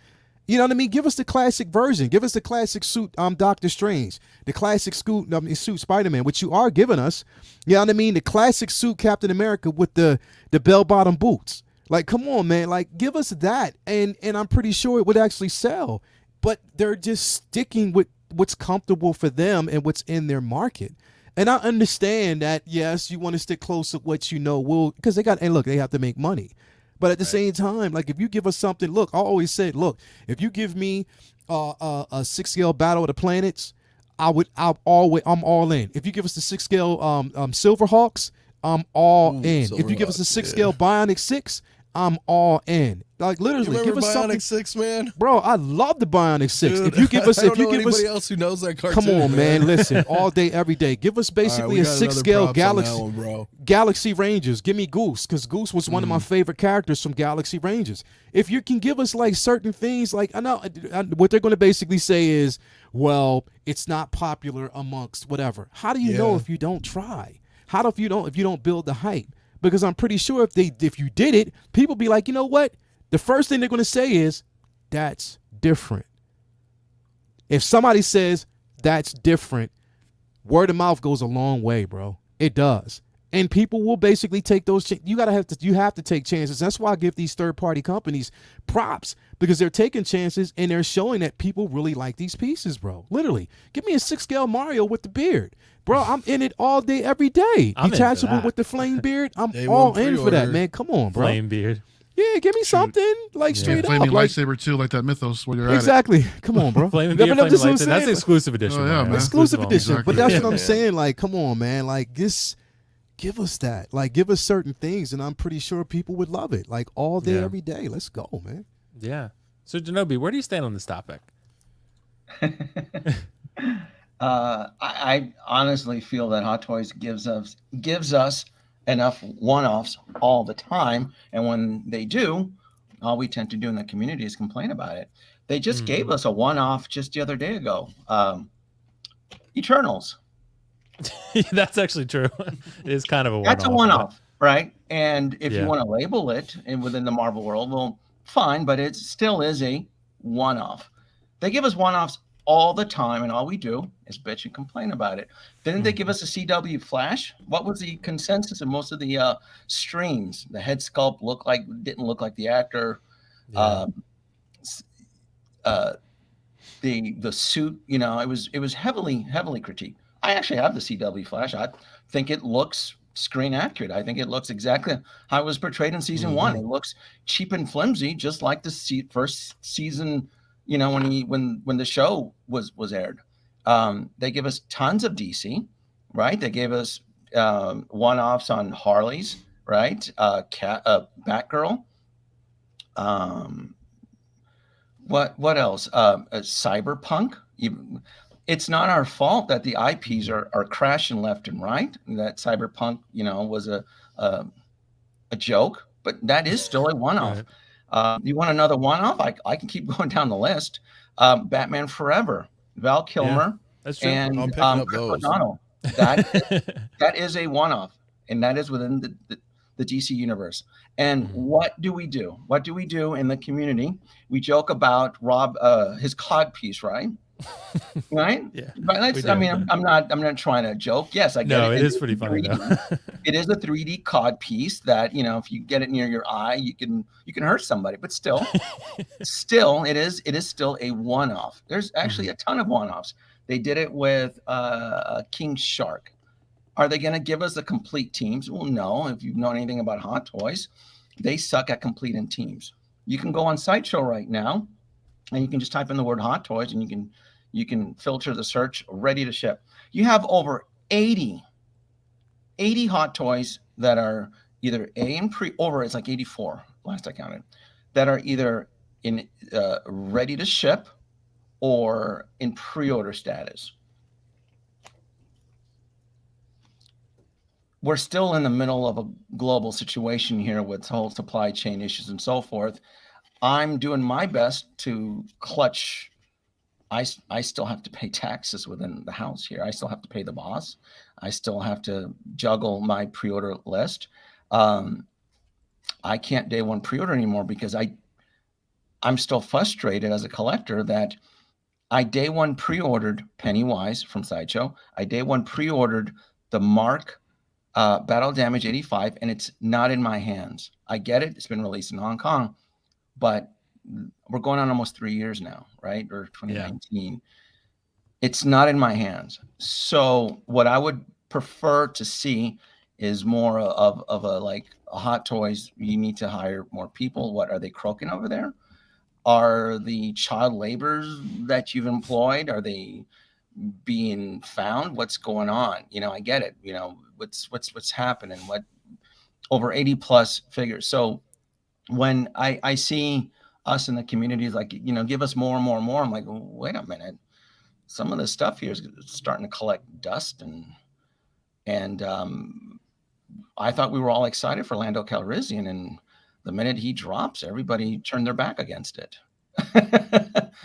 Speaker 4: You know what I mean? Give us the classic version. Give us the classic suit, Doctor Strange, the classic suit Spider-Man, which you are giving us. You know what I mean? The classic suit Captain America with the bell-bottom boots. Like, come on, man. Like, give us that, and I'm pretty sure it would actually sell. But they're just sticking with what's comfortable for them and what's in their market. And I understand that, yes, you want to stick close to what you know will, because they have to make money. But at the same time, like, if you give us something, look, I always said, look, if you give me a 6-scale Battle of the Planets, I'm all in. If you give us the 6-scale Silverhawks, I'm all in. If you give us a 6-scale Bionic 6, I'm all in. Like, literally, give us
Speaker 3: Bionic
Speaker 4: something.
Speaker 3: 6, man?
Speaker 4: Bro, I love the Bionic 6.
Speaker 3: Dude,
Speaker 4: if you give us,
Speaker 3: I don't know anybody else who knows that cartoon.
Speaker 4: Come on, man. Listen, all day, every day. Give us basically a 6-scale Galaxy Rangers. Give me Goose, because Goose was one of my favorite characters from Galaxy Rangers. If you can give us like certain things, like I know what they're going to basically say is, well, it's not popular amongst whatever. How do you know if you don't try? How do if you don't build the hype? Because I'm pretty sure if you did it, people be like, you know what? The first thing they're going to say is, that's different. If somebody says that's different, word of mouth goes a long way, bro. It does. And people will basically take those. You have to take chances. That's why I give these third-party companies props, because they're taking chances and they're showing that people really like these pieces, bro. Literally, give me a 6-scale Mario with the beard, bro. I'm in it all day, every day. Detachable with the flame beard. I'm all in for that, man. Come on, bro.
Speaker 1: Flame beard.
Speaker 4: Yeah, give me something like straight
Speaker 5: flaming
Speaker 4: up, like,
Speaker 5: lightsaber too, like that Mythos. Where you're
Speaker 4: exactly. Come on, bro.
Speaker 1: Flaming beard, flaming lightsaber. That's exclusive edition.
Speaker 5: Oh, yeah, man.
Speaker 4: Exclusive edition.
Speaker 5: Exactly.
Speaker 4: But that's what I'm saying. Like, come on, man. Like, this. Give us that. Like, give us certain things, and I'm pretty sure people would love it. Like, all day, every day. Let's go, man.
Speaker 1: Yeah. So, Janobi, where do you stand on this topic?
Speaker 6: I honestly feel that Hot Toys gives us enough one-offs all the time, and when they do, all we tend to do in the community is complain about it. They just gave us a one-off just the other day ago. Eternals.
Speaker 1: That's actually true. It is kind of a one-off.
Speaker 6: That's a one-off, right? And if you want to label it within the Marvel world, well, fine, but it still is a one-off. They give us one-offs all the time, and all we do is bitch and complain about it. Didn't they give us a CW Flash? What was the consensus of most of the streams? The head sculpt didn't look like the actor.
Speaker 1: Yeah.
Speaker 6: The suit, it was heavily critiqued. I actually have the CW Flash. I think it looks screen accurate. I think it looks exactly how it was portrayed in season 1. It looks cheap and flimsy, just like the first season. When the show was aired. They give us tons of DC, right? They gave us one-offs on Harley's, right? Batgirl. What else? Cyberpunk. It's not our fault that the IPs are crashing left and right. That Cyberpunk, was a joke, but that is still a one-off. Right. You want another one-off? I can keep going down the list. Batman Forever, Val Kilmer, and O'Donnell. That is a one-off, and that is within the DC universe. And what do we do? What do we do in the community? We joke about Rob, his cod piece, right? Right?
Speaker 1: Yeah.
Speaker 6: But I'm not trying to joke. Yes, I get it.
Speaker 1: No, it is pretty funny though.
Speaker 6: It is a 3D cod piece that, if you get it near your eye, you can hurt somebody. But still, it is still a one-off. There's actually a ton of one-offs. They did it with King Shark. Are they going to give us the complete teams? Well, no. If you know anything about Hot Toys, they suck at completing teams. You can go on Sideshow right now, and you can just type in the word Hot Toys, and you can filter the search, ready to ship. You have over 80 Hot Toys that are either it's like 84, last I counted, that are either in ready to ship or in pre-order status. We're still in the middle of a global situation here with whole supply chain issues and so forth. I'm doing my best to clutch. I still have to pay taxes within the house here. I still have to pay the boss. I still have to juggle my pre-order list. I can't day one pre-order anymore because I'm still frustrated as a collector that I day one pre-ordered Pennywise from Sideshow. I day one pre-ordered the Mark Battle Damage 85, and it's not in my hands. I get it. It's been released in Hong Kong, but we're going on almost 3 years now, right? Or 2019. Yeah. It's not in my hands. So what I would prefer to see is more of a like a Hot Toys. You need to hire more people. What are they croaking over there? Are the child laborers that you've employed, are they being found? What's going on? You know, I get it. You know, what's happening? What over 80 plus figures. So when I see us in the communities like, you know, give us more and more and more, I'm like, wait a minute. Some of this stuff here is starting to collect dust, and I thought we were all excited for Lando Calrissian, and the minute he drops, everybody turned their back against it.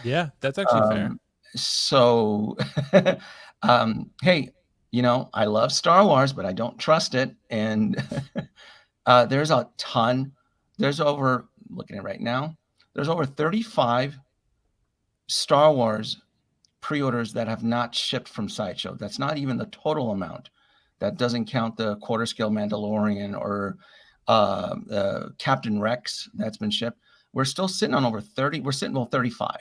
Speaker 1: Yeah, that's actually fair.
Speaker 6: So, hey, you know, I love Star Wars, but I don't trust it. And there's a ton. There's over, looking at it right now, there's over 35 Star Wars pre-orders that have not shipped from Sideshow. That's not even the total amount. That doesn't count the quarter scale Mandalorian or Captain Rex that's been shipped. We're still sitting on over 30. We're sitting on 35,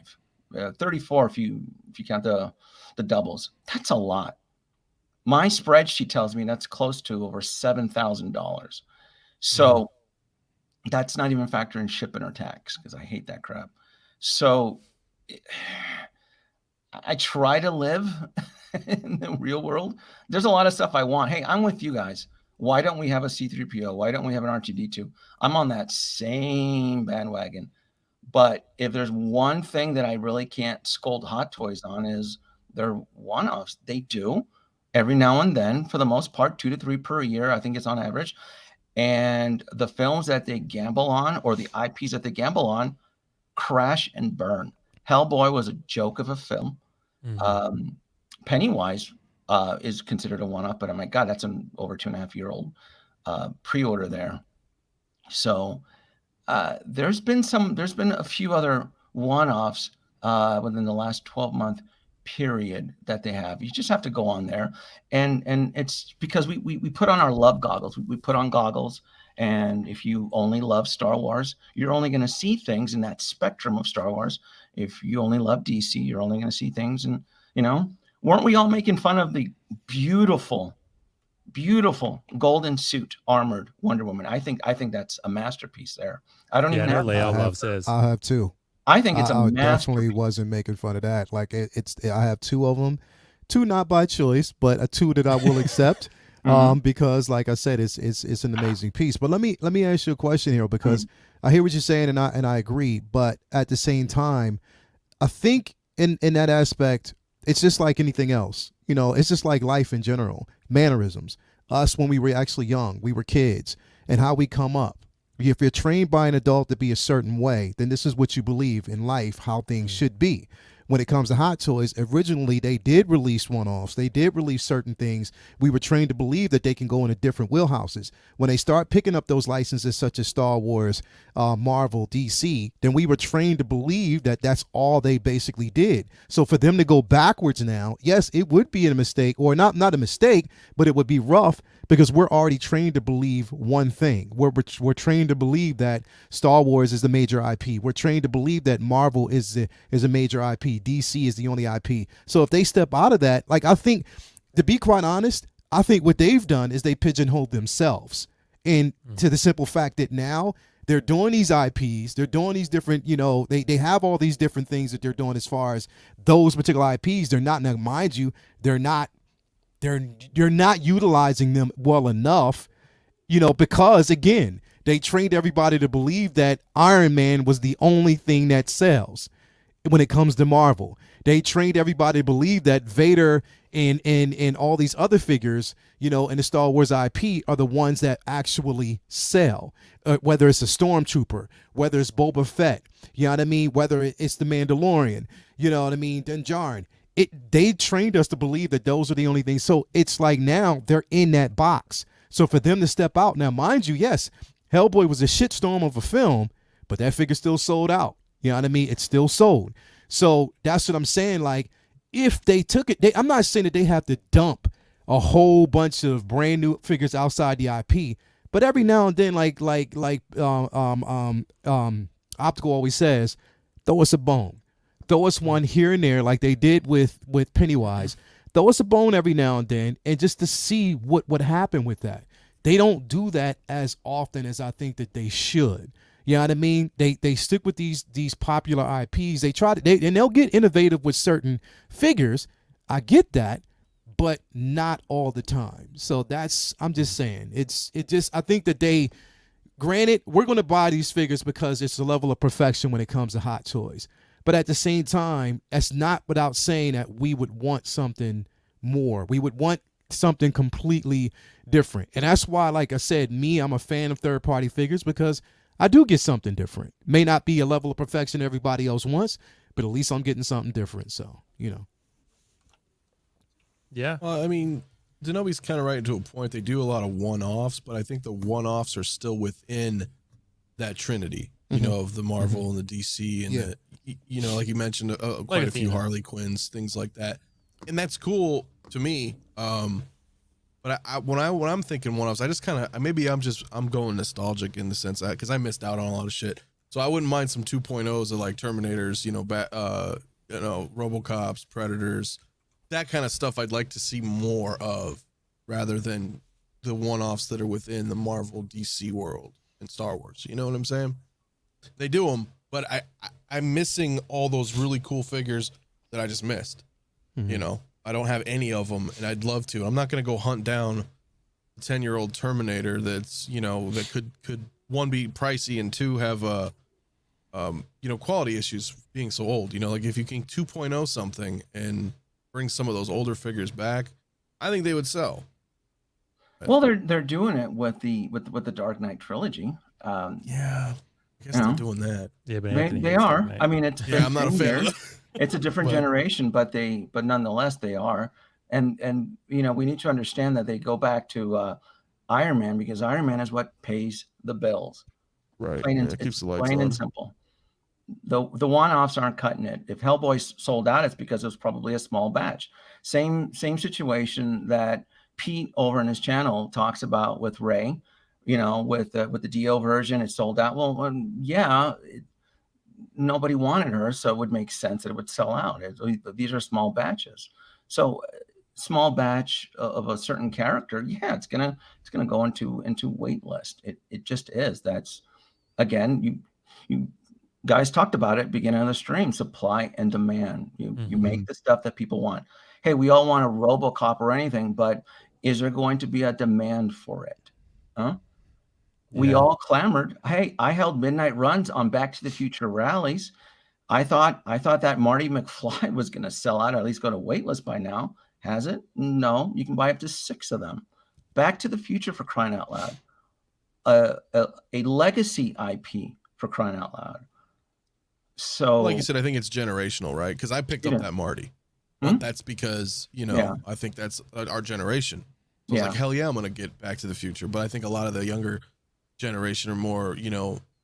Speaker 6: 34 if you count the doubles. That's a lot. My spreadsheet tells me that's close to over $7,000. So that's not even factoring shipping or tax, because I hate that crap. So I try to live in the real world. There's a lot of stuff I want. Hey, I'm with you guys. Why don't we have a C-3PO? Why don't we have an R2-D2? I'm on that same bandwagon. But if there's one thing that I really can't scold Hot Toys on is they're one-offs. They do every now and then, for the most part, 2 to 3 per year. I think it's on average. And the films that they gamble on, or the IPs that they gamble on, crash and burn. Hellboy was a joke of a film. Mm-hmm. Pennywise is considered a one-off, but oh my God, that's an over 2.5-year-old pre-order there. So there's been a few other one-offs within the last 12-month period that they have. You just have to go on there, and it's because we put on our love goggles. We put on goggles, and if you only love Star Wars, you're only going to see things in that spectrum of Star Wars. If you only love DC, you're only going to see things, and you know, weren't we all making fun of the beautiful golden suit armored Wonder Woman? I think that's a masterpiece there. I don't even have.
Speaker 1: Layout loves his.
Speaker 4: I have two.
Speaker 6: I think it's
Speaker 4: I definitely wasn't making fun of that. Like I have 2 of them, 2 not by choice, but 2 that I will accept. Because like I said, it's an amazing piece. But let me ask you a question here, because I hear what you're saying, and I agree. But at the same time, I think in that aspect, it's just like anything else. You know, it's just like life in general. Mannerisms. Us when we were actually young, we were kids, and how we come up. If you're trained by an adult to be a certain way, then this is what you believe in life, how things should be. When it comes to Hot Toys, originally they did release one-offs. They did release certain things. We were trained to believe that they can go into different wheelhouses. When they start picking up those licenses such as Star Wars, Marvel, DC, then we were trained to believe that that's all they basically did. So for them to go backwards now, yes, it would be a mistake, or not a mistake, but it would be rough, because we're already trained to believe one thing. We're trained to believe that Star Wars is the major IP. We're trained to believe that Marvel is a major IP. DC is the only IP. So if they step out of that, like, I think, to be quite honest, I think what they've done is they pigeonholed themselves. And to the simple fact that now they're doing these IPs, they're doing these different, you know, they have all these different things that they're doing as far as those particular IPs. They're not, now mind you, they're not utilizing them well enough, you know, because again, they trained everybody to believe that Iron Man was the only thing that sells when it comes to Marvel. They trained everybody to believe that Vader and all these other figures, you know, in the Star Wars IP are the ones that actually sell. Whether it's a Stormtrooper, whether it's Boba Fett, you know what I mean? Whether it's the Mandalorian, you know what I mean? Din Djarin. They trained us to believe that those are the only things. So it's like now they're in that box. So for them to step out, now mind you, yes, Hellboy was a shitstorm of a film, but that figure still sold out. You know what I mean? It's still sold. So that's what I'm saying. Like, if they took it, I'm not saying that they have to dump a whole bunch of brand new figures outside the IP, but every now and then, Optical always says, throw us a bone, throw us one here and there, like they did with Pennywise. Throw us a bone every now and then, and just to see what would happen with that. They don't do that as often as I think that they should. You know what I mean? They stick with these popular IPs. They try to, and they'll get innovative with certain figures. I get that, but not all the time. So I'm just saying, I think that they, granted, we're going to buy these figures because it's a level of perfection when it comes to Hot Toys. But at the same time, that's not without saying that we would want something more. We would want something completely different. And that's why, like I said, I'm a fan of third-party figures, because I do get something different. May not be a level of perfection everybody else wants, but at least I'm getting something different. So,
Speaker 1: Yeah.
Speaker 3: Well, I mean, Denobi's kind of right to a point. They do a lot of one-offs, but I think the one-offs are still within that trinity, of the Marvel and the DC and the, like you mentioned, quite a few Harley Quinns, things like that. And that's cool to me. But when I'm thinking one-offs, I just kind of, maybe I'm going nostalgic in the sense that, because I missed out on a lot of shit. So I wouldn't mind some 2.0s of like Terminators, RoboCops, Predators, that kind of stuff. I'd like to see more of, rather than the one-offs that are within the Marvel DC world and Star Wars. You know what I'm saying? They do them, but I'm missing all those really cool figures that I just missed.
Speaker 4: Mhm.
Speaker 3: I don't have any of them, and I'd love to. I'm not going to go hunt down a 10-year-old Terminator that's, that could one, be pricey, and two, have quality issues being so old. Like if you can 2.0 something and bring some of those older figures back, I think they would sell.
Speaker 6: Well, they're doing it with the Dark Knight trilogy.
Speaker 3: Yeah, I guess they're doing that.
Speaker 1: Yeah, but
Speaker 6: They are. I mean, it's been
Speaker 3: I'm not a
Speaker 6: 10
Speaker 3: fan.
Speaker 6: years. It's a different
Speaker 3: But-
Speaker 6: generation, but nonetheless they are. And we need to understand that they go back to Iron Man, because Iron Man is what pays the bills.
Speaker 3: Right.
Speaker 6: Plain and,
Speaker 3: it keeps
Speaker 6: it's
Speaker 3: the lights
Speaker 6: plain
Speaker 3: on.
Speaker 6: and simple. The one-offs aren't cutting it. If Hellboy sold out, it's because it was probably a small batch. Same situation that Pete over in his channel talks about with Ray. With the DO version, it sold out. Well, nobody wanted her, so it would make sense that it would sell out. These are small batches. So small batch of a certain character, it's gonna go into wait list. It just is. That's, again, you guys talked about it beginning of the stream, supply and demand. You make the stuff that people want. Hey, we all want a RoboCop or anything, but is there going to be a demand for it? We all clamored. Hey, I held midnight runs on Back to the Future rallies. I thought that Marty McFly was going to sell out, or at least go to waitlist by now. Has it? No. You can buy up to 6 of them. Back to the Future, for crying out loud. A legacy IP, for crying out loud. So,
Speaker 3: like you said, I think it's generational, right? Because I picked up that Marty. But that's because, I think that's our generation. So it's like, hell yeah, I'm going to get Back to the Future. But I think a lot of the younger generation are more,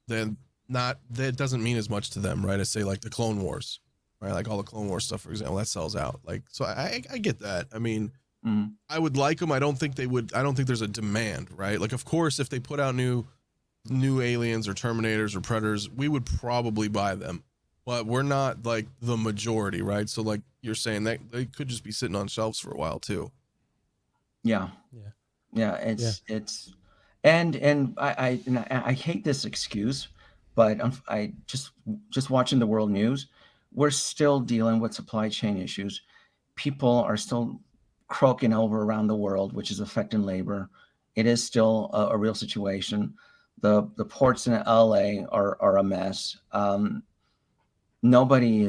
Speaker 3: that doesn't mean as much to them, right? I say like the Clone Wars, right? Like all the Clone Wars stuff, for example, that sells out. Like, so I get that. I mean, I would like them. I don't think there's a demand, right? Like, of course, if they put out new aliens or Terminators or Predators, we would probably buy them, but we're not like the majority, right? So like you're saying, that they could just be sitting on shelves for a while too.
Speaker 6: It's and I hate this excuse, but I just watching the world news, we're still dealing with supply chain issues. People are still croaking over around the world, which is affecting labor. It is still a real situation. The ports in LA are a mess. Nobody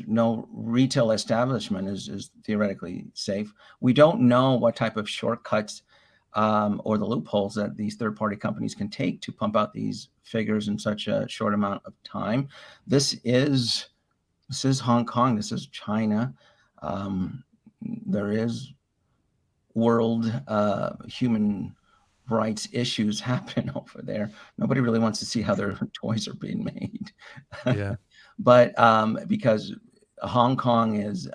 Speaker 6: no retail establishment is theoretically safe. We don't know what type of shortcuts or the loopholes that these third-party companies can take to pump out these figures in such a short amount of time. This is Hong Kong. This is China. There is world human rights issues happen over there. Nobody really wants to see how their toys are being made.
Speaker 1: Yeah.
Speaker 6: But because Hong Kong is,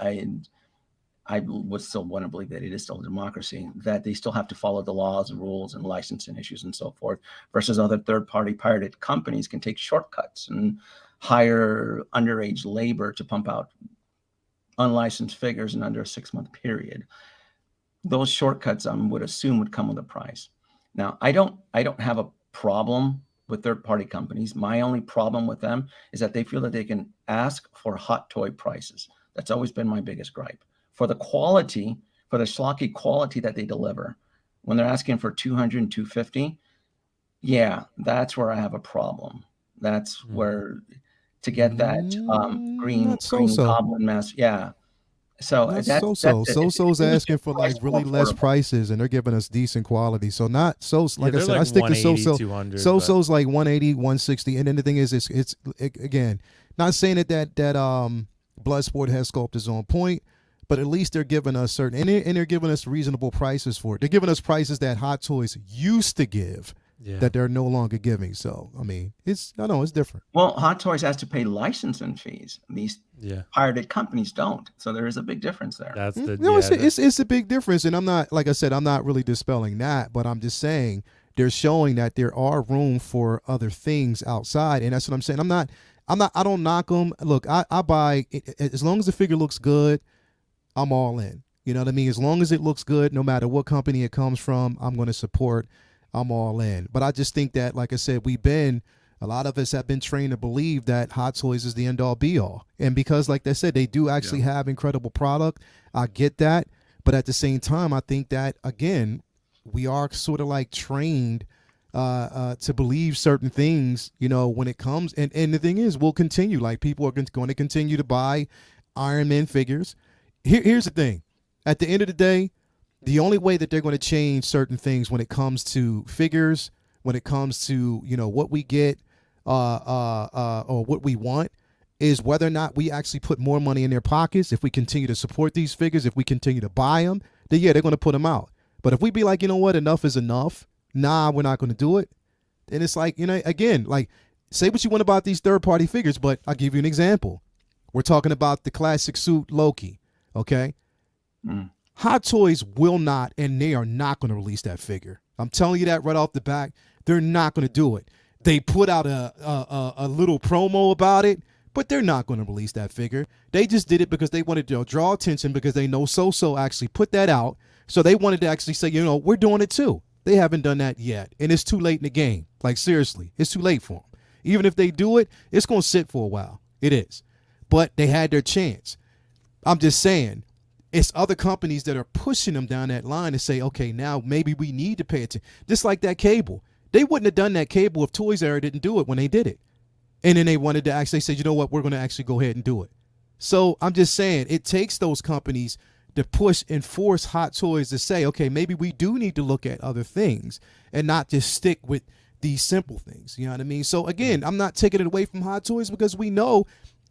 Speaker 6: I would still want to believe that it is still a democracy, that they still have to follow the laws and rules and licensing issues and so forth, versus other third-party pirated companies can take shortcuts and hire underage labor to pump out unlicensed figures in under a 6-month period. Those shortcuts, I would assume, would come with a price. Now, I don't have a problem with third-party companies. My only problem with them is that they feel that they can ask for hot toy prices. That's always been my biggest gripe. For the quality, for the schlocky quality that they deliver, when they're asking for 200 and 250, yeah, that's where I have a problem. That's where, to get that green goblin mask, yeah. So
Speaker 4: Not
Speaker 6: that's
Speaker 4: So-So's asking for
Speaker 6: price
Speaker 4: like really
Speaker 6: more
Speaker 4: less
Speaker 6: affordable.
Speaker 4: prices, and they're giving us decent quality. So not so like I
Speaker 1: they're
Speaker 4: said, I stick to
Speaker 1: 180,
Speaker 4: So-So.
Speaker 1: 200,
Speaker 4: So-So's like 180, 160, and then the thing is, it's again, not saying that Bloodsport has sculptors on point, but at least they're giving us certain, and they're giving us reasonable prices for it. They're giving us prices that Hot Toys used to give, that they're no longer giving. So I mean, it's different.
Speaker 6: Well, Hot Toys has to pay licensing fees. These pirated companies don't. So there is a big difference there.
Speaker 1: That's the
Speaker 4: it's a big difference, and I'm not, like I said, I'm not really dispelling that, but I'm just saying they're showing that there are room for other things outside, and that's what I'm saying. I don't knock them. Look, I buy as long as the figure looks good, I'm all in. You know what I mean? As long as it looks good, no matter what company it comes from, I'm going to support. I'm all in. But I just think that, like I said, a lot of us have been trained to believe that Hot Toys is the end all be all. And because, like I said, they do actually have incredible product. I get that. But at the same time, I think that, again, we are sort of like trained to believe certain things, you know, when it comes. And the thing is, we'll continue. Like, people are going to continue to buy Iron Man figures. Here's the thing. At the end of the day, the only way that they're going to change certain things when it comes to figures, when it comes to, you know, what we get or what we want, is whether or not we actually put more money in their pockets. If we continue to support these figures, if we continue to buy them, then yeah, they're going to put them out. But if we be like, you know what, enough is enough, nah, we're not going to do it. And it's like, you know, again, like, say what you want about these third-party figures, but I'll give you an example. We're talking about the classic suit Loki, okay? Hot Toys will not, and they are not going to release that figure. I'm telling you that right off the bat. They're not going to do it. They put out a little promo about it, but they're not going to release that figure. They just did it because they wanted to draw attention, because they know So-So actually put that out. So they wanted to actually say, you know, we're doing it too. They haven't done that yet, and it's too late in the game. Like, seriously, it's too late for them. Even if they do it, it's going to sit for a while. It is. But they had their chance. I'm just saying, it's other companies that are pushing them down that line to say, okay, now maybe we need to pay attention. Just like that cable. They wouldn't have done that cable if Toys R Us didn't do it when they did it. And then they wanted to actually say, you know what, we're going to actually go ahead and do it. So I'm just saying, it takes those companies to push and force Hot Toys to say, okay, maybe we do need to look at other things and not just stick with these simple things. You know what I mean? So again, I'm not taking it away from Hot Toys, because we know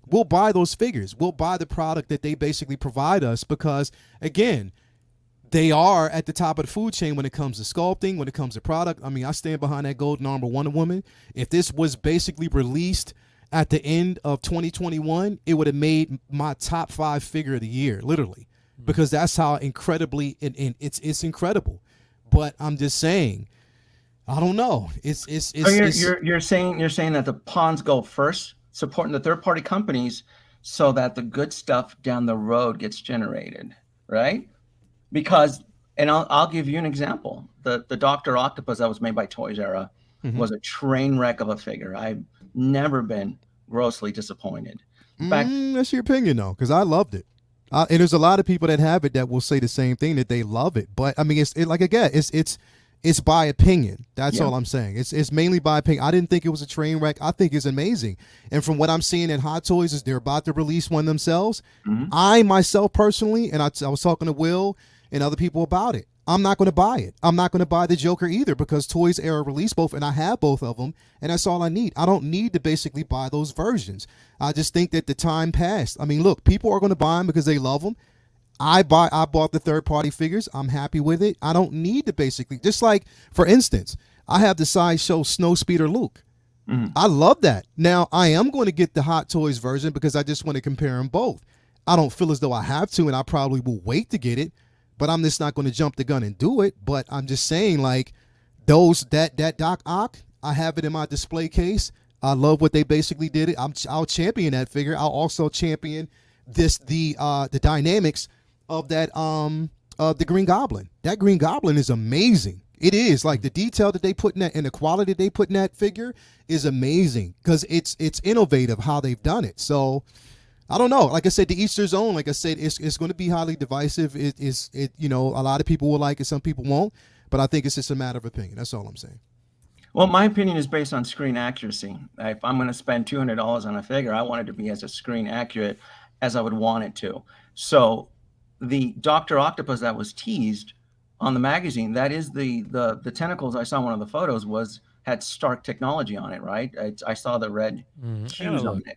Speaker 4: we'll buy those figures. We'll buy the product that they basically provide us, because, again, they are at the top of the food chain when it comes to sculpting, when it comes to product. I mean, I stand behind that Golden Armor Wonder Woman. If this was basically released at the end of 2021, it would have made my top 5 figure of the year, literally, because that's how incredibly, and it's incredible. But I'm just saying, I don't know.
Speaker 6: You're saying that the pawns go first, supporting the third-party companies, so that the good stuff down the road gets generated, right? Because, and I'll give you an example. The Dr. Octopus that was made by Toys R Us was a train wreck of a figure. I've never been grossly disappointed. In fact,
Speaker 4: that's your opinion, though, because I loved it. And there's a lot of people that have it that will say the same thing, that they love it. But I mean, it's by opinion. That's all I'm saying. It's mainly by opinion. I didn't think it was a train wreck. I think it's amazing. And from what I'm seeing at Hot Toys, is they're about to release one themselves. I myself personally, and I was talking to Will and other people about it, I'm not going to buy it. I'm not going to buy the Joker either, because Toys R Us released both, and I have both of them, and that's all I need. I don't need to basically buy those versions. I just think that the time passed. I mean, look, people are going to buy them because they love them. I bought the third-party figures. I'm happy with it. I don't need to basically, just like, for instance, I have the Sideshow Snowspeeder Luke. I love that. Now, I am going to get the Hot Toys version because I just want to compare them both. I don't feel as though I have to, and I probably will wait to get it, but I'm just not going to jump the gun and do it. But I'm just saying, like, that Doc Ock, I have it in my display case. I love what they basically did. I'll champion that figure. I'll also champion the dynamics of that the Green Goblin. That Green Goblin is amazing. It is, like, the detail that they put in that and the quality they put in that figure is amazing because it's innovative how they've done it. So I don't know. Like I said, to each their own. Like I said, it's going to be highly divisive. A lot of people will like it, some people won't. But I think it's just a matter of opinion. That's all I'm saying.
Speaker 6: Well, my opinion is based on screen accuracy. If I'm going to spend $200 on a figure, I want it to be as screen accurate as I would want it to. So the Dr. Octopus that was teased on the magazine, that is the tentacles I saw in one of the photos had Stark technology on it, right? I saw the red hues on it.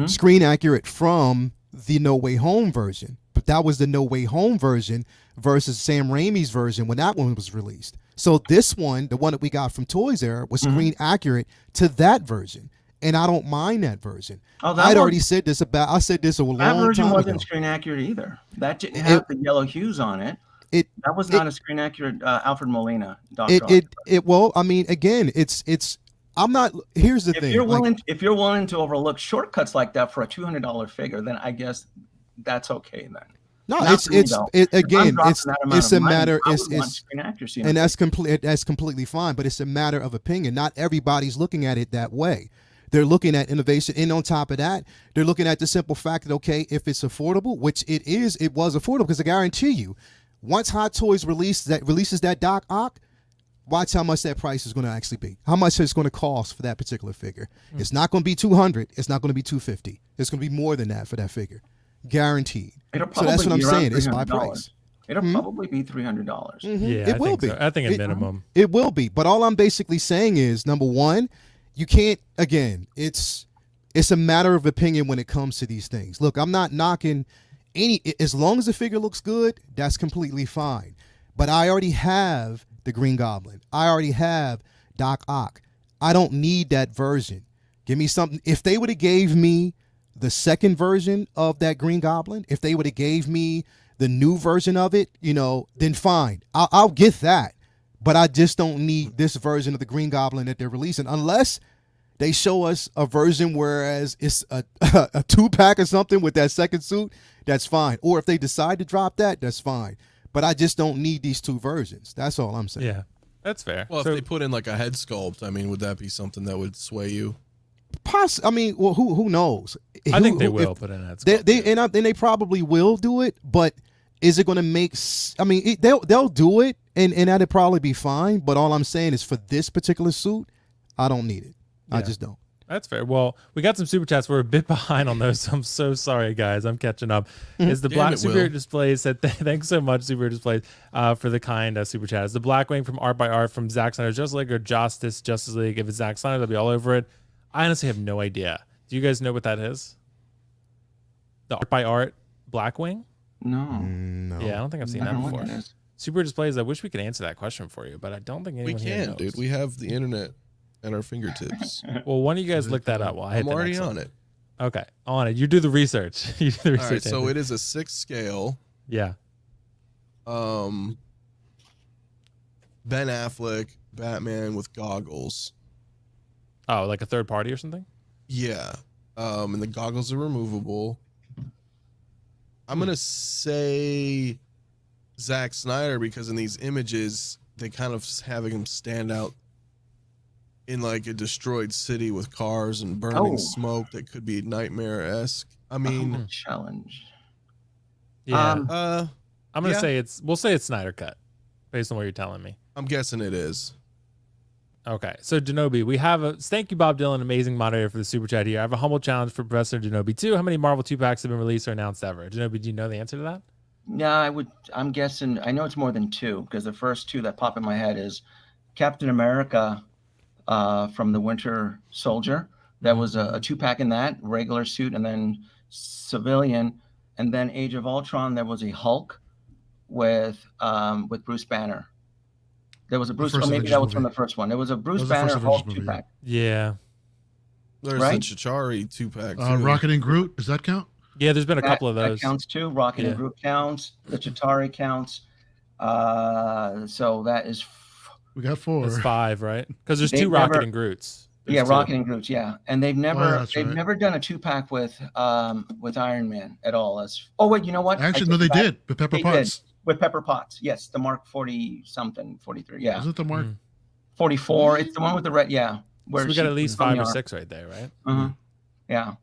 Speaker 4: Screen accurate from the No Way Home version, but that was the No Way Home version versus Sam Raimi's version when that one was released. So this one, the one that we got from Toys R Us, was screen accurate to that version, and I don't mind that version. I'd already said this I said this a long time ago. That version
Speaker 6: wasn't screen accurate either. That didn't have the yellow hues on it. That was not a screen accurate Alfred Molina.
Speaker 4: Well, I mean, again, I'm not. Here's the thing.
Speaker 6: If you're willing to overlook shortcuts like that for a $200 figure, then I guess that's okay then.
Speaker 4: No, it's a matter. And that's completely fine. But it's a matter of opinion. Not everybody's looking at it that way. They're looking at innovation, and on top of that, they're looking at the simple fact that, okay, if it's affordable, which it was affordable, because I guarantee you, once Hot Toys releases that Doc Ock, watch how much that price is going to actually be. How much it's going to cost for that particular figure. It's not going to be $200. It's not going to be $250. It's going to be more than that for that figure, guaranteed. So that's what I'm saying. It's my price.
Speaker 6: It'll probably be $300.
Speaker 1: Yeah, it will be. So. I think at minimum
Speaker 4: it will be. But all I'm basically saying is, number one, you can't. Again, it's a matter of opinion when it comes to these things. Look, I'm not knocking any. As long as the figure looks good, that's completely fine. But I already have the Green Goblin. I already have Doc Ock. I don't need that version. Give me something. If they would have gave me the second version of that Green Goblin, if they would have gave me the new version of it, then fine. I'll get that. But I just don't need this version of the Green Goblin that they're releasing unless they show us a version whereas it's a 2-pack or something with that second suit, that's fine. Or if they decide to drop that, that's fine. But I just don't need these two versions. That's all I'm saying.
Speaker 1: Yeah, that's fair.
Speaker 3: Well, if they put in like a head sculpt, I mean, would that be something that would sway you?
Speaker 4: I mean, well, who knows?
Speaker 1: I think they will put in that sculpt.
Speaker 4: And they probably will do it, but is it going to make? I mean, they'll do it, and that'd probably be fine. But all I'm saying is, for this particular suit, I don't need it. Yeah. I just don't.
Speaker 1: That's fair. Well, we got some super chats. We're a bit behind on those. I'm so sorry, guys. I'm catching up. Is the Black Superhero Displays said thanks so much, Superhero Displays, for the kind super chat. Is the Blackwing from Art by Art from Zack Snyder's Justice League or Justice League? If it's Zack Snyder, they'll be all over it. I honestly have no idea. Do you guys know what that is? The Art by Art Blackwing?
Speaker 6: No.
Speaker 1: Yeah, I don't think I've seen that before. Super Displays, I wish we could answer that question for you, but I don't think anyone here knows.
Speaker 3: Dude. We have the internet at our fingertips.
Speaker 1: Well, one of you guys look that up while I hit
Speaker 3: I'm already on it.
Speaker 1: Okay, on it. You do the research. You do the research.
Speaker 3: All right, so it is a 6 scale.
Speaker 1: Yeah.
Speaker 3: Ben Affleck, Batman with goggles.
Speaker 1: Oh, like a third party or something?
Speaker 3: Yeah. And the goggles are removable. I'm going to say Zack Snyder because in these images, they kind of having him stand out in like a destroyed city with cars and burning smoke that could be nightmare-esque. I mean,
Speaker 6: challenge.
Speaker 1: Yeah. I'm going to say we'll say it's Snyder Cut based on what you're telling me.
Speaker 3: I'm guessing it is.
Speaker 1: Okay, so Denobi, we have thank you, Bob Dylan, amazing moderator for the super chat here. I have a humble challenge for Professor Denobi too. How many Marvel 2-packs have been released or announced ever? Denobi, do you know the answer to that?
Speaker 6: Yeah, I'm guessing. I know it's more than 2 because the first 2 that pop in my head is Captain America from the Winter Soldier. That was a 2-pack in that regular suit, and then civilian, and then Age of Ultron. There was a Hulk with Bruce Banner. There was a Bruce. Or maybe that was from the first one. There was a Bruce Banner Hulk 2-pack.
Speaker 1: Yeah.
Speaker 3: There's
Speaker 6: Right?
Speaker 3: the Chitauri 2-pack.
Speaker 5: Rocket and Groot, does that count?
Speaker 1: Yeah, there's been a couple of
Speaker 6: That
Speaker 1: those.
Speaker 6: counts too. Rocket and Groot counts. The Chitauri counts. So that is.
Speaker 5: We got 4.
Speaker 1: There's 5, right? Because there's
Speaker 6: They've
Speaker 1: 2 Rocket
Speaker 6: never-
Speaker 1: and Groots.
Speaker 6: Yeah,
Speaker 1: There's 2.
Speaker 6: Rocket and Groot. Yeah, and they've never
Speaker 5: that's right.
Speaker 6: never done a 2-pack with Iron Man at all. Oh wait, you know what?
Speaker 5: Actually, no, they did with Pepper
Speaker 6: They
Speaker 5: Potts.
Speaker 6: did. With Pepper Potts. Yes, the Mark 40 something, 43. Yeah,
Speaker 5: Was it the Mark?
Speaker 6: 44. It's the one with the red. Yeah,
Speaker 1: So we got at least 5 or
Speaker 6: are.
Speaker 1: 6 right there, right?
Speaker 6: Uh-huh. Yeah,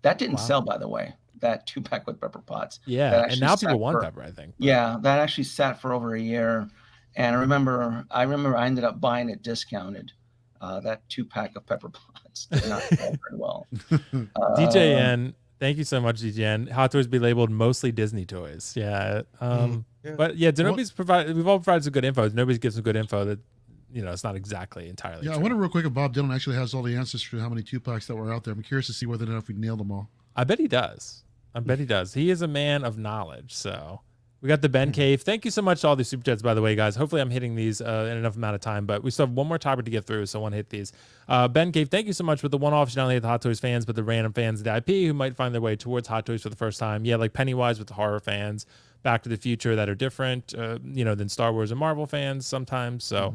Speaker 6: that didn't
Speaker 1: Wow.
Speaker 6: sell, by the way. That 2-pack with Pepper Potts.
Speaker 1: Yeah,
Speaker 6: That
Speaker 1: and
Speaker 6: actually
Speaker 1: now
Speaker 6: sat
Speaker 1: people want
Speaker 6: for-
Speaker 1: Pepper, I think.
Speaker 6: Yeah, that actually sat for over a year, and I remember I ended up buying it discounted. That 2-pack of Pepper Potts did not sell very well.
Speaker 1: DJN, thank you so much, DJN. Hot Toys be labeled mostly Disney toys. Yeah. But yeah, Denobi's we've all provided some good info. Denobi's gives some good info that, it's not exactly entirely
Speaker 5: Yeah,
Speaker 1: true.
Speaker 5: I wonder real quick if Bob Dylan actually has all the answers for how many 2-packs that were out there. I'm curious to see whether or not we nailed them all.
Speaker 1: I bet he does. He is a man of knowledge. So we got the Ben Cave. Thank you so much to all these super chats, by the way, guys. Hopefully I'm hitting these in enough amount of time, but we still have one more topic to get through, so I want to hit these. Ben Cave, thank you so much for the one-off, not only the Hot Toys fans, but the random fans of the IP who might find their way towards Hot Toys for the first time. Yeah, like Pennywise with the horror fans, Back to the Future that are different, than Star Wars and Marvel fans sometimes. So,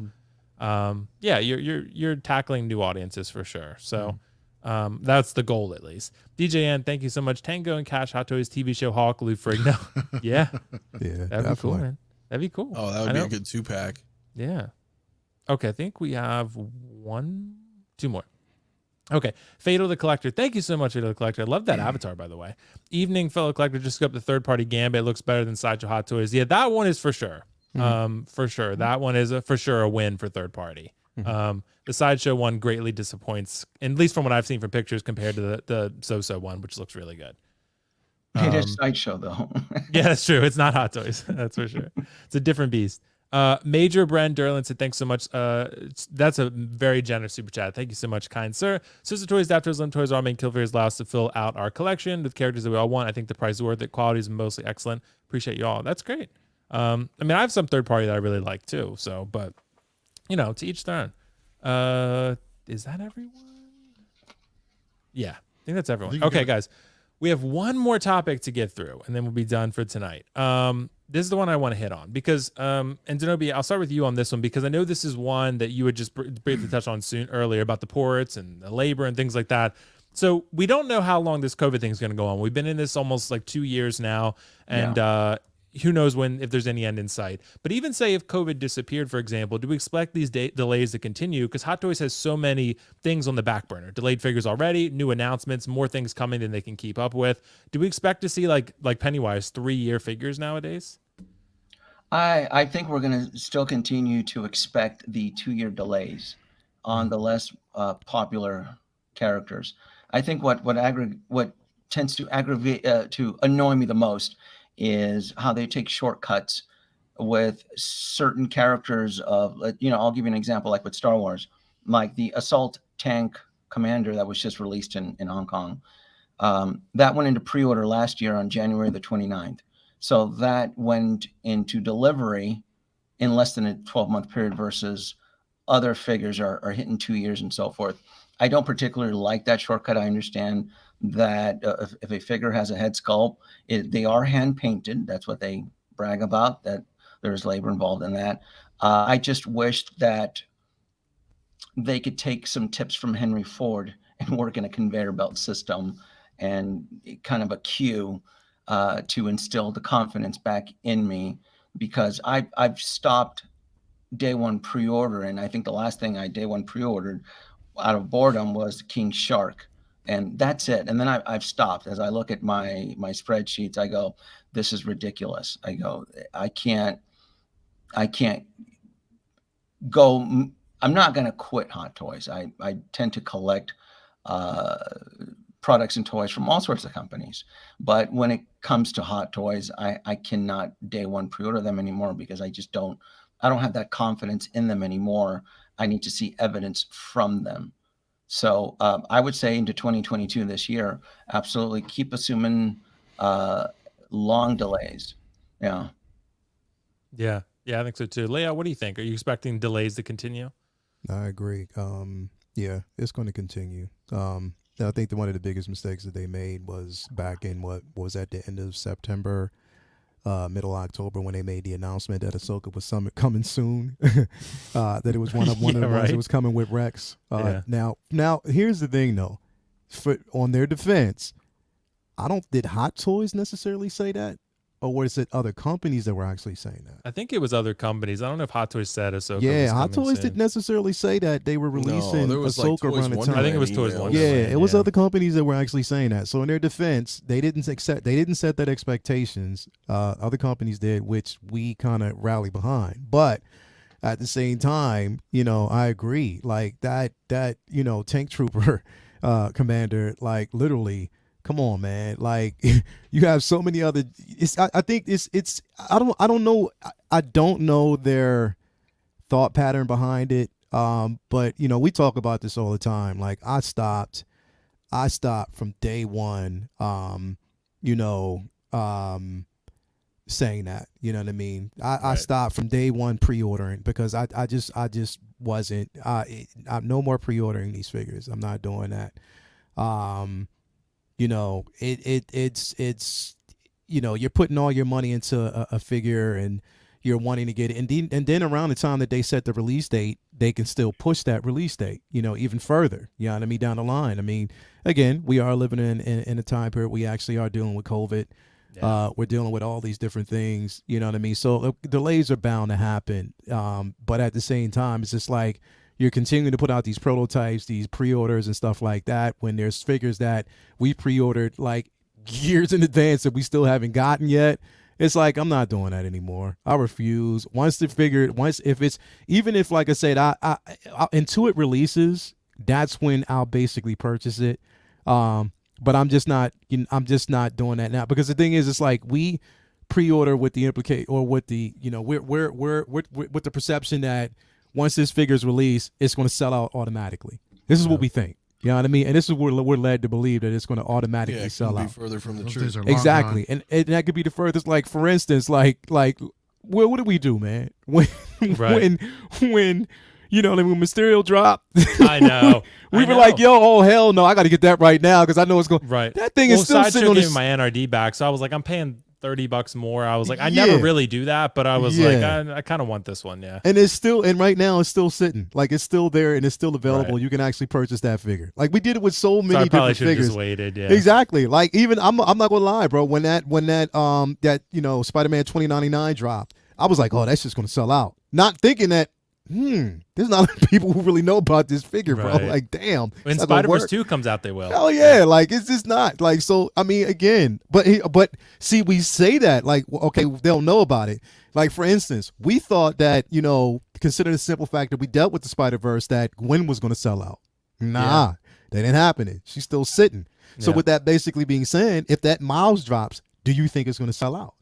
Speaker 1: yeah, you're tackling new audiences for sure. So. That's the goal, at least. DJN, thank you so much. Tango and Cash, Hot Toys TV show Hawk, Lou Frigno. Yeah,
Speaker 4: Yeah,
Speaker 1: that'd be cool, man. That'd be cool.
Speaker 3: Oh, that would be a good 2-pack.
Speaker 1: Yeah. Okay, I think we have 2 more. Okay, Fatal the Collector. Thank you so much, Fatal the Collector. I love that avatar, by the way. Evening, fellow collector, just got up the third-party Gambit. It looks better than Sideshow Hot Toys. Yeah, that one is for sure. For sure. That one is for sure a win for third party. The Sideshow one greatly disappoints, at least from what I've seen from pictures, compared to the So-So one, which looks really good.
Speaker 6: It is Sideshow, though.
Speaker 1: Yeah, that's true. It's not Hot Toys. That's for sure. It's a different beast. Major Bren Derlin said, thanks so much. That's a very generous super chat. Thank you so much, kind sir. Sister Toys, Dap Toys, Lim Toys, our main Kill Figures allow us to fill out our collection with characters that we all want. I think the price is worth it. Quality is mostly excellent. Appreciate you all. That's great. I mean, I have some third party that I really like too. So, but to each their own. Is that everyone? Yeah, I think that's everyone. Okay, guys, we have one more topic to get through, and then we'll be done for tonight. This is the one I want to hit on because, and Denobi, I'll start with you on this one because I know this is one that you would just briefly touch on earlier about the ports and the labor and things like that. So we don't know how long this COVID thing is going to go on. We've been in this almost like 2 years now, and who knows if there's any end in sight. But even say if COVID disappeared, for example, do we expect these delays to continue? Because Hot Toys has so many things on the back burner. Delayed figures already, new announcements, more things coming than they can keep up with. Do we expect to see like Pennywise 3-year figures nowadays?
Speaker 6: I think we're going to still continue to expect the 2-year delays on the less popular characters. I think what tends to aggravate to annoy me the most is how they take shortcuts with certain characters of, I'll give you an example, like with Star Wars, like the assault tank commander that was just released in Hong Kong. That went into pre-order last year on January the 29th. So that went into delivery in less than a 12-month period versus other figures are hitting 2 years and so forth. I don't particularly like that shortcut. I understand that if a figure has a head sculpt, they are hand painted. That's what they brag about, that there's labor involved in that. I just wished that they could take some tips from Henry Ford and work in a conveyor belt system and kind of a queue to instill the confidence back in me, because I've stopped day one pre-order, and I think the last thing I day one pre-ordered out of boredom was King Shark, and that's it. And then I've stopped. As I look at my spreadsheets, I go, this is ridiculous. I go, I can't go. I'm not going to quit Hot Toys. I tend to collect products and toys from all sorts of companies, but when it comes to Hot Toys, I cannot day one pre-order them anymore because I don't have that confidence in them anymore. I need to see evidence from them. So I would say into 2022 this year, absolutely keep assuming long delays. Yeah.
Speaker 1: Yeah, I think so too. Leia, what do you think? Are you expecting delays to continue?
Speaker 4: I agree. Yeah, it's going to continue. I think one of the biggest mistakes that they made was back in what was at the end of September, middle October, when they made the announcement that Ahsoka was coming soon. That it was one of the ones that was coming with Rex. Now here's the thing though, on their defense, did Hot Toys necessarily say that? Or was it other companies that were actually saying that?
Speaker 1: I think it was other companies. I don't know if Hot Toys said Ahsoka.
Speaker 4: Yeah,
Speaker 1: was
Speaker 4: Hot Toys
Speaker 1: soon.
Speaker 4: didn't necessarily say that they were releasing
Speaker 3: there was, like,
Speaker 4: Ahsoka
Speaker 3: Toys
Speaker 4: around the time.
Speaker 3: Wonderland
Speaker 1: I think it was Toys
Speaker 3: emails.
Speaker 1: Wonderland.
Speaker 4: Yeah, it was other companies that were actually saying that. So in their defense, they didn't set that expectations. Other companies did, which we kind of rally behind. But at the same time, I agree. Like that tank trooper commander, like literally. Come on, man! Like you have so many other. I think it's. I don't know. I don't know their thought pattern behind it. But we talk about this all the time. Like I stopped from day one. Saying that. You know what I mean? I stopped from day one pre-ordering because I just wasn't. I'm no more pre-ordering these figures. I'm not doing that. It's you're putting all your money into a figure and you're wanting to get it, and then around the time that they set the release date, they can still push that release date, even further. You know what I mean? Down the line. I mean, again, we are living in a time period we actually are dealing with COVID. Yeah. We're dealing with all these different things. You know what I mean? So delays are bound to happen. But at the same time, it's just like, you're continuing to put out these prototypes, these pre-orders and stuff like that, when there's figures that we pre-ordered like years in advance that we still haven't gotten yet. It's like, I'm not doing that anymore. I refuse. Even if, like I said, I until it releases, that's when I'll basically purchase it. But I'm just not doing that now, because the thing is, it's like we pre-order with the with the, we're with the perception that once this figure is released, it's going to sell out automatically. This is what we think. You know what I mean? And this is what we're led to believe, that it's going to automatically sell out.
Speaker 3: Further from the
Speaker 5: Those
Speaker 3: truth.
Speaker 5: days are long
Speaker 4: Exactly.
Speaker 5: gone.
Speaker 4: And that could be the furthest. Like, for instance, what do we do, man? When when Mysterio dropped,
Speaker 1: I know.
Speaker 4: we were like, yo, oh hell no, I got to get that right now because I know it's going.
Speaker 1: Right.
Speaker 4: That thing is still sitting on
Speaker 1: gave me my NRD back, so I was like, I'm paying $30 more. I was like, I
Speaker 4: Yeah.
Speaker 1: never really do that, but I was like,
Speaker 4: Yeah.
Speaker 1: I kind of want this one, yeah.
Speaker 4: And right now it's still sitting, like it's still there and it's still available.
Speaker 1: Right.
Speaker 4: You can actually purchase that figure. Like we did it with so many
Speaker 1: So I probably
Speaker 4: different
Speaker 1: should have
Speaker 4: figures.
Speaker 1: just waited, yeah.
Speaker 4: Exactly. Like even I'm not gonna lie, bro. When that Spider-Man 2099 dropped, I was like, oh, that's just gonna sell out. Not thinking that there's not people who really know about this figure, bro.
Speaker 1: Right.
Speaker 4: Like, damn.
Speaker 1: When
Speaker 4: it's not gonna
Speaker 1: Spider-Verse
Speaker 4: work.
Speaker 1: 2 comes out, they will.
Speaker 4: Hell yeah, like it's just not like, so I mean, again, but see, we say that like, okay, they'll know about it. Like, for instance, we thought that, consider the simple fact that we dealt with the Spider-Verse, that Gwen was going to sell out. Nah, that didn't happen. She's still sitting. So
Speaker 1: Yeah.
Speaker 4: with that basically being said, if that Miles drops, do you think it's going to sell out?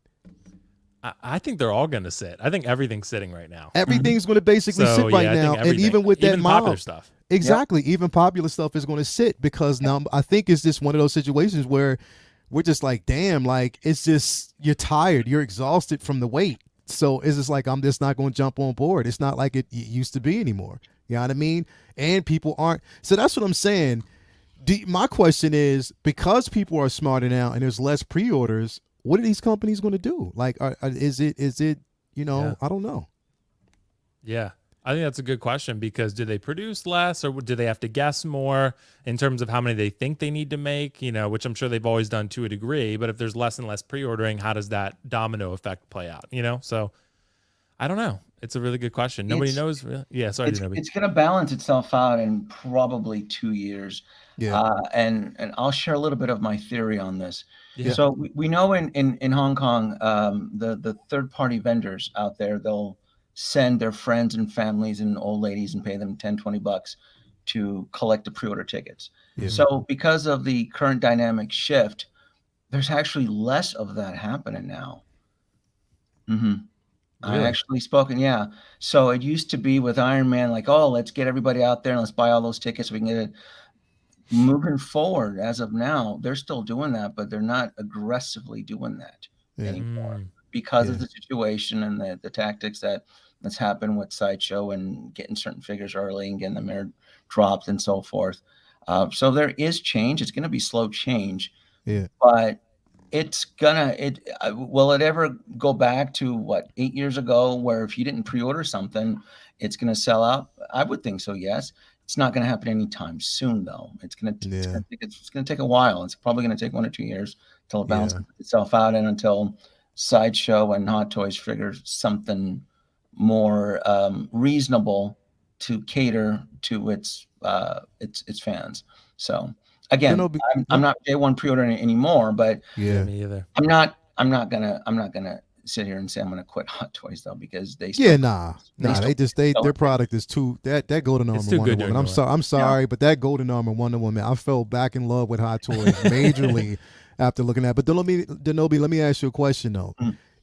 Speaker 1: I think they're all going to sit. I think everything's sitting right now.
Speaker 4: Everything's going to basically
Speaker 1: So,
Speaker 4: sit right
Speaker 1: yeah, I
Speaker 4: now,
Speaker 1: think
Speaker 4: and
Speaker 1: everything.
Speaker 4: even with that
Speaker 1: Even popular
Speaker 4: Miles
Speaker 1: stuff.
Speaker 4: exactly, even popular stuff is going to sit, because now I think it's just one of those situations where we're just like, damn, like it's just, you're tired, you're exhausted from the wait. So it's just like, I'm just not going to jump on board. It's not like it used to be anymore. You know what I mean? And people aren't. So that's what I'm saying. My question is, because people are smarter now and there's less pre-orders, what are these companies going to do? Like, is it
Speaker 1: Yeah.
Speaker 4: I don't know.
Speaker 1: Yeah. I think that's a good question, because do they produce less, or do they have to guess more in terms of how many they think they need to make, which I'm sure they've always done to a degree. But if there's less and less pre-ordering, how does that domino effect play out? So I don't know. It's a really good question. Nobody knows. Yeah. Sorry,
Speaker 6: It's going to balance itself out in probably 2 years.
Speaker 4: Yeah.
Speaker 6: And I'll share a little bit of my theory on this.
Speaker 1: Yeah.
Speaker 6: So we know in Hong Kong, the third-party vendors out there, they'll send their friends and families and old ladies and pay them $10-20 to collect the pre-order tickets.
Speaker 4: Yeah.
Speaker 6: So because of the current dynamic shift, there's actually less of that happening now. I
Speaker 1: Really?
Speaker 6: actually spoken, yeah. So it used to be with Iron Man, like, oh, let's get everybody out there and let's buy all those tickets so we can get it. Moving forward, as of now, they're still doing that, but they're not aggressively doing that anymore because of the situation and the tactics that's happened with Sideshow and getting certain figures early and getting them dropped and so forth. So there is change. It's going to be slow change,
Speaker 4: Yeah.
Speaker 6: but will it ever go back to what 8 years ago, where if you didn't pre-order something, it's going to sell out? I would think so. Yes. It's not going to happen anytime soon, though. It's going to take a while. It's probably going to take 1 or 2 years until it balances itself out, and until Sideshow and Hot Toys figure something more reasonable to cater to its fans. So again, I'm not day one pre-ordering it anymore, but
Speaker 1: Yeah, me either.
Speaker 6: I'm not gonna sit here and say I'm gonna quit Hot Toys, though, because their
Speaker 4: product is too that Golden Armor
Speaker 1: too
Speaker 4: Wonder
Speaker 1: good to
Speaker 4: Woman. I'm sorry, but that Golden Armor Wonder Woman, I fell back in love with Hot Toys majorly after looking at it. But Denobi, let me ask you a question though.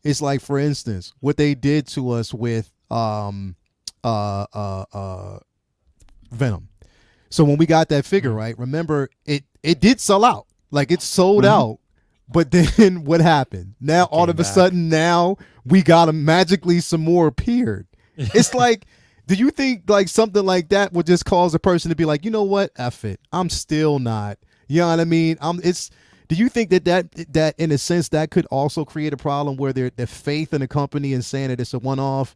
Speaker 4: It's like, for instance, what they did to us with Venom. So when we got that figure, right? Remember, it did sell out. Like, it sold out. But then what happened? Now all of a sudden, now we got him magically. Some more appeared. It's like, do you think like something like that would just cause a person to be like, you know what, F it, I'm still not. You know what I mean? Do you think that in a sense that could also create a problem where their faith in the company and saying that it's a one-off,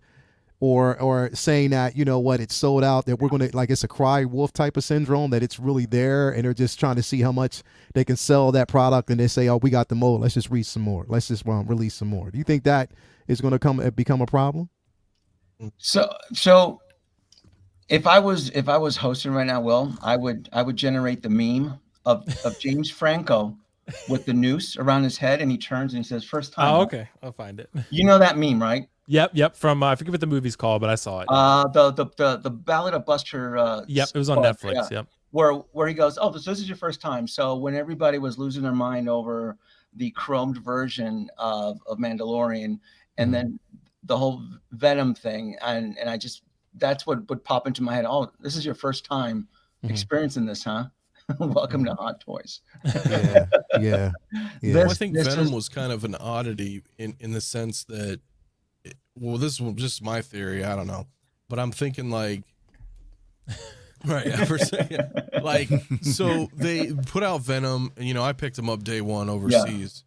Speaker 4: or saying that, you know what, it's sold out, that we're going to, like, it's a cry wolf type of syndrome, that it's really there and they're just trying to see how much they can sell that product, and they say, oh, we got the mold, let's just release some more. Let's just release some more. Do you think that is going to become a problem?
Speaker 6: So if I was hosting right now, Will, I would generate the meme of James Franco with the noose around his head, and he turns and he says, "First time."
Speaker 1: Oh, okay, I'll find it.
Speaker 6: You know that meme, right?
Speaker 1: Yep. From I forget what the movie's called, but I saw it.
Speaker 6: The Ballad of Buster.
Speaker 1: Yep, it was on Netflix. Yeah.
Speaker 6: Yep. Where he goes, oh, this is your first time. So when everybody was losing their mind over the chromed version of Mandalorian, and then the whole Venom thing, and I just, that's what would pop into my head. Oh, this is your first time experiencing this, huh? Welcome to Hot Toys.
Speaker 4: Yeah.
Speaker 3: I think Venom was kind of an oddity in the sense that, well, this was just my theory, I don't know, but I'm thinking like, right, for a second, like, so they put out Venom, and I picked him up day one overseas,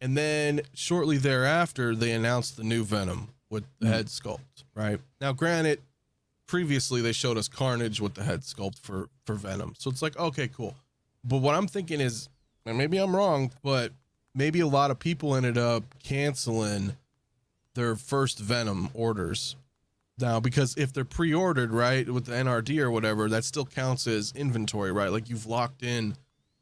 Speaker 3: and then shortly thereafter they announced the new Venom with the head sculpt. Right now, granted, previously they showed us Carnage with the head sculpt for Venom, so it's like, okay, cool. But what I'm thinking is, and maybe I'm wrong, but maybe a lot of people ended up canceling their first Venom orders now, because if they're pre-ordered, right, with the NRD or whatever, that still counts as inventory, right? Like, you've locked in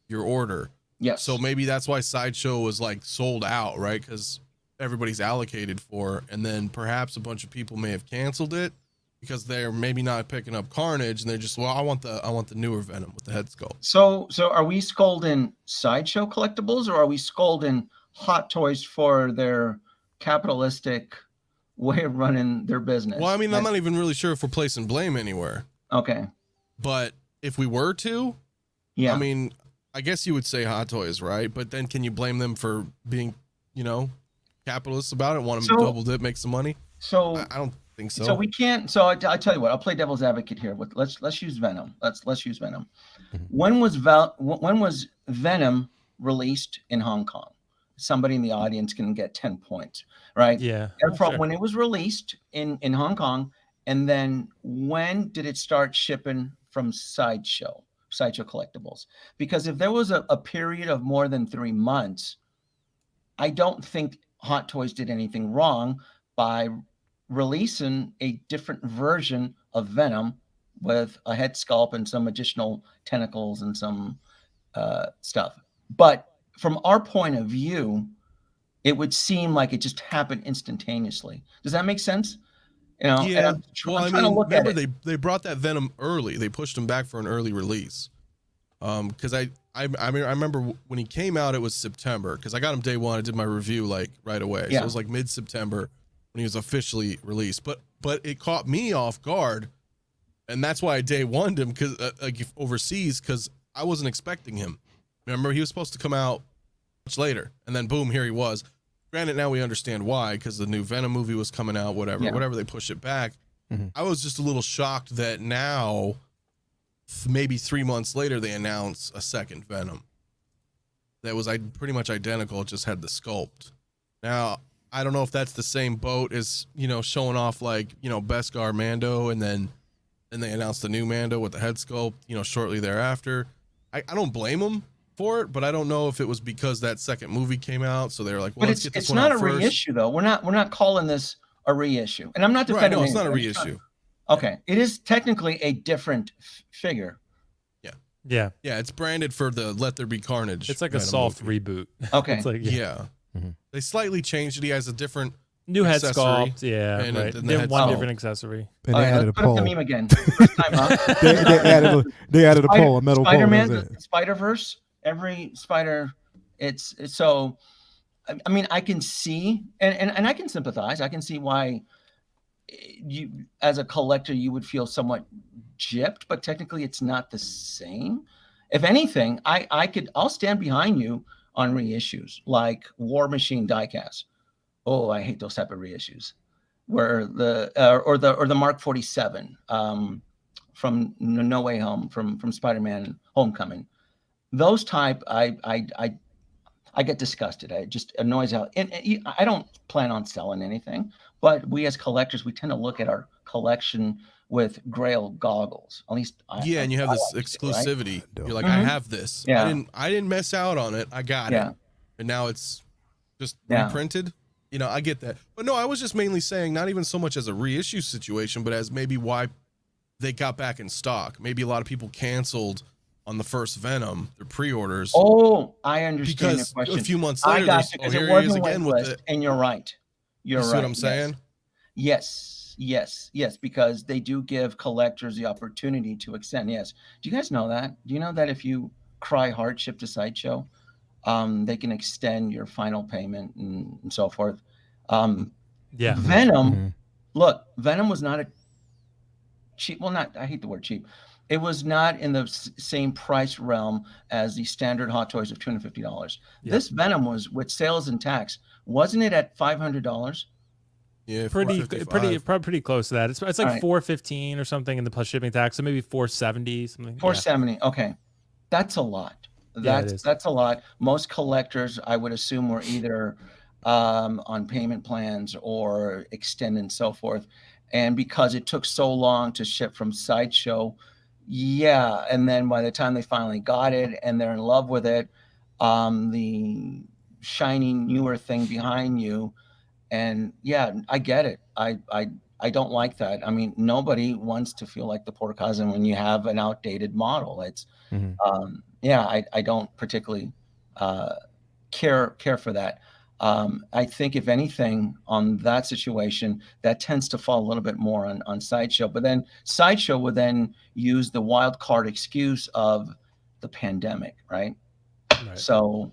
Speaker 3: your order.
Speaker 6: Yes.
Speaker 3: So maybe that's why Sideshow was like sold out, right? Because everybody's allocated for, and then perhaps a bunch of people may have canceled it because they're maybe not picking up Carnage, and they're just, well, I want the newer Venom with the head sculpt.
Speaker 6: So are we scolding Sideshow collectibles, or are we scolding Hot Toys for their capitalistic way of running their business?
Speaker 3: Well, I mean, I'm not even really sure if we're placing blame anywhere.
Speaker 6: Okay.
Speaker 3: But if we were to, I mean, I guess you would say Hot Toys, right? But then can you blame them for being, capitalists about it, want them to double dip, make some money?
Speaker 6: So
Speaker 3: I don't think so.
Speaker 6: So we can't. So I tell you what, I'll play devil's advocate here. Let's use Venom. Let's use Venom. When was Venom released in Hong Kong? Somebody in the audience can get 10 points, right?
Speaker 1: Yeah.
Speaker 6: From when it was released in Hong Kong, and then when did it start shipping from Sideshow Collectibles? Because if there was a period of more than 3 months, I don't think Hot Toys did anything wrong by releasing a different version of Venom with a head sculpt and some additional tentacles and some stuff. But from our point of view, it would seem like it just happened instantaneously. Does that make sense?
Speaker 3: Yeah. Remember they brought that Venom early. They pushed him back for an early release. Because I remember when he came out, it was September. Because I got him day one. I did my review like right away. So it was like mid-September when he was officially released. But it caught me off guard, and that's why I day one'd him overseas, because I wasn't expecting him. Remember, he was supposed to come out much later, and then boom, here he was. Granted, now we understand why, because the new Venom movie was coming out, whatever they push it back. I was just a little shocked that now, maybe 3 months later, they announce a second Venom that was pretty much identical. It just had the sculpt. Now, I don't know if that's the same boat as, showing off like, Beskar Mando, and then they announced the new Mando with the head sculpt, shortly thereafter. I don't blame them for it, but I don't know if it was because that second movie came out, so they were like, well, let's get this one out first.
Speaker 6: It's not a reissue though. We're not calling this a reissue. And I'm not defending
Speaker 3: no, it's not a reissue.
Speaker 6: Okay. It is technically a different figure.
Speaker 1: Yeah.
Speaker 3: Yeah, it's branded for the Let There Be Carnage.
Speaker 1: It's like a soft reboot.
Speaker 6: Okay.
Speaker 1: It's like,
Speaker 3: yeah.
Speaker 4: Mm-hmm.
Speaker 3: They slightly changed it. He has a different
Speaker 1: new head
Speaker 3: accessory.
Speaker 1: sculpt. Yeah.
Speaker 3: And
Speaker 1: right.
Speaker 3: the
Speaker 1: They have
Speaker 3: head
Speaker 1: one
Speaker 3: sculpt.
Speaker 1: different accessory.
Speaker 4: And
Speaker 6: All
Speaker 4: they
Speaker 6: right,
Speaker 4: added a
Speaker 6: let's put up
Speaker 4: pole.
Speaker 6: the meme again. First time up.
Speaker 4: they added a pole, a metal pole.
Speaker 6: Spider-Man,
Speaker 4: That's
Speaker 6: the
Speaker 4: it.
Speaker 6: Spider-Verse, every spider, it's so, I mean, I can see, and I can sympathize. I can see why you, as a collector, you would feel somewhat gypped, but technically it's not the same. If anything, I'll stand behind you on reissues like War Machine diecast. Oh, I hate those type of reissues where or the Mark 47 from No Way Home, from Spider-Man Homecoming. Those type, I get disgusted. It just annoys out. And I don't plan on selling anything, but we as collectors, we tend to look at our collection with Grail goggles. At least,
Speaker 3: and you have this exclusivity. Right? You're like, I have this. Yeah. I didn't mess out on it. I got it. And now it's just reprinted. I get that. But no, I was just mainly saying, not even so much as a reissue situation, but as maybe why they got back in stock. Maybe a lot of people canceled on the first Venom, their pre-orders.
Speaker 6: Oh, I understand
Speaker 3: because
Speaker 6: the question.
Speaker 3: A few months later,
Speaker 6: I got you, because it wasn't again with it. And you're right. You're right.
Speaker 3: See what I'm saying?
Speaker 6: Yes, because they do give collectors the opportunity to extend. Yes. Do you guys know that? Do you know that if you cry hardship to Sideshow, they can extend your final payment and so forth. Venom, look, Venom was not a cheap. Well, I hate the word cheap. It was not in the same price realm as the standard Hot Toys of $250. This Venom was, with sales and tax, wasn't it at $500?
Speaker 1: Yeah, pretty close to that. It's like right. $415 or something in the plus shipping tax, so maybe $470 something.
Speaker 6: $470. Okay, that's a lot. That's a lot. Most collectors, I would assume, were either on payment plans or extend and so forth. And because it took so long to ship from Sideshow, and then by the time they finally got it and they're in love with it, the shiny newer thing behind you, and I get it. I don't like that. I mean, nobody wants to feel like the poor cousin when you have an outdated model. It's I don't particularly care for that. I think if anything on that situation, that tends to fall a little bit more on Sideshow. But then Sideshow would then use the wild card excuse of the pandemic, right? So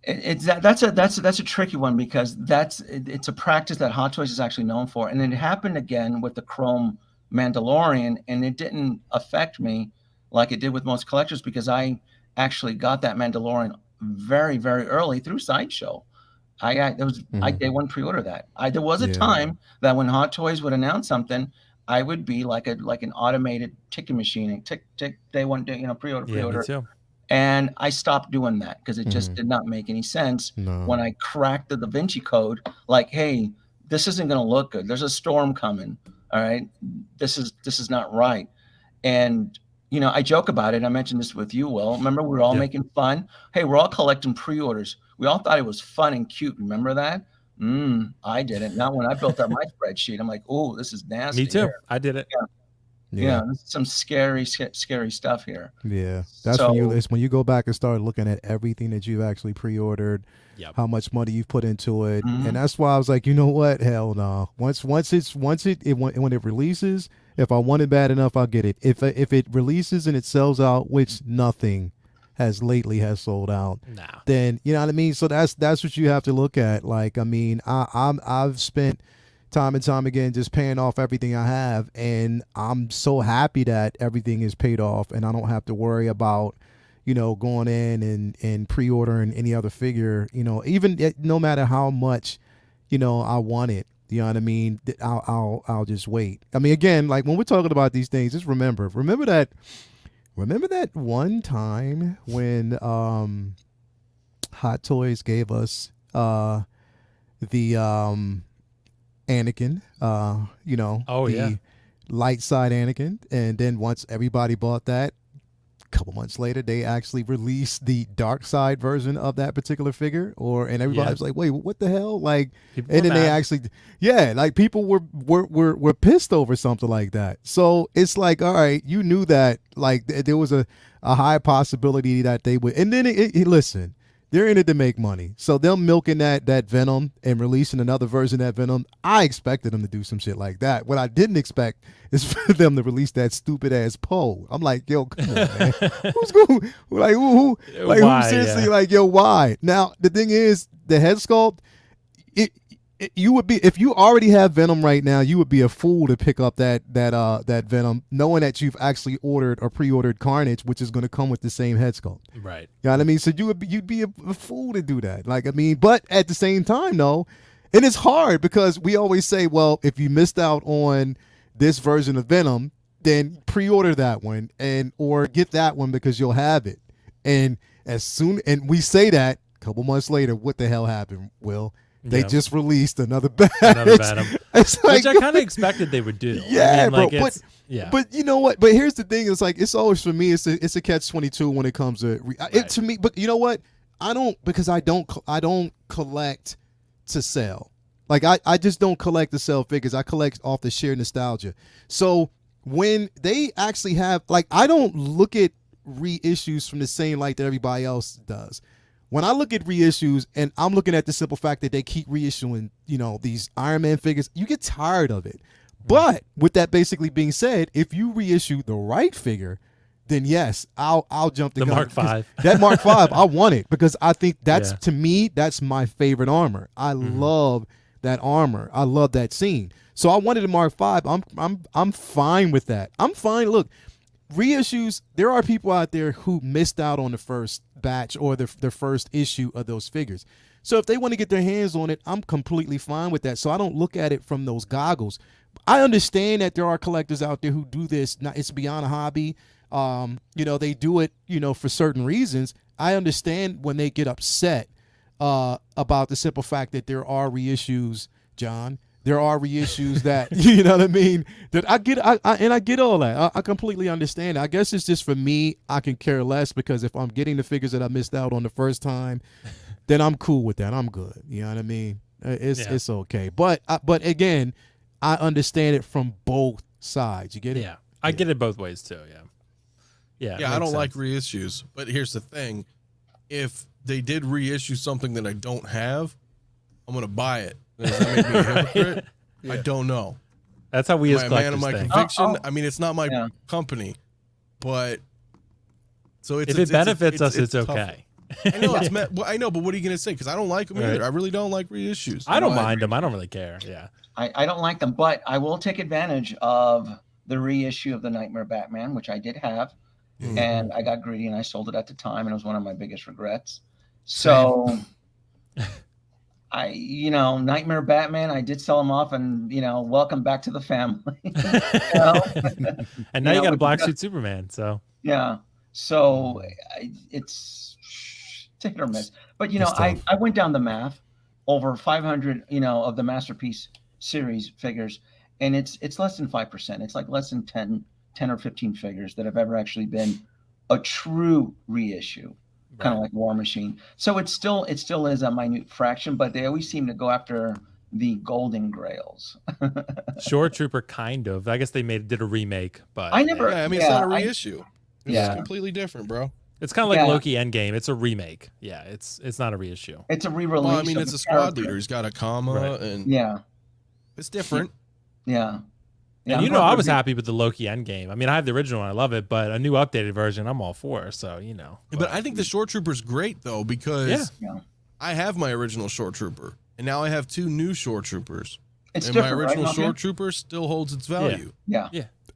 Speaker 6: that's a tricky one, because it's a practice that Hot Toys is actually known for, and it happened again with the Chrome Mandalorian, and it didn't affect me like it did with most collectors, because I actually got that Mandalorian very, very early through Sideshow. I day one pre-order that. There was a time that when Hot Toys would announce something, I would be like an automated ticket machine, tick day one, pre-order.
Speaker 1: Me too.
Speaker 6: And I stopped doing that because it just did not make any sense. When I cracked the Da Vinci Code, like, hey, this isn't going to look good. There's a storm coming. All right, this is not right. And I joke about it. I mentioned this with you, Will. Remember, we were all making fun. Hey, we're all collecting pre-orders. We all thought it was fun and cute. Remember that? I didn't. Now, when I built up my spreadsheet, I'm like, oh, this is nasty.
Speaker 1: Me too.
Speaker 6: Here.
Speaker 1: I did it.
Speaker 6: Yeah, this is some scary stuff here.
Speaker 4: Yeah, that's when you go back and start looking at everything that you've actually pre-ordered, how much money you've put into it, and that's why I was like, you know what, hell no. When it releases, if I want it bad enough, I'll get it. If it releases and it sells out, which nothing has sold out, then you know what I mean. So that's what you have to look at. Like, I mean, I've spent time and time again just paying off everything I have, and I'm so happy that everything is paid off and I don't have to worry about going in and pre-ordering any other figure, even no matter how much I want it. You know what I mean? I'll just wait. I mean, again, like when we're talking about these things, just remember that one time when Hot Toys gave us the Anakin, the light side Anakin, and then once everybody bought that, a couple months later they actually released the dark side version of that particular figure, and everybody was like, wait, what the hell? Like,
Speaker 1: People
Speaker 4: and then
Speaker 1: were
Speaker 4: they
Speaker 1: mad.
Speaker 4: actually, like people were pissed over something like that. So it's like, all right, you knew that like there was a high possibility that they would, and then listen, they're in it to make money. So them milking that Venom and releasing another version of that Venom, I expected them to do some shit like that. What I didn't expect is for them to release that stupid ass Poe. I'm like, yo, come on, man. Who's going like who
Speaker 1: Why,
Speaker 4: who seriously
Speaker 1: yeah.
Speaker 4: like, yo, why? Now the thing is, the head sculpt, you would be, if you already have Venom right now, you would be a fool to pick up that Venom, knowing that you've actually ordered or pre-ordered Carnage, which is going to come with the same head sculpt.
Speaker 1: Right.
Speaker 4: You know what I mean? So you'd be a fool to do that. Like, I mean, but at the same time, though, and it's hard because we always say, well, if you missed out on this version of Venom, then pre-order that one or get that one because you'll have it. And and we say that a couple months later, what the hell happened, Will? They just released another batch.
Speaker 1: Another Venom.
Speaker 4: It's like,
Speaker 1: Which I kind of expected they would do.
Speaker 4: yeah,
Speaker 1: I mean, like,
Speaker 4: bro. But you know what? But here's the thing: it's like it's always for me. It's a catch-22 when it comes to it to me. But you know what? I don't collect to sell. Like I just don't collect to sell figures. I collect off the sheer nostalgia. So when they actually have, like, I don't look at reissues from the same light that everybody else does. When I look at reissues, and I'm looking at the simple fact that they keep reissuing, these Iron Man figures, you get tired of it. But with that basically being said, if you reissue the right figure, then yes, I'll jump the gun.
Speaker 1: Mark V.
Speaker 4: That Mark V, I want it because I think that's to me, that's my favorite armor. I love that armor. I love that scene. So I wanted a Mark V. I'm fine with that. I'm fine. Look, reissues, there are people out there who missed out on the first batch or the first issue of those figures. So if they want to get their hands on it, I'm completely fine with that. So I don't look at it from those goggles. I understand that there are collectors out there who do this. It's beyond a hobby. They do it, for certain reasons. I understand when they get upset about the simple fact that there are reissues, John. There are reissues that, you know what I mean, that I get, and I get all that. I completely understand. I guess it's just for me, I can care less because if I'm getting the figures that I missed out on the first time, then I'm cool with that. I'm good. You know what I mean? It's okay. But again, I understand it from both sides. You get it?
Speaker 1: Yeah. I get it both ways too. Yeah.
Speaker 3: Yeah, I don't like reissues. But here's the thing. If they did reissue something that I don't have, I'm going to buy it. Does that make me a hypocrite? I don't know.
Speaker 1: That's how we as
Speaker 3: Am I a man of
Speaker 1: collectors
Speaker 3: my
Speaker 1: think.
Speaker 3: conviction? I mean, it's not my company, but so
Speaker 1: If it benefits us, it's
Speaker 3: tough.
Speaker 1: okay.
Speaker 3: I know I know, but what are you gonna say? Because I don't like them either. I really don't like reissues.
Speaker 1: I don't mind them. I don't really care. Yeah.
Speaker 6: I don't like them, but I will take advantage of the reissue of the Nightmare Batman, which I did have, and I got greedy and I sold it at the time, and it was one of my biggest regrets. So, Nightmare Batman, I did sell him off, and welcome back to the family.
Speaker 1: And now you got a black suit Superman. So
Speaker 6: yeah, so it's hit or miss. But I went down the math over 500, of the Masterpiece series figures, and it's less than 5%. It's like less than 10 or 15 figures that have ever actually been a true reissue, kind of like War Machine. So it still is a minute fraction, but they always seem to go after the golden grails.
Speaker 1: Shore Trooper, kind of. I guess they did a remake, but
Speaker 6: I never.
Speaker 3: Yeah, I mean, it's not a reissue. It's
Speaker 6: Yeah.
Speaker 3: completely different, bro.
Speaker 1: it's kind of like Loki Endgame. It's a remake. Yeah, it's not a reissue.
Speaker 6: It's a re-release.
Speaker 3: Well, I mean,
Speaker 6: of
Speaker 3: it's
Speaker 6: the
Speaker 3: a squad
Speaker 6: character.
Speaker 3: leader. He's got a comma, and it's different.
Speaker 6: Yeah.
Speaker 1: And
Speaker 6: I'm
Speaker 1: I
Speaker 6: glad
Speaker 1: was
Speaker 6: they're
Speaker 1: happy with the Loki Endgame. I mean, I have the original and I love it, but a new updated version, I'm all for. So
Speaker 3: But I think the Shore Trooper's great though because
Speaker 6: Yeah.
Speaker 3: I have my original Shore Trooper, and now I have 2 new Shore Troopers.
Speaker 6: It's
Speaker 3: and my
Speaker 6: different,
Speaker 3: original
Speaker 6: right,
Speaker 3: Shore
Speaker 6: Mafia?
Speaker 3: Trooper still holds its value.
Speaker 6: Yeah.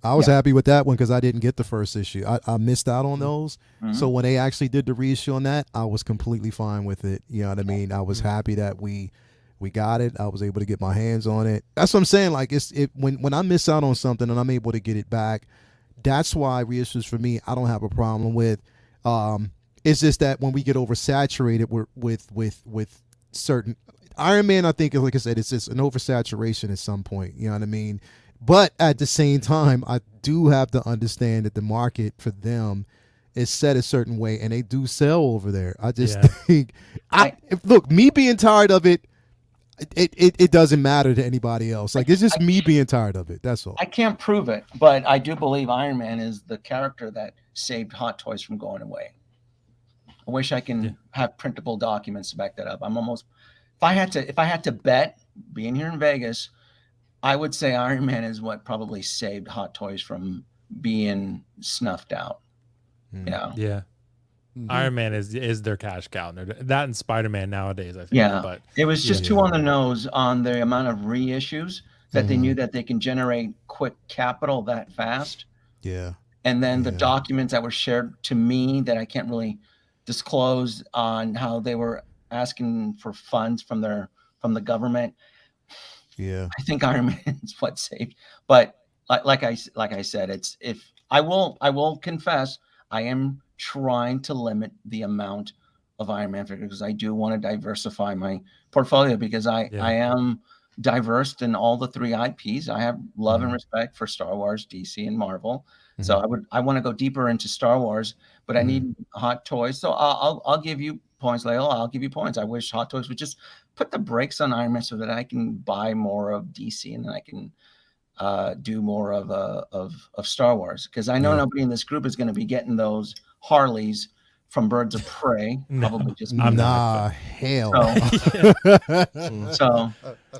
Speaker 4: I was happy with that one because I didn't get the first issue. I missed out on those. So when they actually did the reissue on that, I was completely fine with it. You know what I mean? I was happy that we We got it. I was able to get my hands on it. That's what I'm saying. Like when I miss out on something and I'm able to get it back, that's why reissues for me I don't have a problem with. It's just that when we get oversaturated with certain Iron Man, I think, like I said, it's just an oversaturation at some point. You know what I mean? But at the same time, I do have to understand that the market for them is set a certain way, and they do sell over there. I just think, look, me being tired of it, it doesn't matter to anybody else. Like, it's just me being tired of it. That's all.
Speaker 6: I can't prove it, but I do believe Iron Man is the character that saved Hot Toys from going away. I wish I can have printable documents to back that up. I'm almost, if I had to bet, being here in Vegas, I would say Iron Man is what probably saved Hot Toys from being snuffed out. Yeah.
Speaker 1: Yeah. Mm-hmm. Iron Man is their cash cow. That and Spider-Man nowadays, I think.
Speaker 6: Yeah.
Speaker 1: But
Speaker 6: it was just too on the nose on the amount of reissues that they knew that they can generate quick capital that fast.
Speaker 4: Yeah.
Speaker 6: And then the documents that were shared to me that I can't really disclose on how they were asking for funds from the government.
Speaker 4: Yeah.
Speaker 6: I think Iron Man is what saved. But like I said, it's I will confess I am trying to limit the amount of Iron Man figures because I do want to diversify my portfolio because I am diverse in all the three IPs. I have love and respect for Star Wars, DC, and Marvel. So I want to go deeper into Star Wars, but I need Hot Toys. So I'll give you points, Layla. I'll give you points. I wish Hot Toys would just put the brakes on Iron Man so that I can buy more of DC and then I can do more of Star Wars, because I know nobody in this group is going to be getting those Harleys from Birds of Prey. Probably just
Speaker 4: hell.
Speaker 6: So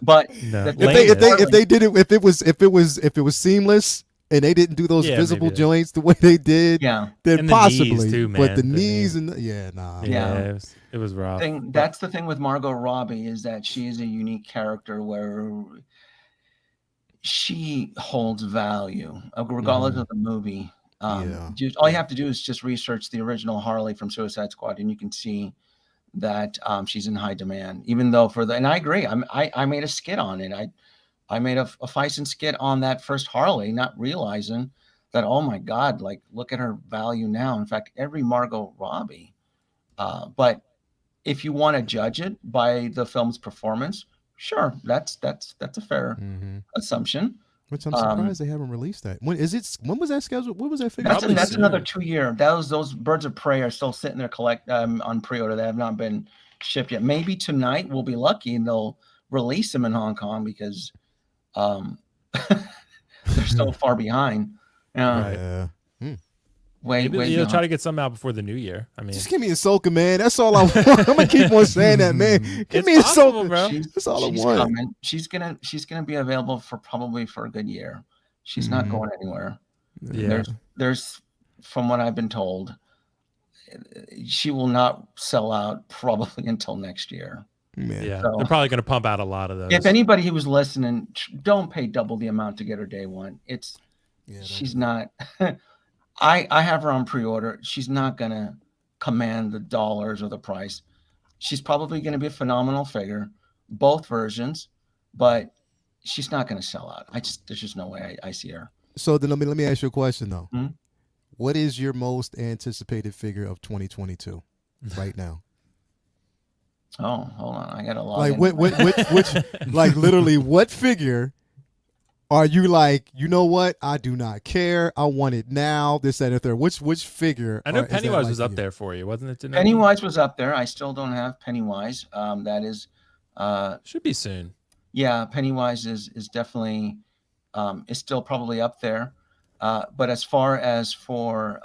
Speaker 6: but
Speaker 4: if they did it, if it was seamless and they didn't do those visible joints the way they did, then
Speaker 1: and
Speaker 4: possibly.
Speaker 1: The knees too, man.
Speaker 4: But the knees and
Speaker 1: it was rough.
Speaker 6: That's the thing with Margot Robbie, is that she is a unique character where she holds value regardless of the movie. All you have to do is just research the original Harley from Suicide Squad, and you can see that she's in high demand. Even though and I agree, I made a skit on it. I made a Fison skit on that first Harley, not realizing that, oh my God, like look at her value now. In fact, every Margot Robbie. But if you want to judge it by the film's performance, sure, that's a fair assumption.
Speaker 4: Which I'm surprised they haven't released that. When was that scheduled? What was that figure?
Speaker 6: That's another 2 year. Those Birds of Prey are still sitting there on pre-order. They have not been shipped yet. Maybe tonight we'll be lucky and they'll release them in Hong Kong because they're so far behind.
Speaker 1: Maybe you'll try to get some out before the new year. I mean,
Speaker 4: just give me Ahsoka, man. That's all I want. I'm gonna keep on saying that, man. Give me Ahsoka, bro. That's all I want.
Speaker 6: Coming. She's gonna be available probably for a good year. She's not going anywhere.
Speaker 1: Yeah.
Speaker 6: There's from what I've been told, she will not sell out probably until next year.
Speaker 1: Yeah, so, they're probably gonna pump out a lot of those.
Speaker 6: If anybody who was listening, don't pay double the amount to get her day one. She's not. I have her on pre-order. She's not going to command the dollars or the price. She's probably going to be a phenomenal figure, both versions, but she's not going to sell out. There's just no way I see her.
Speaker 4: So then let me ask you a question though. What is your most anticipated figure of 2022 right now?
Speaker 6: Oh, hold on. I got to log
Speaker 4: like
Speaker 6: in.
Speaker 4: which like literally what figure are you like, you know what? I do not care. I want it now. This, that, and the third. Which figure?
Speaker 1: I know Pennywise was up there for you, wasn't it?
Speaker 6: Pennywise was up there. I still don't have Pennywise. That is
Speaker 1: should be soon.
Speaker 6: Yeah, Pennywise is definitely is still probably up there. But as far as for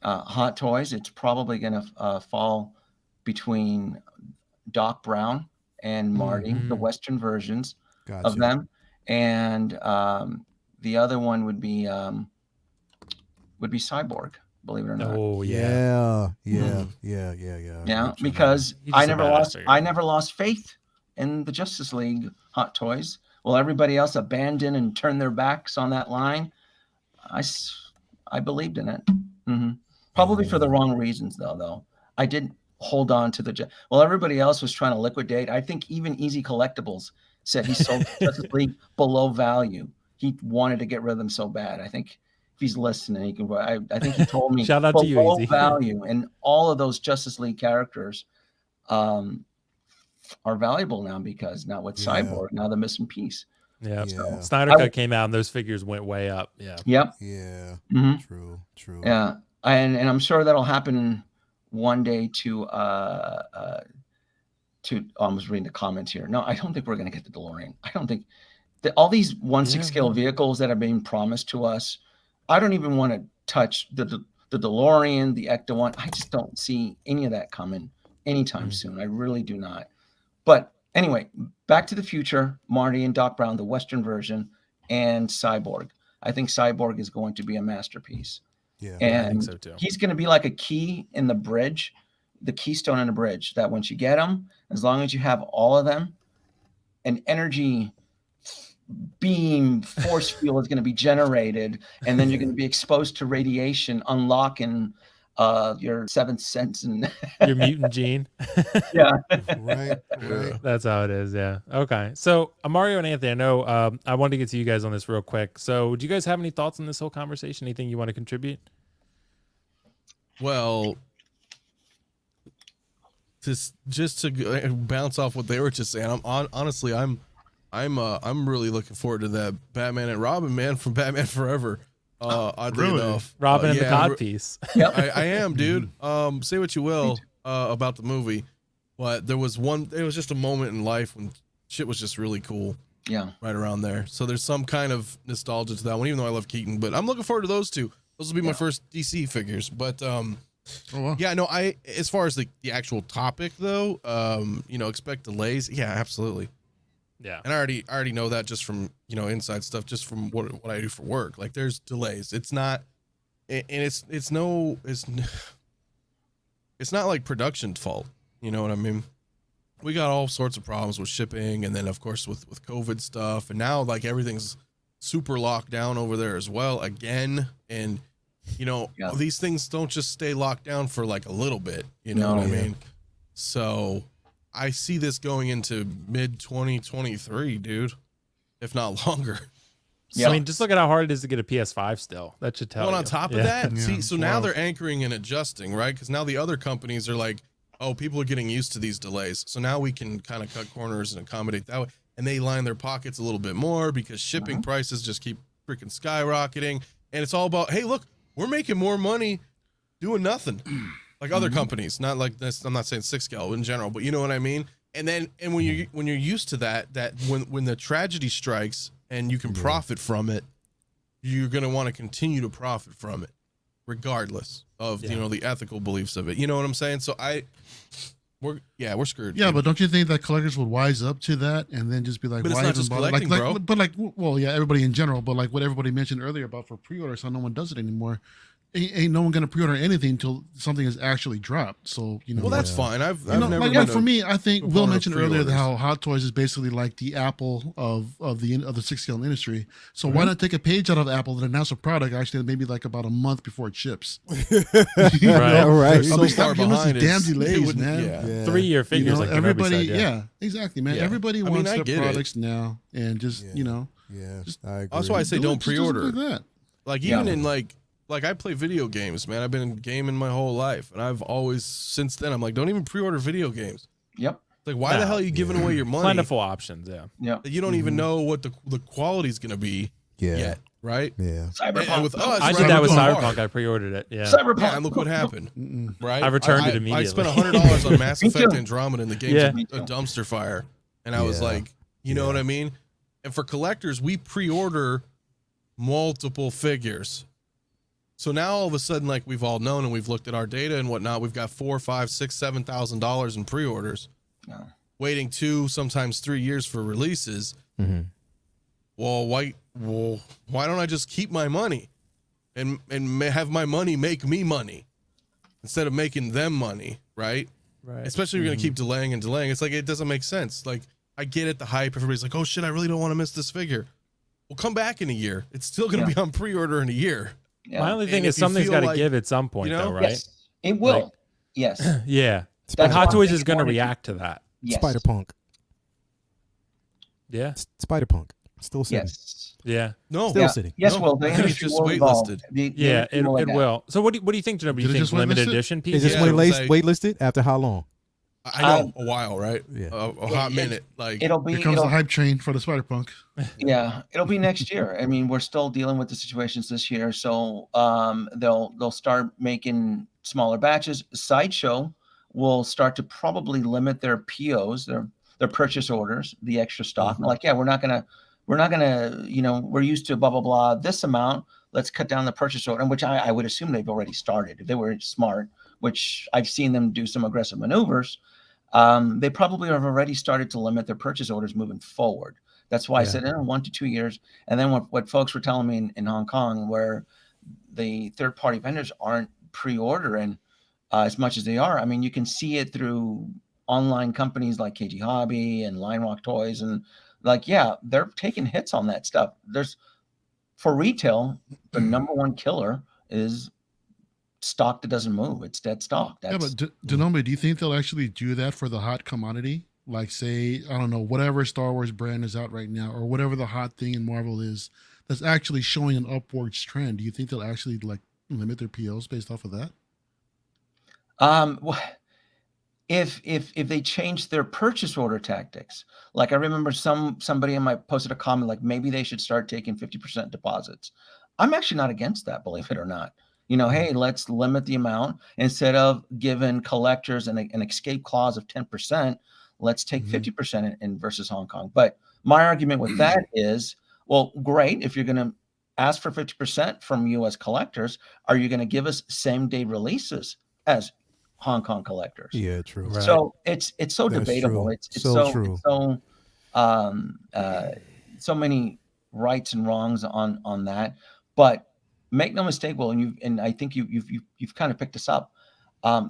Speaker 6: Hot Toys, it's probably going to fall between Doc Brown and Marty, the Western versions of them. And the other one would be Cyborg, believe it or not.
Speaker 1: Oh
Speaker 4: yeah.
Speaker 6: Because I never lost faith in the Justice League Hot Toys. Well, everybody else abandoned and turned their backs on that line. I believed in it. Probably for the wrong reasons, though. I did hold on to the well, everybody else was trying to liquidate. I think even Easy Collectibles said he sold Justice League below value. He wanted to get rid of them so bad. I think if he's listening, he can. I think he told me
Speaker 1: Shout out to you,
Speaker 6: below
Speaker 1: Easy.
Speaker 6: value, and all of those Justice League characters are valuable now because now with Cyborg, now the missing piece.
Speaker 1: Yeah.
Speaker 4: Yeah.
Speaker 1: Snyder Cut came out and those figures went way up. Yeah.
Speaker 6: Yep.
Speaker 4: Yeah.
Speaker 6: Mhm.
Speaker 4: True.
Speaker 6: Yeah, and I'm sure that'll happen one day to I was reading the comments here. No, I don't think we're going to get the DeLorean. I don't think that all these 1/6 scale vehicles that are being promised to us, I don't even want to touch the DeLorean, the Ecto one. I just don't see any of that coming anytime soon. I really do not. But anyway, Back to the Future, Marty and Doc Brown, the Western version, and Cyborg. I think Cyborg is going to be a masterpiece.
Speaker 4: Yeah.
Speaker 6: And
Speaker 1: I think so too.
Speaker 6: he's going to be like a key in the bridge, the keystone in the bridge, that once you get him, as long as you have all of them, an energy beam force field is going to be generated, and then you're going to be exposed to radiation, unlocking your seventh sense and
Speaker 1: Your mutant gene.
Speaker 6: yeah.
Speaker 4: Right.
Speaker 1: That's how it is. Yeah. Okay. So Mario and Anthony, I know I wanted to get to you guys on this real quick. So do you guys have any thoughts on this whole conversation? Anything you want to contribute?
Speaker 3: Well, just to bounce off what they were just saying, honestly, I'm really looking forward to that Batman and Robin, man, from Batman Forever. Oddly
Speaker 5: Really?
Speaker 3: enough,
Speaker 1: Robin and the
Speaker 3: yeah,
Speaker 1: cod piece.
Speaker 6: Yep.
Speaker 3: I am, dude. Say what you will about the movie, but there was just a moment in life when shit was just really cool.
Speaker 6: Yeah.
Speaker 3: Right around there. So there's some kind of nostalgia to that one, even though I love Keaton. But I'm looking forward to those two. Those will be my first DC figures. But
Speaker 5: wow.
Speaker 3: yeah, no, as far as the actual topic though, expect delays. Yeah, absolutely.
Speaker 1: Yeah.
Speaker 3: And I already know that just from inside stuff, just from what I do for work. Like there's delays. It's not, and it's not like production's fault. You know what I mean? We got all sorts of problems with shipping, and then of course with COVID stuff, and now like everything's super locked down over there as well again. And these things don't just stay locked down for like a little bit. You know what I mean? So I see this going into mid 2023, dude, if not longer.
Speaker 1: Yeah. I mean, just look at how hard it is to get a PS5 still. That should tell you.
Speaker 3: Well, on top of that, see, so now they're anchoring and adjusting, right? Because now the other companies are like, oh, people are getting used to these delays. So now we can kind of cut corners and accommodate that way. And they line their pockets a little bit more because shipping prices just keep freaking skyrocketing. And it's all about, hey, look, we're making more money doing nothing. Like other companies, not like this. I'm not saying 6 scale in general, but you know what I mean? And when you're used to that when the tragedy strikes and you can profit from it, you're going to want to continue to profit from it regardless of the ethical beliefs of it. You know what I'm saying? So we're screwed.
Speaker 5: Yeah, but don't you think that collectors would wise up to that and then just be like,
Speaker 3: but
Speaker 5: why
Speaker 3: it's not
Speaker 5: even
Speaker 3: just
Speaker 5: bother?
Speaker 3: collecting, bro.
Speaker 5: But well, yeah, everybody in general, but like what everybody mentioned earlier about for pre-orders, how no one does it anymore. Ain't no one gonna pre-order anything until something is actually dropped. So
Speaker 3: well, that's fine. I've never
Speaker 5: like,
Speaker 3: been
Speaker 5: for me, I think Will mentioned earlier
Speaker 3: pre-orders.
Speaker 5: how Hot Toys is basically like the Apple of the 6 scale industry. So why not take a page out of Apple and announce a product actually maybe like about a month before it ships?
Speaker 1: Right.
Speaker 4: Right.
Speaker 3: So
Speaker 5: I'll be
Speaker 3: far
Speaker 5: giving us these
Speaker 3: behind,
Speaker 5: damn
Speaker 3: it
Speaker 5: delays,
Speaker 3: wouldn't-
Speaker 5: man.
Speaker 3: Yeah.
Speaker 1: 3-year figures, like
Speaker 5: everybody,
Speaker 1: said,
Speaker 5: exactly, man.
Speaker 3: Yeah.
Speaker 5: Everybody
Speaker 3: I mean,
Speaker 5: wants
Speaker 3: I
Speaker 5: their
Speaker 3: get it.
Speaker 5: products now, and just
Speaker 4: Yeah,
Speaker 5: just
Speaker 4: I agree.
Speaker 3: That's why I say don't
Speaker 5: just do
Speaker 3: pre-order.
Speaker 5: something like that.
Speaker 3: Like even in like I play video games, man. I've been gaming my whole life, and I've always since then I'm like, don't even pre-order video games.
Speaker 6: Yep.
Speaker 3: Like, why the hell are you giving away your money?
Speaker 1: Plentiful options. Yeah.
Speaker 6: Yeah.
Speaker 3: That you don't even know what the quality's gonna be yet, right?
Speaker 4: Yeah.
Speaker 6: Cyberpunk.
Speaker 3: And with us,
Speaker 1: I did that with
Speaker 3: Cyberpunk.
Speaker 1: Cyberpunk. I pre-ordered it. Yeah.
Speaker 6: Cyberpunk.
Speaker 3: Yeah, and look what happened. Right?
Speaker 1: I returned it
Speaker 3: I
Speaker 1: immediately.
Speaker 3: spent $100 on Mass
Speaker 6: Me
Speaker 3: Effect
Speaker 6: too.
Speaker 3: Andromeda, and the game's
Speaker 1: Yeah.
Speaker 3: a dumpster fire. And I was like, you know what I mean? And for collectors, we pre-order multiple figures. So now all of a sudden, like we've all known and we've looked at our data and whatnot, we've got $4,000, $5,000, $6,000, $7,000 in pre-orders, waiting 2, sometimes 3 years for releases. Well, why don't I just keep my money and have my money make me money instead of making them money, right?
Speaker 1: Right.
Speaker 3: Especially if you're gonna keep delaying and delaying. It's like it doesn't make sense. Like I get it, the hype. Everybody's like, oh shit, I really don't want to miss this figure. Well, come back in a year. It's still gonna be on pre-order in a year.
Speaker 6: Yeah.
Speaker 1: My only thing
Speaker 3: And
Speaker 1: is
Speaker 3: if you
Speaker 1: something's
Speaker 3: feel
Speaker 1: got to
Speaker 3: like-
Speaker 1: give at some point,
Speaker 3: you know?
Speaker 1: though, right?
Speaker 6: Yes, it will.
Speaker 1: Like-
Speaker 6: yes.
Speaker 1: Yeah. But
Speaker 6: That's
Speaker 1: Hot
Speaker 6: one
Speaker 1: Toys
Speaker 6: thing
Speaker 1: is
Speaker 6: you
Speaker 1: going to
Speaker 6: wanna do.
Speaker 1: react to that.
Speaker 6: Yes.
Speaker 4: Spider-Punk.
Speaker 1: Yeah.
Speaker 4: Spider-Punk. Still sitting.
Speaker 6: Yes.
Speaker 1: Yeah.
Speaker 3: No.
Speaker 4: Still
Speaker 6: Yeah.
Speaker 4: sitting.
Speaker 6: Yes,
Speaker 3: No,
Speaker 6: Will. The
Speaker 3: I think it's
Speaker 6: industry
Speaker 3: just
Speaker 6: will evolve.
Speaker 3: waitlisted.
Speaker 6: The
Speaker 1: Yeah,
Speaker 6: industry
Speaker 1: it
Speaker 6: adapt.
Speaker 1: will. So what do you think, Janobi? Do
Speaker 5: Did
Speaker 1: you
Speaker 5: it
Speaker 1: think
Speaker 5: just
Speaker 1: limited
Speaker 5: waitlisted?
Speaker 1: edition
Speaker 4: Is
Speaker 1: pieces?
Speaker 4: this
Speaker 3: Yeah,
Speaker 4: when
Speaker 3: it was like-
Speaker 4: waitlisted? After how long?
Speaker 3: I know, a while, right?
Speaker 4: Yeah.
Speaker 3: A hot
Speaker 6: It-
Speaker 3: minute. Like,
Speaker 6: It'll be.
Speaker 5: Here comes
Speaker 6: It'll,
Speaker 5: the hype train for the Spider-Punk.
Speaker 6: yeah, it'll be next year. I mean, we're still dealing with the situations this year, so they'll start making smaller batches. Sideshow will start to probably limit their POs, their purchase orders, the extra stock. Like, yeah, we're not gonna, we're used to blah blah blah this amount. Let's cut down the purchase order, and which I would assume they've already started if they were smart. Which I've seen them do some aggressive maneuvers. They probably have already started to limit their purchase orders moving forward. That's why I said 1 to 2 years. And then what folks were telling me in Hong Kong, where the third-party vendors aren't pre-ordering as much as they are. I mean, you can see it through online companies like KG Hobby and Line Rock Toys, and like, yeah, they're taking hits on that stuff. For retail, the number one killer is stock that doesn't move. It's dead stock.
Speaker 5: Yeah, but Denome, do you think they'll actually do that for the hot commodity? Like, say, I don't know, whatever Star Wars brand is out right now, or whatever the hot thing in Marvel is that's actually showing an upwards trend. Do you think they'll actually like limit their POs based off of that?
Speaker 6: If they change their purchase order tactics, like I remember somebody in my posted a comment like maybe they should start taking 50% deposits. I'm actually not against that, believe it or not. Hey, let's limit the amount instead of giving collectors an escape clause of 10%. Let's take 50% in versus Hong Kong. But my argument with that is, well, great. If you're going to ask for 50% from U.S. collectors, are you going to give us same day releases as Hong Kong collectors?
Speaker 4: Yeah, true.
Speaker 1: Right.
Speaker 6: So it's so
Speaker 4: That's
Speaker 6: debatable.
Speaker 4: true.
Speaker 6: It's
Speaker 4: So true.
Speaker 6: so many rights and wrongs on that. But make no mistake, Will, and I think you've kind of picked this up.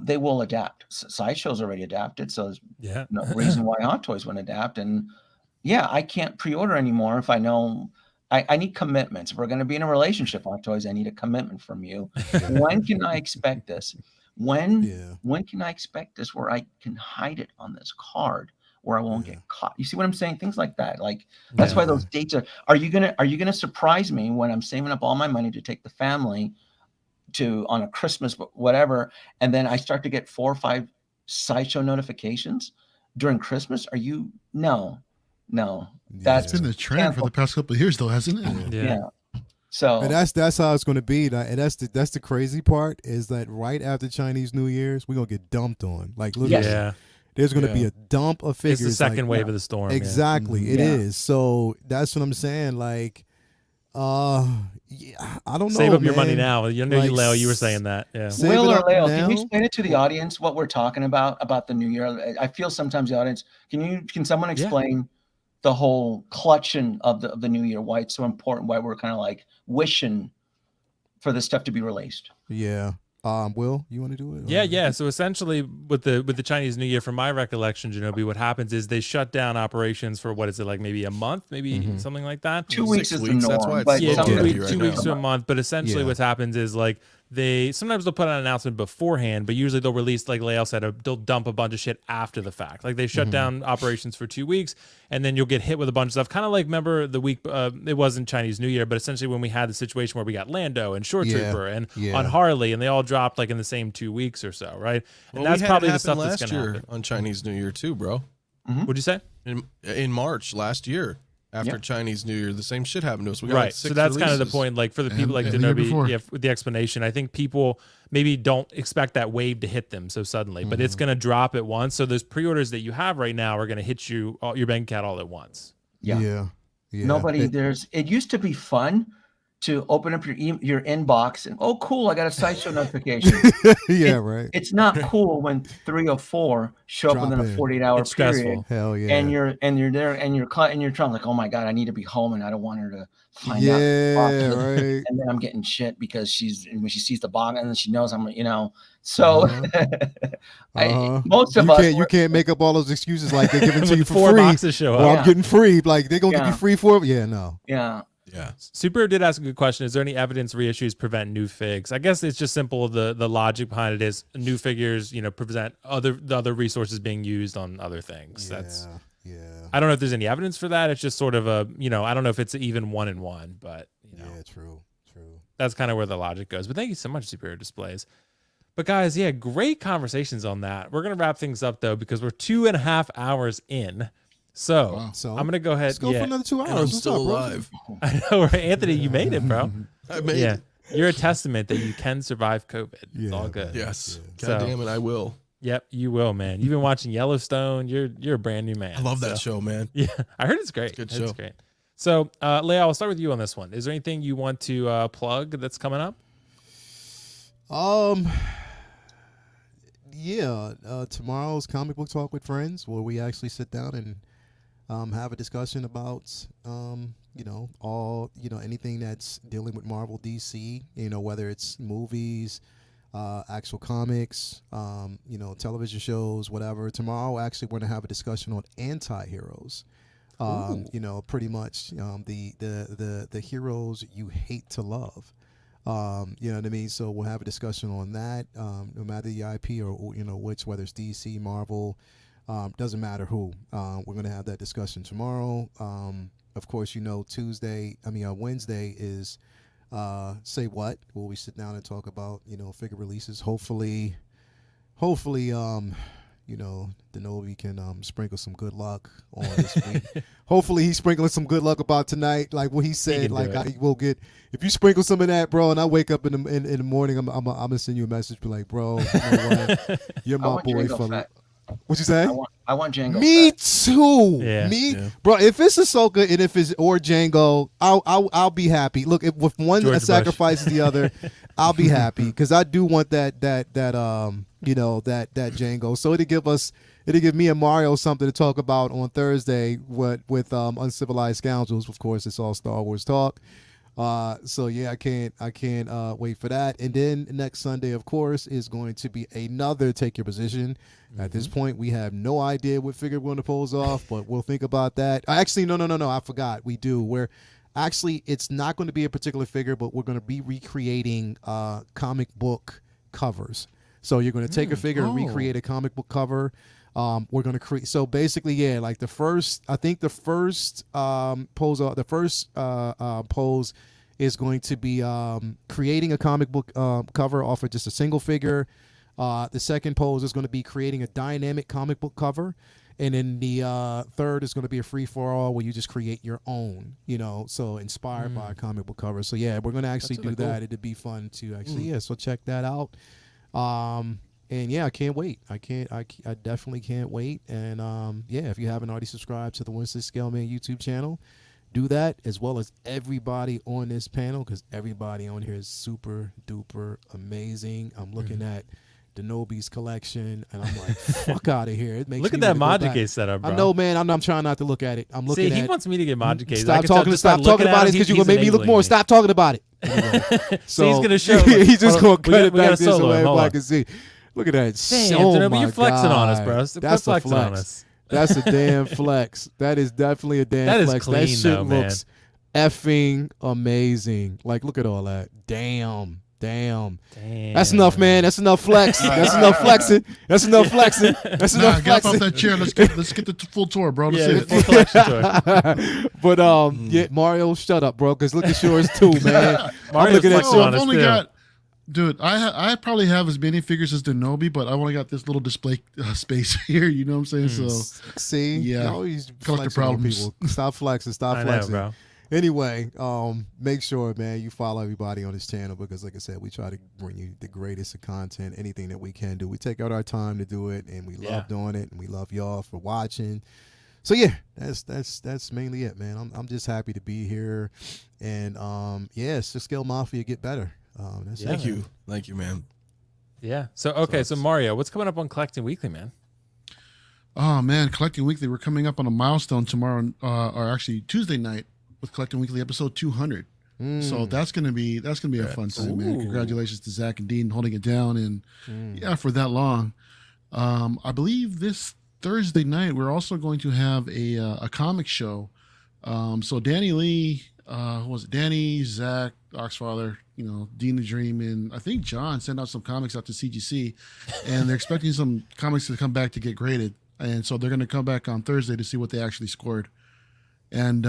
Speaker 6: They will adapt. Sideshow's already adapted, so there's no reason why Hot Toys wouldn't adapt. And yeah, I can't pre-order anymore if I know I need commitments. If we're going to be in a relationship, Hot Toys, I need a commitment from you. When can I expect this? When can I expect this where I can hide it on this card where I won't get caught? You see what I'm saying? Things like that. Like that's why those dates are you gonna surprise me when I'm saving up all my money to take the family on a Christmas whatever, and then I start to get 4 or 5 Sideshow notifications during Christmas? No. That's
Speaker 5: been the trend for the past couple of years though, hasn't it?
Speaker 6: Yeah. So
Speaker 4: and that's how it's going to be. And that's the crazy part is that right after Chinese New Year's, we're going to get dumped on. Like, literally, there's going to be a dump of figures.
Speaker 1: It's the second wave of the storm.
Speaker 4: Exactly. It is. So that's what I'm saying. Like, I don't know.
Speaker 1: Save up your money
Speaker 4: man.
Speaker 1: now. Leo, you were saying that. Yeah.
Speaker 6: Will or Leo, can you explain it to the audience what we're talking about the new year? I feel sometimes the audience, can someone explain the whole clutching of the new year, why it's so important, why we're kind of like wishing for this stuff to be released?
Speaker 4: Yeah. Will, you want to do it?
Speaker 1: Yeah. So essentially, with the Chinese New Year, from my recollection, Janobi, what happens is they shut down operations for what is it, like maybe a month, maybe something like that.
Speaker 6: 2 weeks is the norm.
Speaker 3: That's why it's
Speaker 6: but
Speaker 3: slow.
Speaker 6: some-
Speaker 3: Yeah,
Speaker 1: 2 weeks to a month. But essentially, what happens is like sometimes they'll put out an announcement beforehand, but usually they'll release, like Lael said, they'll dump a bunch of shit after the fact. Like they shut down operations for 2 weeks, and then you'll get hit with a bunch of stuff. Kind of like, remember the week, it wasn't Chinese New Year, but essentially when we had the situation where we got Lando and Short Trooper and on Harley, and they all dropped like in the same 2 weeks or so, right? And that's probably the stuff that's going to happen.
Speaker 3: On Chinese New Year too, bro.
Speaker 1: What'd you say?
Speaker 3: In March last year. After Chinese New Year, the same shit happened to us. We got like 6
Speaker 1: so that's kind of the
Speaker 3: releases.
Speaker 1: point. Like for the people like Denobi, with the explanation, I think people maybe don't expect that wave to hit them so suddenly, but it's going to drop at once. So those pre-orders that you have right now are going to hit your bank account all at once.
Speaker 6: Yeah. It used to be fun to open up your inbox and, oh, cool, I got a Sideshow notification.
Speaker 4: Right.
Speaker 6: It's not cool when 3 or 4 show up within a 48-hour period.
Speaker 1: Stressful.
Speaker 4: Hell yeah.
Speaker 6: And you're there and you're trying like, oh my God, I need to be home and I don't want her to find out.
Speaker 4: Right.
Speaker 6: And then I'm getting shit because when she sees the box and then she knows I'm, so most of us
Speaker 4: you can't make up all those excuses like they're giving to you for
Speaker 1: 4
Speaker 4: free.
Speaker 1: boxes show up.
Speaker 4: Well, I'm getting free. Like they're gonna give you free for it. Yeah, no.
Speaker 6: Yeah.
Speaker 3: Yeah.
Speaker 1: Super did ask a good question. Is there any evidence reissues prevent new figs? I guess it's just simple. The logic behind it is new figures, prevent the other resources being used on other things.
Speaker 4: Yeah.
Speaker 1: I don't know if there's any evidence for that. It's just sort of a, I don't know if it's even 1-in-1, but
Speaker 4: Yeah, true.
Speaker 1: that's kind of where the logic goes. But thank you so much, Superior Displays. But guys, yeah, great conversations on that. We're going to wrap things up though, because we're 2.5 hours in. So,
Speaker 5: Wow.
Speaker 4: So
Speaker 1: I'm going to go ahead.
Speaker 4: let's go for another 2 hours.
Speaker 3: And I'm
Speaker 4: What's
Speaker 3: still
Speaker 4: up, bro?
Speaker 3: alive.
Speaker 1: I know, right? Anthony, you made it, bro.
Speaker 3: I made
Speaker 1: Yeah.
Speaker 3: it.
Speaker 1: You're a testament that you can survive COVID. It's
Speaker 4: Yeah,
Speaker 1: all good.
Speaker 3: Yes.
Speaker 1: So-
Speaker 3: God damn it, I will.
Speaker 1: Yep, you will, man. You've been watching Yellowstone. You're a brand new man.
Speaker 3: I love that
Speaker 1: So-
Speaker 3: show, man.
Speaker 1: Yeah, I heard it's great.
Speaker 3: It's a good
Speaker 1: It's
Speaker 3: show.
Speaker 1: great. So, Leia, I'll start with you on this one. Is there anything you want to plug that's coming up?
Speaker 4: Yeah, tomorrow's comic book talk with friends, where we actually sit down and have a discussion about anything that's dealing with Marvel, DC, whether it's movies, actual comics, television shows, whatever. Tomorrow actually we're going to have a discussion on anti-heroes. Pretty much the heroes you hate to love. You know what I mean? So we'll have a discussion on that. No matter the IP or which, whether it's DC, Marvel, doesn't matter who. We're gonna have that discussion tomorrow. Of course, Wednesday is Say What, where we sit down and talk about figure releases. Hopefully, Denovi can sprinkle some good luck on this week. Hopefully he's sprinkling some good luck about tonight, like what he said.
Speaker 1: can do
Speaker 4: We'll get, if you sprinkle some of that, bro, and I wake up in the morning, I'm gonna send you a message, be like, bro, you know what? You're
Speaker 6: I
Speaker 4: my
Speaker 6: want
Speaker 4: boy,
Speaker 6: Django
Speaker 4: fella.
Speaker 6: fat.
Speaker 4: What you say?
Speaker 6: I want Django.
Speaker 4: Me
Speaker 6: fat.
Speaker 4: too.
Speaker 1: Yeah.
Speaker 3: Yeah.
Speaker 4: Bro. If it's Ahsoka and if it's or Django, I'll be happy. Look, if one
Speaker 1: George Bush.
Speaker 4: sacrifices the other, I'll be happy because I do want that Django. So it'll give me and Mario something to talk about on Thursday with Uncivilized Scoundrels. Of course, it's all Star Wars talk. So yeah, I can't wait for that. And then next Sunday, of course, is going to be another Take Your Position. At this point, we have no idea what figure we're going to pose off, but we'll think about that. Actually, no, I forgot. We do. It's not going to be a particular figure, but we're going to be recreating comic book covers. So you're going to take a figure and recreate a comic book cover. We're going to create. So basically, yeah, like the first pose is going to be creating a comic book cover off of just a single figure. The second pose is going to be creating a dynamic comic book cover. And then the third is going to be a free-for-all where you just create your own, so inspired by a comic book cover. So, yeah, we're going to actually do that. Cool. It'd be fun to actually, so check that out. And, yeah, I can't wait. I definitely can't wait. And, if you haven't already subscribed to the Winston Scaleman YouTube channel, do that, as well as everybody on this panel, because everybody on here is super-duper amazing. I'm looking at Denobi's collection, and I'm like, fuck out of here. It makes
Speaker 1: Look
Speaker 4: me
Speaker 1: at that
Speaker 4: wanna go
Speaker 1: Magic
Speaker 4: back.
Speaker 1: setup, bro.
Speaker 4: I know, man. I'm trying not to look at it. I'm looking
Speaker 1: See,
Speaker 4: at
Speaker 1: he wants me to get Magic Case.
Speaker 4: Stop talking about it because you're going to make me look more. Stop talking about it. Anyway,
Speaker 1: So he's going to show.
Speaker 4: He's just going to cut it
Speaker 1: we gotta
Speaker 4: back there so
Speaker 1: solo him. Hold
Speaker 4: everybody
Speaker 1: on.
Speaker 4: can see. Look at that.
Speaker 1: Damn,
Speaker 4: Oh,
Speaker 1: Denobi,
Speaker 4: my
Speaker 1: you're flexing on us,
Speaker 4: God.
Speaker 1: bro. Quit
Speaker 4: That's a
Speaker 1: flexing on
Speaker 4: flex.
Speaker 1: us.
Speaker 4: That's a damn flex. That is definitely a damn
Speaker 1: That is
Speaker 4: flex.
Speaker 1: clean,
Speaker 4: that shit
Speaker 1: though, man.
Speaker 4: looks effing amazing. Like, look at all that. Damn. That's enough, man. That's enough flex. That's enough flexing. That's enough flexing. That's
Speaker 5: Nah,
Speaker 4: enough
Speaker 5: get up
Speaker 4: flexing.
Speaker 5: off that chair. Let's get the full tour, bro. Let's
Speaker 1: Yeah,
Speaker 5: see
Speaker 1: the
Speaker 5: it.
Speaker 1: full collection tour.
Speaker 4: But yeah, Mario, shut up, bro. Because look at yours too, man. I'm
Speaker 1: Mario's
Speaker 4: looking at
Speaker 1: flexing
Speaker 4: you.
Speaker 1: on
Speaker 5: I've
Speaker 1: us,
Speaker 5: only
Speaker 1: too.
Speaker 5: got, dude. I probably have as many figures as Denobi, but I only got this little display space here. You know what I'm saying? So
Speaker 4: See,
Speaker 5: Yeah.
Speaker 4: you always
Speaker 5: Collector
Speaker 4: flexing on
Speaker 5: problems.
Speaker 4: people. Stop flexing. Stop
Speaker 1: I know,
Speaker 4: flexing.
Speaker 1: bro.
Speaker 4: Anyway, make sure, man, you follow everybody on this channel because, like I said, we try to bring you the greatest of content, anything that we can do. We take out our time to do it, and we love doing it, and we love y'all for watching. So yeah, that's mainly it, man. I'm just happy to be here, and it's just Scale Mafia get better. That's
Speaker 3: Thank you, man.
Speaker 1: Yeah. So, okay. So, Mario, what's coming up on Collecting Weekly, man?
Speaker 5: oh man, Collecting Weekly. We're coming up on a milestone tomorrow, or actually Tuesday night with Collecting Weekly episode 200. So that's gonna be a fun time, man. Congratulations to Zach and Dean holding it down, and for that long. I believe this Thursday night we're also going to have a comic show. So Danny Lee who was it? Danny, Zach, Oxfather, Dean the Dream, and I think John sent out some comics out to CGC, and they're expecting some comics to come back to get graded. And so they're going to come back on Thursday to see what they actually scored. And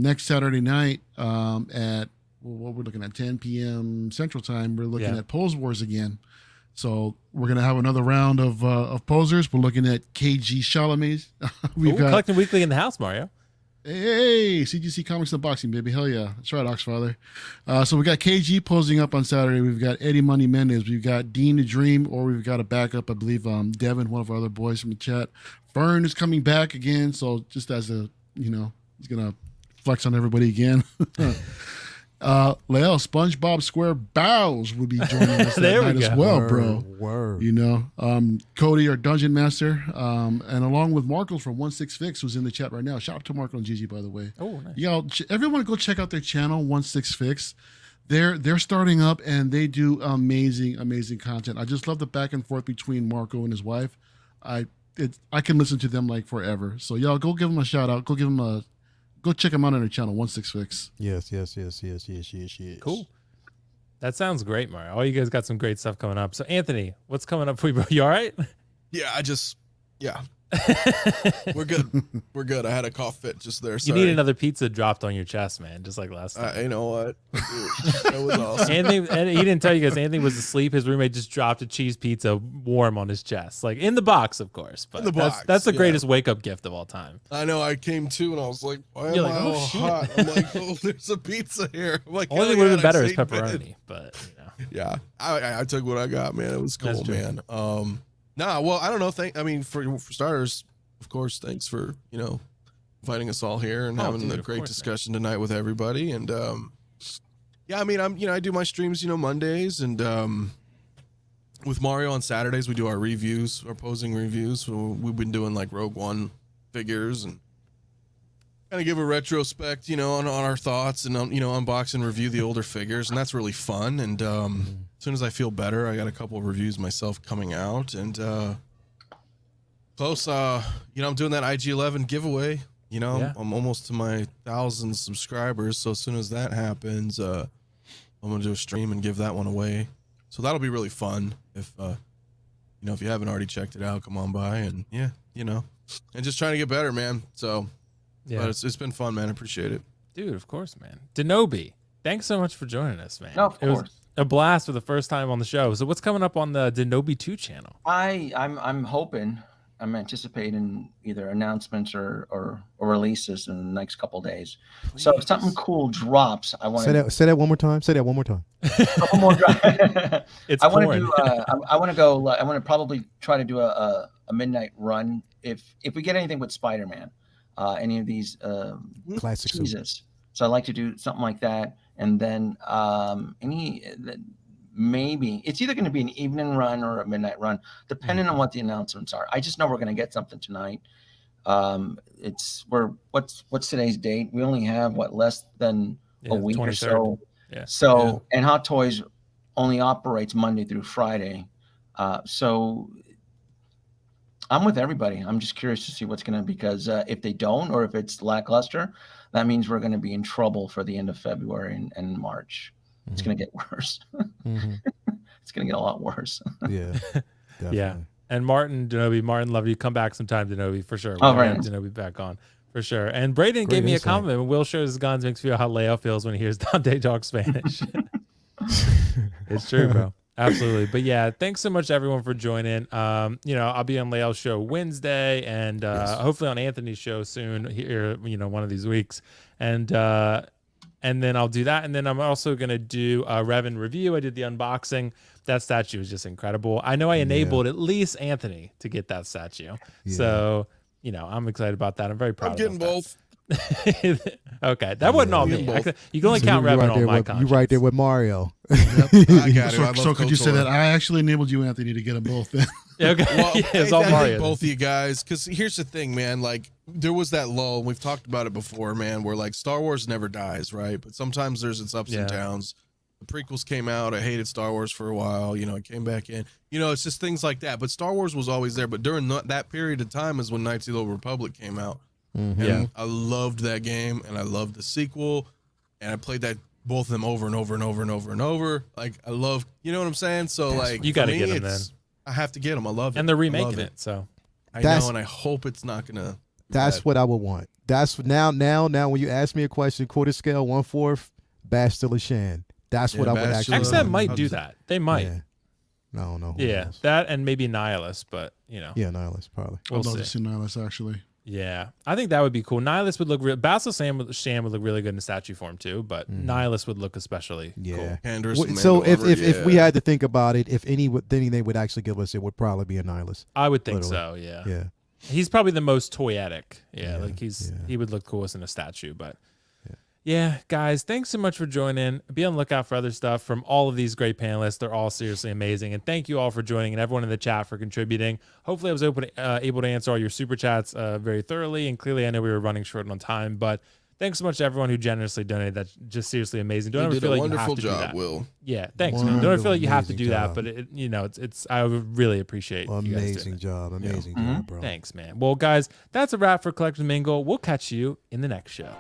Speaker 5: next Saturday night at what we're looking at 10 p.m. Central Time, we're looking at Pose Wars again. So we're going to have another round of posers. We're looking at KG Chalamet.
Speaker 1: We're collecting weekly in the house, Mario.
Speaker 5: Hey, CGC Comics Unboxing, baby. Hell yeah. That's right, Oxfather. So we got KG posing up on Saturday. We've got Eddie Money Mendez. We've got Dean the Dream, or we've got a backup, I believe, Devin, one of our other boys from the chat. Fern is coming back again. So just as a, he's going to flex on everybody again. Lael, SpongeBob SquareBows will be joining us that night as well, bro.
Speaker 4: Word.
Speaker 5: Cody, our dungeon master, and along with Markle from 16 Fix, who's in the chat right now. Shout out to Markle and Gigi, by the way.
Speaker 1: Oh, nice.
Speaker 5: Y'all, everyone go check out their channel, 16 Fix. They're starting up and they do amazing content. I just love the back and forth between Marco and his wife. I can listen to them like forever. So y'all go give them a shout out. Go check them out on their channel, 16 Fix.
Speaker 4: Yes.
Speaker 1: Cool. That sounds great, Mario. Oh, you guys got some great stuff coming up. So, Anthony, what's coming up for you, bro? You all right?
Speaker 3: Yeah. We're good. I had a cough fit just there.
Speaker 1: You
Speaker 3: Sorry.
Speaker 1: need another pizza dropped on your chest, man, just like last time.
Speaker 3: You know what? That was awesome.
Speaker 1: Anthony, and he didn't tell you guys. Anthony was asleep. His roommate just dropped a cheese pizza warm on his chest, like in the box, of course. But that's the greatest wake up gift of all time.
Speaker 3: I know. I came to and I was like, "Why am
Speaker 1: You're like,
Speaker 3: I
Speaker 1: oh,
Speaker 3: all
Speaker 1: shit.
Speaker 3: hot?" I'm like, "Oh, there's a pizza here." I'm like,
Speaker 1: Only thing would have been better is pepperoni, but
Speaker 3: yeah, I took what I got, man. It was cool, man. Well, I don't know. For starters, of course, thanks for inviting us all here and having a great discussion tonight with everybody. And I do my streams Mondays, and with Mario on Saturdays we do our reviews, our posing reviews. So we've been doing like Rogue One figures and kind of give a retrospect on our thoughts and unbox and review the older figures, and that's really fun. And as soon as I feel better, I got a couple of reviews myself coming out, and close. I'm doing that IG-11 giveaway. I'm almost to my 1,000 subscribers. So as soon as that happens, I'm gonna do a stream and give that one away. So that'll be really fun. If if you haven't already checked it out, come on by and and just trying to get better, man. So but it's been fun, man. I appreciate it,
Speaker 1: dude. Of course, man. Denobi, thanks so much for joining us, man.
Speaker 6: No, of course.
Speaker 1: It was a blast for the first time on the show. So what's coming up on the Denobi 2 channel?
Speaker 6: I'm hoping. I'm anticipating either announcements or releases in the next couple of days. Please. So if something cool drops, I want to
Speaker 4: say that one more time. Say that one more time.
Speaker 6: Couple more
Speaker 1: It's
Speaker 6: I want to do. I want to go. I want to probably try to do a midnight run if we get anything with Spider-Man, any of these
Speaker 4: classic
Speaker 6: teases. So I'd like to do something like that, and then maybe it's either going to be an evening run or a midnight run, depending on what the announcements are. I just know we're going to get something tonight. What's today's date? We only have less than a week 23rd. Or so.
Speaker 1: Yeah.
Speaker 6: So and Hot Toys only operates Monday through Friday. So I'm with everybody. I'm just curious to see what's going to, because if they don't, or if it's lackluster, that means we're going to be in trouble for the end of February and March. It's going to get worse. It's going to get a lot worse.
Speaker 4: Yeah. Definitely.
Speaker 1: Yeah. And Martin, love you. Come back sometime, Denobi, for sure.
Speaker 6: We'll have
Speaker 1: Denobi back on, for sure. And Braden gave me a compliment. When Will shows his guns, makes me feel how Leo feels when he hears Dante talk Spanish. It's true, bro. Absolutely. But yeah, thanks so much everyone for joining. I'll be on Leo's show Wednesday, and hopefully on Anthony's show soon here, one of these weeks. And then I'll do that. And then I'm also going to do a Revan review. I did the unboxing. That statue is just incredible. I know I enabled at least Anthony to get that statue. Yeah. So, I'm excited about that. I'm very proud of
Speaker 3: getting both.
Speaker 1: Okay. That wasn't all me. You can only count Revan on my conscience.
Speaker 4: You're right there with Mario.
Speaker 3: Yep. I got it.
Speaker 5: So could you say that I actually enabled you, Anthony, to get them both then?
Speaker 1: Okay. Well, it's all Mario.
Speaker 3: Both of you guys, because here's the thing, man. Like, there was that lull, and we've talked about it before, man, where like Star Wars never dies, right? But sometimes there's its ups and downs. The prequels came out. I hated Star Wars for a while. It came back in. It's just things like that. But Star Wars was always there. But during that period of time is when Knights of the Old Republic came out. Mm-hmm. And I loved that game, and I loved the sequel. and I played that both of them over and over and over and over and over. Like I love, you know what I'm saying? So like
Speaker 1: you got to get them then.
Speaker 3: I have to get them. I love it.
Speaker 1: And they're remaking it, so
Speaker 3: I know, and I hope it's not gonna.
Speaker 4: That's what I would want. That's now. When you ask me a question, quarter scale, 1/4, Bastila Shan. That's what I would actually.
Speaker 1: XM might do that. They might.
Speaker 4: Yeah. I don't know.
Speaker 1: Yeah, that and maybe Nihilus, but you know.
Speaker 4: Yeah, Nihilus probably.
Speaker 1: We'll
Speaker 5: I'd love
Speaker 1: see.
Speaker 5: to see Nihilus actually.
Speaker 1: Yeah, I think that would be cool. Nihilus would look real. Bastila Shan would look really good in statue form too, but Nihilus would look especially cool.
Speaker 4: So if we had to think about it, if anything they would actually give us, it would probably be a Nihilus.
Speaker 1: I would think so. Yeah.
Speaker 4: Yeah.
Speaker 1: He's probably the most toyetic. Yeah, like he would look coolest in a statue. But yeah, guys, thanks so much for joining. Be on the lookout for other stuff from all of these great panelists. They're all seriously amazing. And thank you all for joining and everyone in the chat for contributing. Hopefully I was able to answer all your super chats very thoroughly. And clearly I know we were running short on time, but thanks so much to everyone who generously donated. That's just seriously amazing. Don't ever feel like you have to do that.
Speaker 3: Will.
Speaker 1: Yeah, thanks, man. Don't ever feel like you have to do that, but it's I would really appreciate you guys doing
Speaker 4: Amazing
Speaker 1: it.
Speaker 4: job, job, bro.
Speaker 1: Thanks, man. Well, guys, that's a wrap for Collectors Mingle. We'll catch you in the next show.